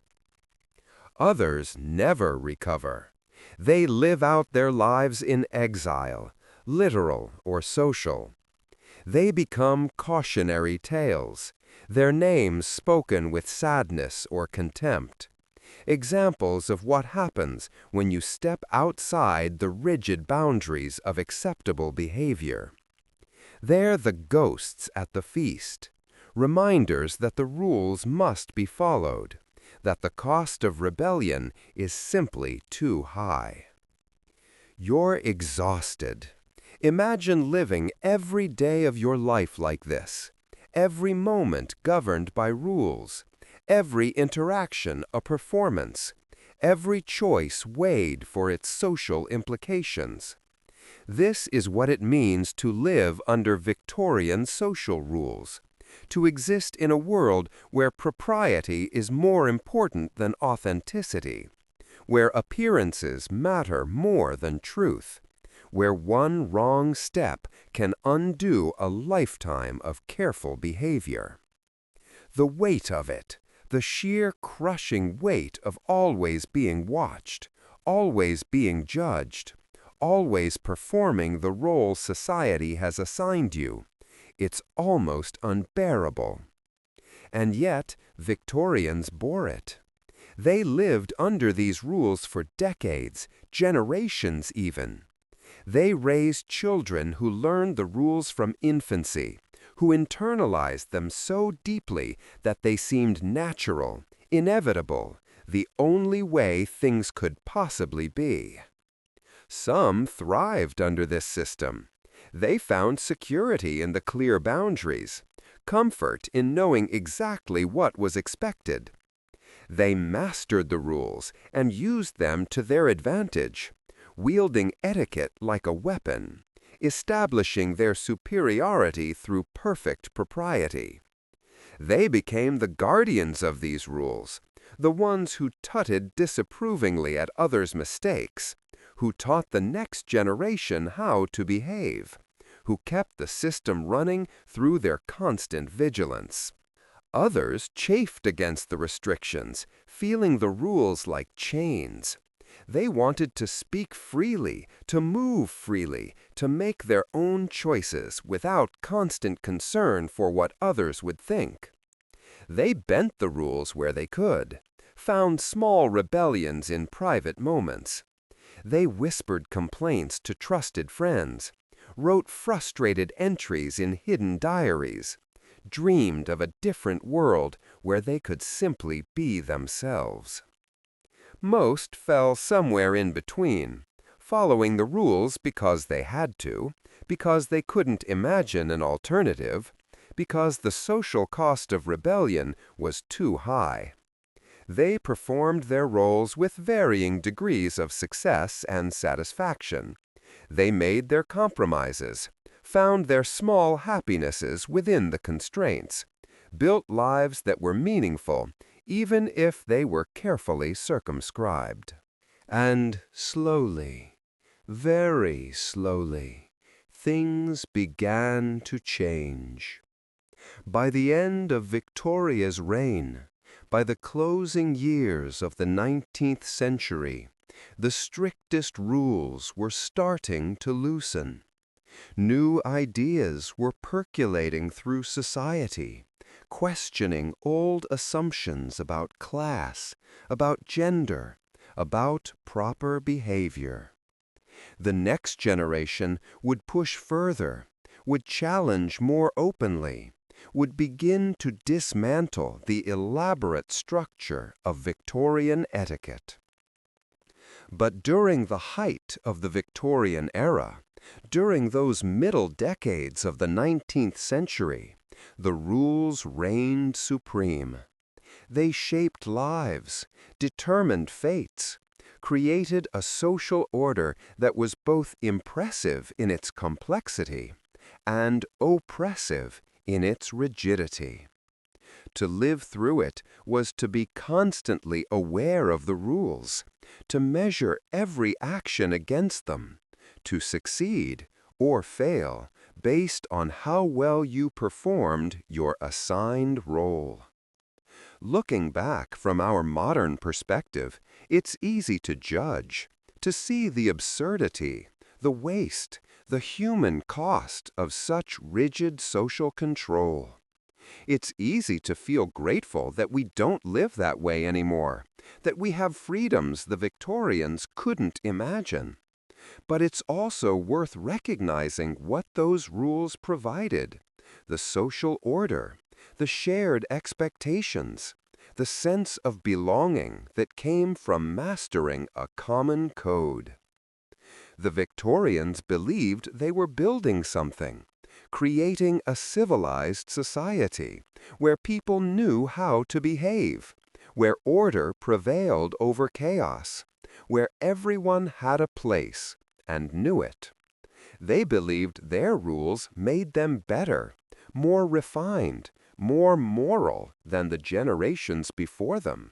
Others never recover. They live out their lives in exile, literal or social. They become cautionary tales, their names spoken with sadness or contempt. Examples of what happens when you step outside the rigid boundaries of acceptable behavior. They're the ghosts at the feast, reminders that the rules must be followed, that the cost of rebellion is simply too high. You're exhausted. Imagine living every day of your life like this, every moment governed by rules, every interaction a performance, every choice weighed for its social implications. This is what it means to live under Victorian social rules, to exist in a world where propriety is more important than authenticity, where appearances matter more than truth, where one wrong step can undo a lifetime of careful behavior. The weight of it, the sheer crushing weight of always being watched, always being judged, always performing the role society has assigned you, it's almost unbearable. And yet, Victorians bore it. They lived under these rules for decades, generations even. They raised children who learned the rules from infancy, who internalized them so deeply that they seemed natural, inevitable, the only way things could possibly be. Some thrived under this system. They found security in the clear boundaries, comfort in knowing exactly what was expected. They mastered the rules and used them to their advantage, wielding etiquette like a weapon, establishing their superiority through perfect propriety. They became the guardians of these rules, the ones who tutted disapprovingly at others' mistakes, who taught the next generation how to behave, who kept the system running through their constant vigilance. Others chafed against the restrictions, feeling the rules like chains. They wanted to speak freely, to move freely, to make their own choices without constant concern for what others would think.
They bent the rules where they could, found small rebellions in private moments. They whispered complaints to trusted friends, wrote frustrated entries in hidden diaries, dreamed of a different world where they could simply be themselves. Most fell somewhere in between, following the rules because they had to, because they couldn't imagine an alternative, because the social cost of rebellion was too high. They performed their roles with varying degrees of success and satisfaction. They made their compromises, found their small happinesses within the constraints, built lives that were meaningful, even if they were carefully circumscribed. And slowly, very slowly, things began to change. By the end of Victoria's reign, by the closing years of the 19th century, the strictest rules were starting to loosen. New ideas were percolating through society, questioning old assumptions about class, about gender, about proper behavior. The next generation would push further, would challenge more openly, would begin to dismantle the elaborate structure of Victorian etiquette. But during the height of the Victorian era, during those middle decades of the 19th century, the rules reigned supreme. They shaped lives, determined fates, created a social order that was both impressive in its complexity and oppressive in its rigidity. To live through it was to be constantly aware of the rules, to measure every action against them, to succeed or fail based on how well you performed your assigned role. Looking back from our modern perspective, it's easy to judge, to see the absurdity, the waste, the human cost of such rigid social control. It's easy to feel grateful that we don't live that way anymore, that we have freedoms the Victorians couldn't imagine. But it's also worth recognizing what those rules provided: the social order, the shared expectations, the sense of belonging that came from mastering a common code. The Victorians believed they were building something, creating a civilized society where people knew how to behave, where order prevailed over chaos, where everyone had a place and knew it. They believed their rules made them better, more refined, more moral than the generations before them.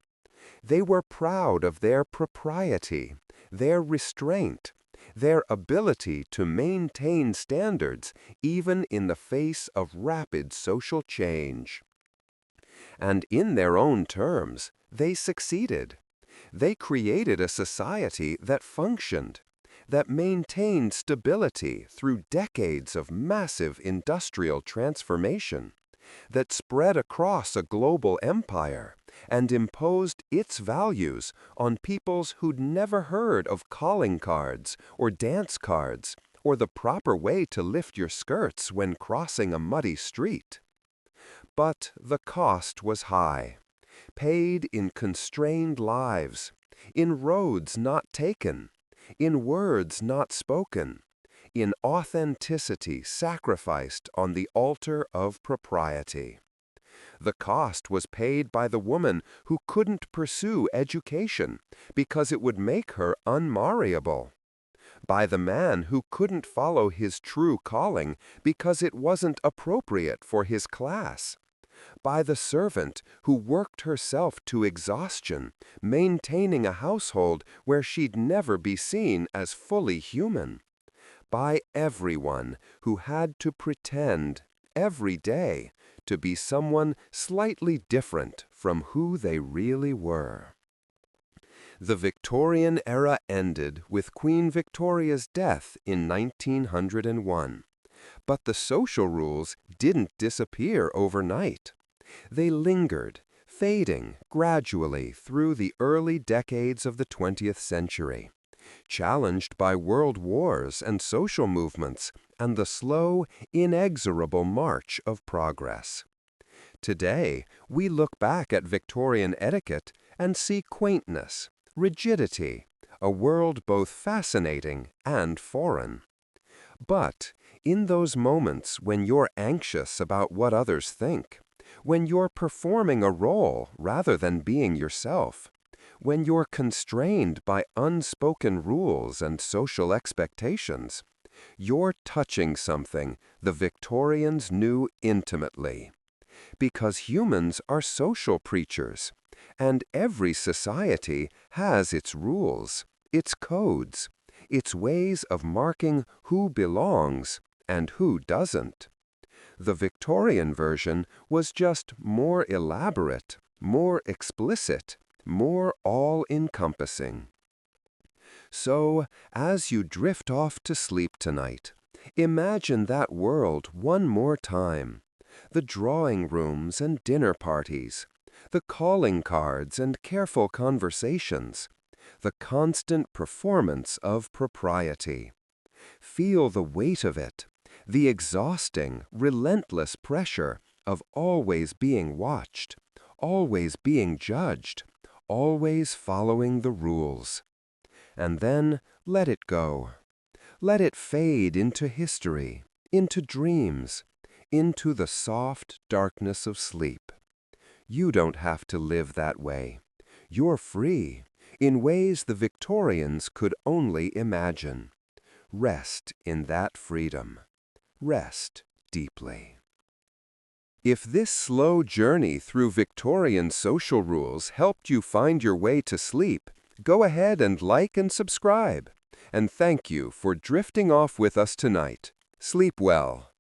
They were proud of their propriety, their restraint, their ability to maintain standards even in the face of rapid social change. And in their own terms, they succeeded. They created a society that functioned, that maintained stability through decades of massive industrial transformation, that spread across a global empire and imposed its values on peoples who'd never heard of calling cards or dance cards or the proper way to lift your skirts when crossing a muddy street. But the cost was high, paid in constrained lives, in roads not taken, in words not spoken, in authenticity sacrificed on the altar of propriety. The cost was paid by the woman who couldn't pursue education because it would make her unmarriable, by the man who couldn't follow his true calling because it wasn't appropriate for his class, by the servant who worked herself to exhaustion, maintaining a household where she'd never be seen as fully human, by everyone who had to pretend every day to be someone slightly different from who they really were. The Victorian era ended with Queen Victoria's death in 1901. But the social rules didn't disappear overnight. They lingered, fading gradually through the early decades of the 20th century, challenged by world wars and social movements and the slow, inexorable march of progress. Today, we look back at Victorian etiquette and see quaintness, rigidity, a world both fascinating and foreign. But in those moments when you're anxious about what others think, when you're performing a role rather than being yourself, when you're constrained by unspoken rules and social expectations, you're touching something the Victorians knew intimately. Because humans are social creatures, and every society has its rules, its codes, its ways of marking who belongs and who doesn't. The Victorian version was just more elaborate, more explicit, more all-encompassing. So, as you drift off to sleep tonight, imagine that world one more time. The drawing rooms and dinner parties, the calling cards and careful conversations, the constant performance of propriety. Feel the weight of it, the exhausting, relentless pressure of always being watched, always being judged, always following the rules. And then let it go. Let it fade into history, into dreams, into the soft darkness of sleep. You don't have to live that way. You're free, in ways the Victorians could only imagine. Rest in that freedom. Rest deeply. If this slow journey through Victorian social rules helped you find your way to sleep, go ahead and like and subscribe. And thank you for drifting off with us tonight. Sleep well.